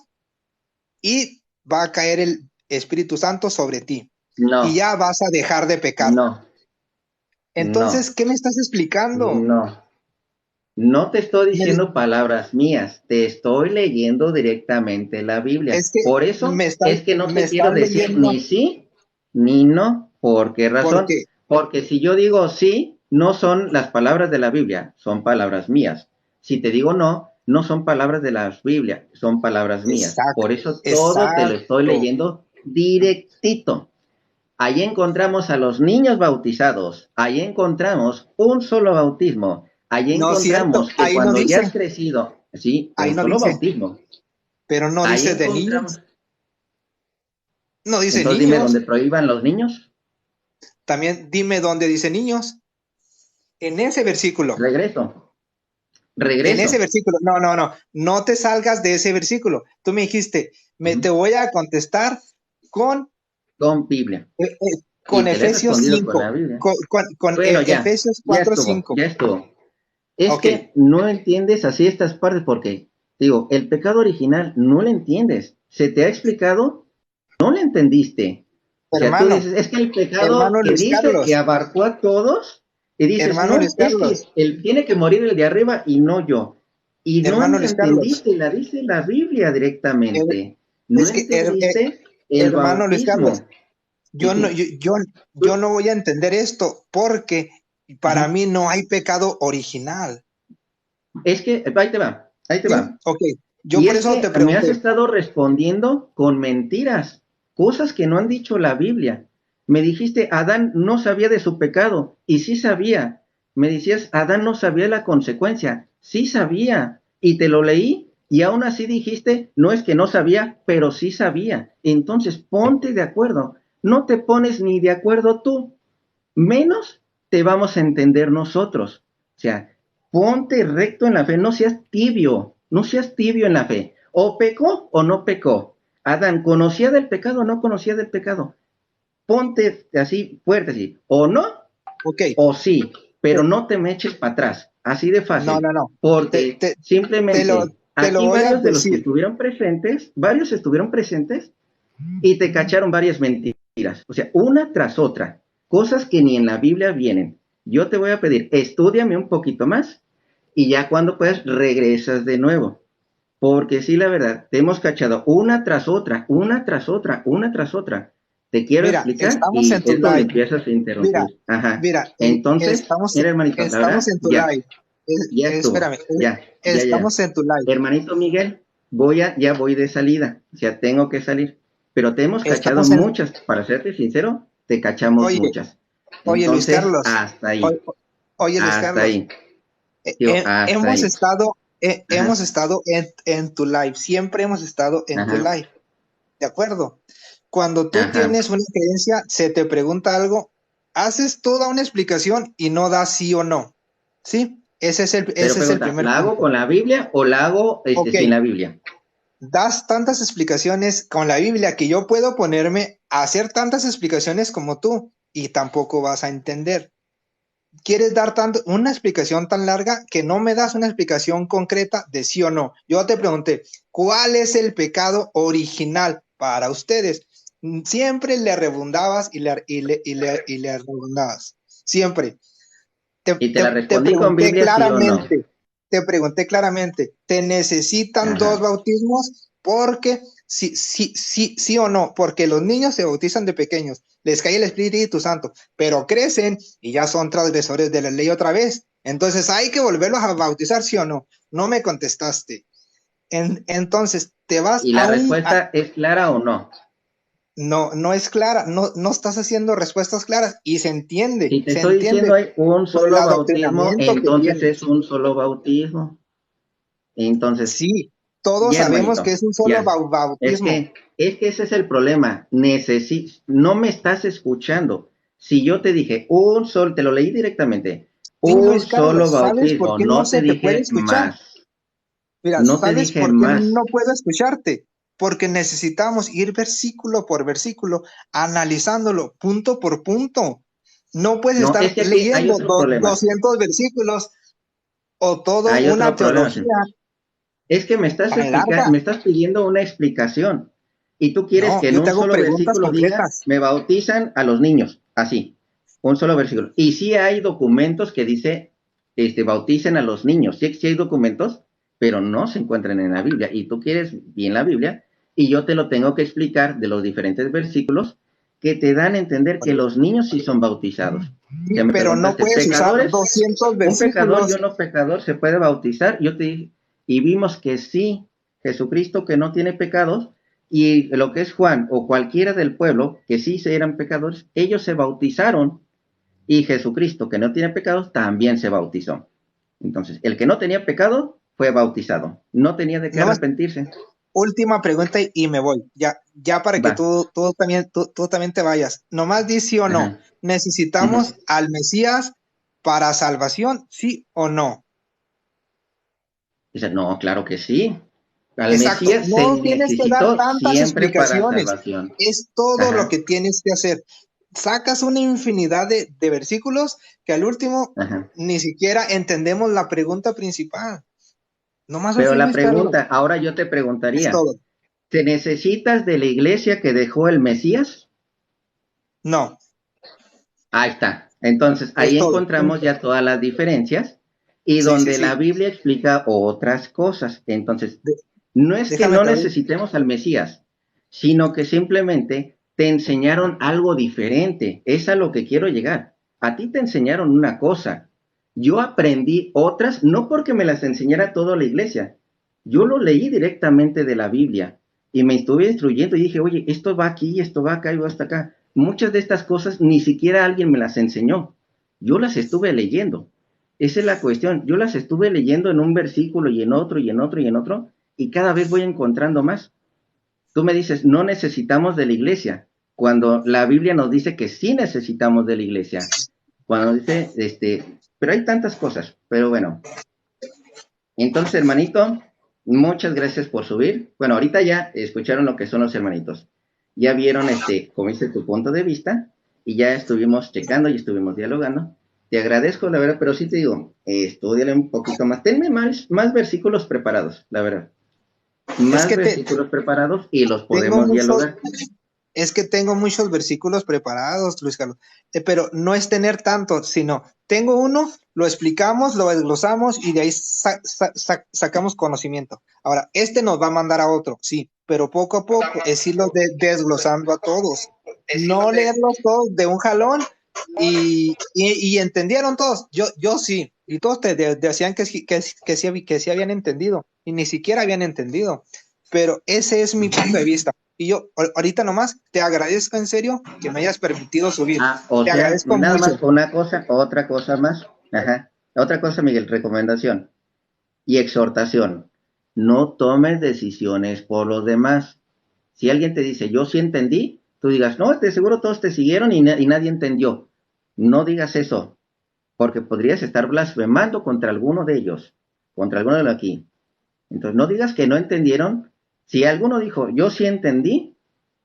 y va a caer el Espíritu Santo sobre ti y No, ya vas a dejar de pecar. no, Entonces, no, ¿qué me estás explicando? no. No te estoy Me- diciendo palabras mías, te estoy leyendo directamente la Biblia. es que Por eso me estás, es que no me te estás quiero decir leyendo ni sí ni no. ¿Por qué razón? porque, Porque si yo digo sí, no son las palabras de la Biblia, son palabras mías. Si te digo no, no son palabras de la Biblia, son palabras mías. Por eso todo te lo estoy exacto. leyendo directito. Ahí encontramos a los niños bautizados, ahí encontramos un solo bautismo, ahí No es cierto, encontramos que cuando ya has crecido, sí, ahí un no solo dice, bautismo, pero no ahí dice de encontramos, niños, no dice entonces dime niños. dónde prohíban los niños, También dime dónde dice niños. En ese versículo. regreso, En ese regreso, versículo, no te salgas de ese versículo. Tú me dijiste, te voy a contestar con, con Biblia, eh, eh, con y te le he Efesios respondido con 5, la Biblia. con Bueno, ya, Efesios ya 4, estuvo, 5. ya estuvo. Es Ok, que no entiendes así estas partes porque, digo, el pecado original no lo entiendes. ¿Se te ha explicado? No lo entendiste. O sea, tú hermano, dices, es que el pecado hermano que Luis dice que Carlos, abarcó a todos, y dices, hermano Luis no, es que Carlos, tiene que morir el de arriba y no yo. Y no hermano Luis Carlos. entendiste, la dice la Biblia her- directamente. No es que, entendiste el hermano Luis Carlos, bautismo. yo no, Dime, yo no voy a entender esto porque para ujú, mí no hay pecado original. es que, ahí te va, ahí te ¿Sí? va. Ok, Yo Y por es eso que te me has pregunté. estado respondiendo con mentiras, cosas que no han dicho la Biblia. Me dijiste, Adán no sabía de su pecado, y sí sabía. Me decías, Adán no sabía la consecuencia, sí sabía. Y te lo leí, y aún así dijiste, no es que no sabía, pero sí sabía. Entonces, ponte de acuerdo. No te pones ni de acuerdo tú, menos te vamos a entender nosotros. O sea, ponte recto en la fe, no seas tibio en la fe. O pecó o no pecó. Adán, ¿conocía del pecado o no conocía del pecado? Ponte así fuerte, así, o no, Ok, o sí, pero te- no te me eches para atrás, así de no, fácil, no, no. Te, porque te, te lo, simplemente te lo aquí voy a varios de los que decir. estuvieron presentes, varios estuvieron presentes y te cacharon varias mentiras, o sea, una tras otra, cosas que ni en la Biblia vienen. Yo te voy a pedir, estúdiame un poquito más y ya cuando puedas regresas de nuevo. Porque sí, la verdad, te hemos cachado una tras otra, una tras otra, una tras otra. Te quiero Mira, explicar estamos y en tu es donde live. empiezas a Mira, interrumpir. Ajá. mira, Entonces, mira, hermanito, la estamos verdad, en tu ya, live. ya estuvo. Espérame, Ya, ya, ya. estamos en tu live. Hermanito Miguel, ya voy de salida. O sea, tengo que salir. Pero te hemos cachado Estamos en, muchas, para serte sincero, te cachamos oye, muchas. oye Luis Entonces, Carlos, hasta oye, ahí, oye Luis hasta Carlos, ahí. Digo, hasta ahí. hemos Ajá, estado en tu live, siempre hemos estado en tu ajá, live, ¿de acuerdo? Cuando tú ajá. tienes una creencia, se te pregunta algo, haces toda una explicación y no das sí o no, ¿sí? Pero Ese es el pregunta, primer ¿la hago punto. con la Biblia o la hago Ok, sin la Biblia? das tantas explicaciones con la Biblia que yo puedo ponerme a hacer tantas explicaciones como tú y tampoco vas a entender. Quieres dar una explicación tan larga que no me das una explicación concreta de sí o no. Yo te pregunté, ¿cuál es el pecado original para ustedes? Siempre le rebundabas y le rebundabas. Siempre. Y te la Te respondí con pregunté Biblia, sí o no. claramente, ¿te necesitan dos Ajá. bautismos? Porque sí o no, porque los niños se bautizan de pequeños, les cae el Espíritu Santo, pero crecen y ya son transgresores de la ley otra vez. Entonces hay que volverlos a bautizar, sí o no. No me contestaste. Entonces te vas ¿Y a la respuesta es clara o no? no, no es clara, no estás haciendo respuestas claras y Si te se estoy diciendo entiende hay un por el solo bautismo, adoctrinamiento que entonces es tienes. un solo bautismo. Entonces, Sí, todos ya sabemos que hermanito, es un solo ya. Es bautismo. que, es que ese es el problema. No me estás escuchando. Si yo te dije un solo, te lo leí directamente, Sí, un Luis solo Carlos, ¿sabes por bautismo, qué no no te se te puede dije escuchar? más. Mira, No te ¿sabes dije por qué más. no puedo escucharte? Porque necesitamos ir versículo por versículo, analizándolo punto por punto. No puedes No, es estar que aquí hay leyendo otro problema. 200 versículos o toda Hay una otro problema. teología Sí. Es que tan larga. me estás pidiendo una explicación y tú quieres No, que en yo te un hago solo preguntas versículo diga, concretas. me bautizan a los niños, así, un solo versículo. Y sí hay documentos que dice, bauticen a los niños, sí, sí hay documentos, pero no se encuentran en la Biblia. Y tú quieres bien la Biblia y yo te lo tengo que explicar de los diferentes versículos que te dan a entender que los niños sí son bautizados. O Sí, sea, me pero no preguntaste, puedes usar ¿pecadores? 200 ¿Un pecador y versículos. un no pecador se puede bautizar? Yo te dije, y vimos que sí, Jesucristo que no tiene pecados, y lo que es Juan o cualquiera del pueblo que sí se eran pecadores, ellos se bautizaron, y Jesucristo que no tiene pecados también se bautizó. Entonces, el que no tenía pecado fue bautizado, no tenía de qué No, arrepentirse. última pregunta y me voy. Ya para que Va, tú también te vayas. Nomás di sí o no. ajá. ¿Necesitamos Uh-huh. al Mesías para salvación? ¿Sí o no? Dice, no, claro que sí. Al Exacto. Mesías se No tienes que dar necesitó tantas siempre para explicaciones. salvación. Es todo lo Ajá, que tienes que hacer. Sacas una infinidad de versículos que al último ajá. ni siquiera entendemos la pregunta principal. Nomás Pero así, la Luis Carlos. pregunta, ahora yo te Es preguntaría, todo. ¿te necesitas de la iglesia que dejó el Mesías? No, Ahí está. Entonces, es ahí todo. encontramos Punto. ya todas las diferencias y Sí, sí, donde la sí. Biblia explica otras cosas. Entonces, De- no es que déjame no te doy. necesitemos al Mesías, sino que simplemente te enseñaron algo diferente. Es a lo que quiero llegar. A ti te enseñaron una cosa. Yo aprendí otras, no porque me las enseñara toda la iglesia. Yo lo leí directamente de la Biblia y me estuve instruyendo y dije, oye, esto va aquí, esto va acá y va hasta acá. Muchas de estas cosas ni siquiera alguien me las enseñó. Yo las estuve leyendo. Esa es la cuestión. Yo las estuve leyendo en un versículo y en otro y en otro y en otro y cada vez voy encontrando más. Tú me dices, no necesitamos de la iglesia, cuando la Biblia nos dice que sí necesitamos de la iglesia. Cuando dice, pero hay tantas cosas, pero bueno. Entonces, hermanito, muchas gracias por subir. Bueno, ahorita ya escucharon lo que son los hermanitos. Ya vieron, como dice, tu punto de vista, y ya estuvimos checando y estuvimos dialogando. Te agradezco, la verdad, pero sí te digo, estudiale un poquito más. Tenme más versículos preparados, la verdad. Es Más que versículos preparados y los tengo podemos muchos, dialogar. es que tengo muchos versículos preparados, Luis Carlos, pero no es tener tanto, sino tengo uno, lo explicamos, lo desglosamos y de ahí sacamos conocimiento. Ahora, este nos va a mandar a otro, sí, pero poco a poco es irlo desglosando a todos, no leerlos todos de un jalón y entendieron todos. Yo sí, y todos te decían que sí habían entendido, y ni siquiera habían entendido, pero ese es mi punto de vista. Y yo ahorita nomás te agradezco en serio que me hayas permitido subir. O Te sea, agradezco nada mucho. más una cosa, otra cosa más. Ajá. Otra cosa, Miguel, recomendación y exhortación. No tomes decisiones por los demás. Si alguien te dice, yo sí entendí, tú digas, no, de seguro todos te siguieron y nadie entendió. No digas eso, porque podrías estar blasfemando contra alguno de ellos, contra alguno de los aquí. Entonces, no digas que no entendieron. Si alguno dijo, yo sí entendí,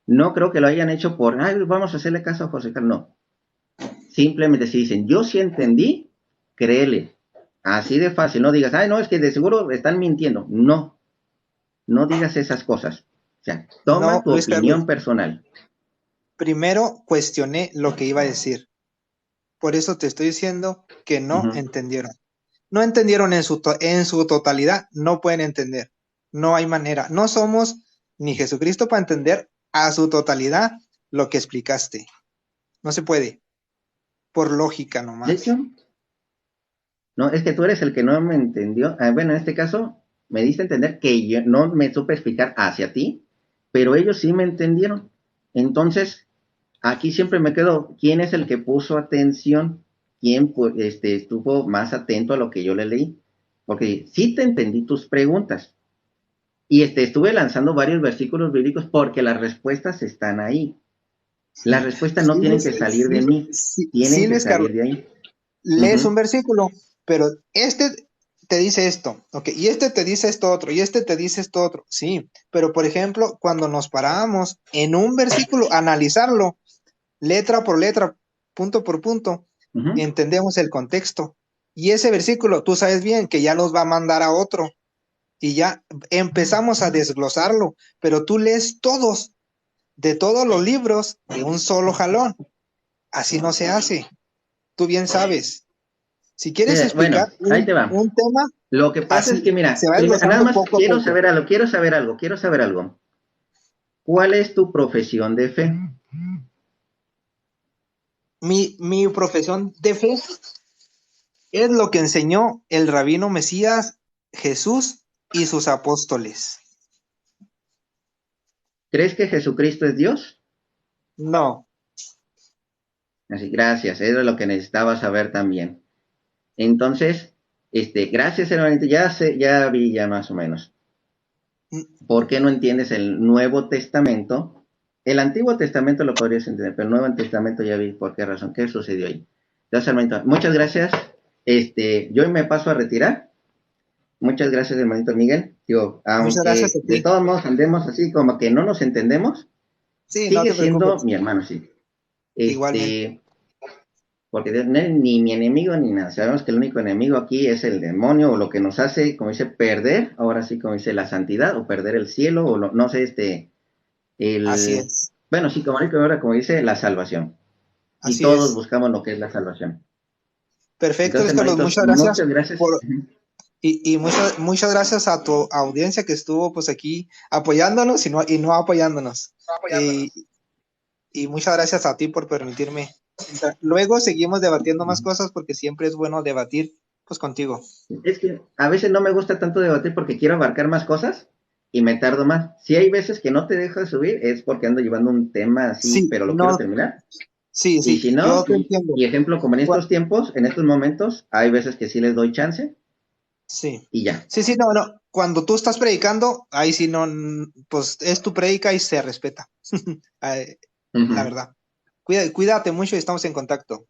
no creo que lo hayan hecho por, ay, vamos a hacerle caso a José Carlos. No. Simplemente si dicen, yo sí entendí, créele. Así de fácil. No digas, ay, no, es que de seguro están mintiendo. No, no digas esas cosas. O sea, toma No, tu Luis Carlos, opinión personal. primero cuestioné lo que iba a decir. Por eso te estoy diciendo que no Ujú. entendieron. No entendieron en su totalidad, no pueden entender. No hay manera. No somos ni Jesucristo para entender a su totalidad lo que explicaste. No se puede, por lógica De nomás. hecho, no, es que tú eres el que no me entendió. Bueno, en este caso, me diste a entender que yo no me supe explicar hacia ti, pero ellos sí me entendieron. Entonces, aquí siempre me quedo, ¿quién es el que puso atención? ¿Quién pues, estuvo más atento a lo que yo le leí? Porque sí te entendí tus preguntas. Y estuve lanzando varios versículos bíblicos porque las respuestas están ahí. Las respuestas no tienen que salir de mí, tienen Sí, que Luis Carlos, salir de ahí. lees un Ujú, versículo, pero este te dice esto, ok, y este te dice esto otro, y este te dice esto otro, sí, pero por ejemplo, cuando nos paramos en un versículo, analizarlo, letra por letra, punto por punto, ujú. entendemos el contexto. Y ese versículo, tú sabes bien que ya nos va a mandar a otro, y ya empezamos a desglosarlo, pero tú lees todos, de todos los libros, de un solo jalón. Así no se hace, tú bien sabes. Si Sí, quieres explicar bueno, ahí te va. un tema, Lo que pasa es así que, se mira, va nada desglosando más poco a poco. quiero saber algo. ¿Cuál es tu profesión de fe? Mi profesión de fe es lo que enseñó el rabino Mesías Jesús y sus apóstoles. ¿Crees que Jesucristo es Dios? No, Así, gracias, eso es lo que necesitaba saber también. Entonces, gracias, hermanito, ya vi ya más o menos. ¿Por qué no entiendes el Nuevo Testamento? El Antiguo Testamento lo podrías entender, pero el Nuevo Testamento ya vi por qué razón, qué sucedió ahí. Entonces, hermanito, muchas gracias. Yo me paso a retirar. Muchas gracias, hermanito Miguel. Digo, muchas gracias aunque a de ti. todos modos andemos así como que no nos entendemos, Sí, no sigue te siendo preocupes. mi hermano, sí. Igualmente. Porque Dios no es ni mi enemigo ni nada. Sabemos que el único enemigo aquí es el demonio o lo que nos hace, como dice, perder, ahora sí, como dice, la santidad o perder el cielo o no sé, Así el, es. bueno, sí, como ahora, como dice, la salvación. Y Así todos es. buscamos lo que es la salvación. Perfecto, Entonces, Luis Carlos. hermanitos, Muchas gracias muchas gracias. por, y muchas gracias a tu audiencia que estuvo pues aquí apoyándonos y no apoyándonos. Y, y muchas gracias a ti por permitirme. Luego seguimos debatiendo más cosas porque siempre es bueno debatir pues contigo. Es que a veces no me gusta tanto debatir porque quiero abarcar más cosas y me tardo más. Si hay veces que no te dejo subir es porque ando llevando un tema así, Sí, pero lo quiero no, terminar. sí, Y si yo no, te entiendo. y ejemplo, como en estos tiempos, en estos momentos, hay veces que sí les doy chance Sí. y ya. Sí, no, no. Cuando tú estás predicando, ahí sí no, pues es tu predica y se respeta. Ay, la Ujú. verdad. Cuídate mucho y estamos en contacto.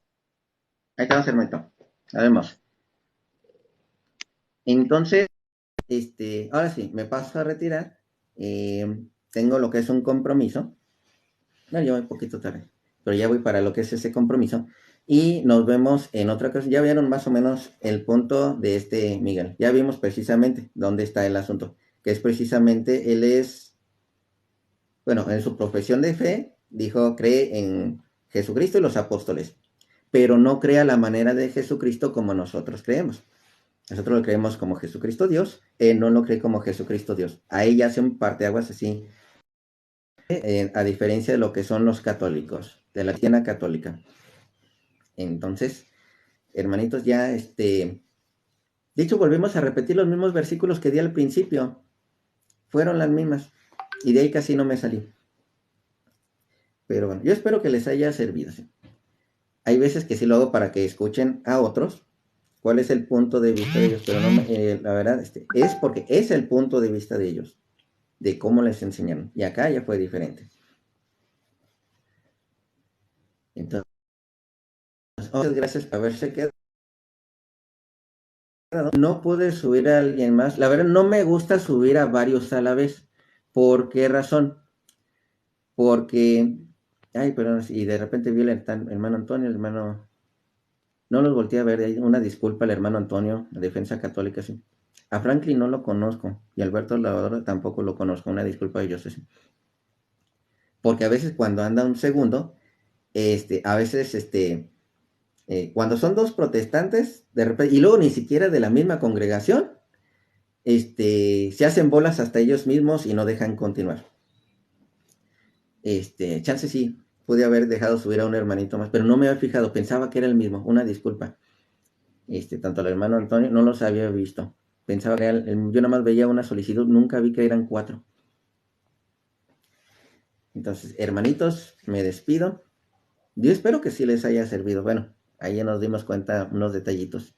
Ahí estamos, hermanito. Nos vemos. Entonces, ahora sí, me paso a retirar. Tengo lo que es un compromiso. No, yo voy un poquito tarde, pero ya voy para lo que es ese compromiso. Y nos vemos en otra ocasión. Ya vieron más o menos el punto de Miguel. Ya vimos precisamente dónde está el asunto. Que es precisamente, él es, bueno, en su profesión de fe, dijo, cree en Jesucristo y los apóstoles, pero no cree a la manera de Jesucristo como nosotros creemos. Nosotros lo creemos como Jesucristo Dios, él no lo cree como Jesucristo Dios. Ahí ya hace un parteaguas así, a diferencia de lo que son los católicos, de la cristiana católica. Entonces, hermanitos, ya de hecho, volvimos a repetir los mismos versículos que di al principio. Fueron las mismas. Y de ahí casi no me salí. Pero bueno, yo espero que les haya servido. ¿Sí? Hay veces que sí lo hago para que escuchen a otros cuál es el punto de vista de ellos, pero no la verdad es porque es el punto de vista de ellos, de cómo les enseñaron. Y acá ya fue diferente. Entonces, muchas gracias por haberse quedado. No pude subir a alguien más. La verdad, no me gusta subir a varios a la vez. ¿Por qué razón? Porque, ay, perdón, y de repente vi al hermano Antonio, el hermano, no los volteé a ver, una disculpa al hermano Antonio, la Defensa Católica, sí. A Franklin no lo conozco, y Alberto Lavadora tampoco lo conozco, una disculpa a ellos, sí. Porque a veces cuando anda un segundo, a veces, cuando son dos protestantes, de repente, y luego ni siquiera de la misma congregación, se hacen bolas hasta ellos mismos y no dejan continuar. Chance sí, pude haber dejado subir a un hermanito más, pero no me había fijado, pensaba que era el mismo, una disculpa. Tanto el hermano Antonio, no los había visto. Pensaba que era yo nada más veía una solicitud, nunca vi que eran 4. Entonces, hermanitos, me despido. Yo espero que sí les haya servido. Bueno, ahí ya nos dimos cuenta unos detallitos.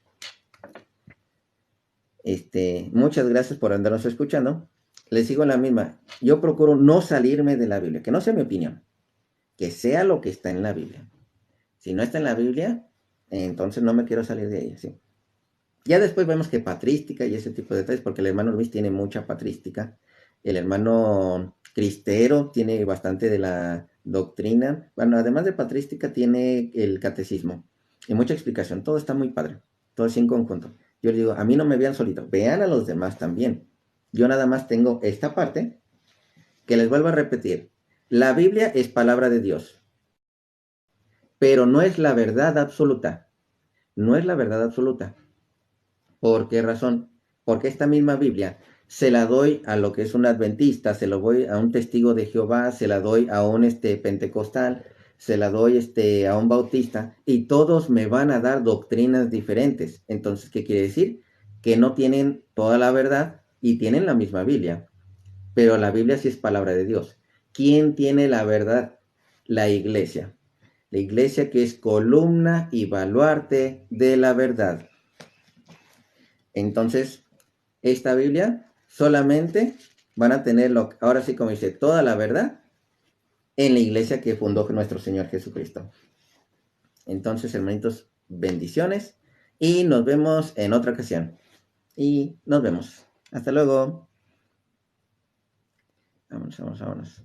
Muchas gracias por andarnos escuchando. Les sigo la misma. Yo procuro no salirme de la Biblia, que no sea mi opinión, que sea lo que está en la Biblia. Si no está en la Biblia, entonces no me quiero salir de ella, ¿sí? Ya después vemos que patrística y ese tipo de detalles, porque el hermano Luis tiene mucha patrística. El hermano Cristero tiene bastante de la doctrina. Bueno, además de patrística, tiene el catecismo y mucha explicación. Todo está muy padre, todo así en conjunto. Yo les digo, a mí no me vean solito, vean a los demás también. Yo nada más tengo esta parte que les vuelvo a repetir. La Biblia es palabra de Dios, pero no es la verdad absoluta. No es la verdad absoluta. ¿Por qué razón? Porque esta misma Biblia se la doy a lo que es un adventista, se lo doy a un testigo de Jehová, se la doy a un pentecostal, se la doy a un bautista, y todos me van a dar doctrinas diferentes. Entonces, ¿qué quiere decir? Que no tienen toda la verdad y tienen la misma Biblia, pero la Biblia sí es palabra de Dios. ¿Quién tiene la verdad? La iglesia. La iglesia que es columna y baluarte de la verdad. Entonces, esta Biblia solamente van a tenerlo, ahora sí como dice, toda la verdad en la iglesia que fundó nuestro Señor Jesucristo. Entonces, hermanitos, bendiciones y nos vemos en otra ocasión. Y nos vemos. Hasta luego. Vámonos, vámonos, vámonos.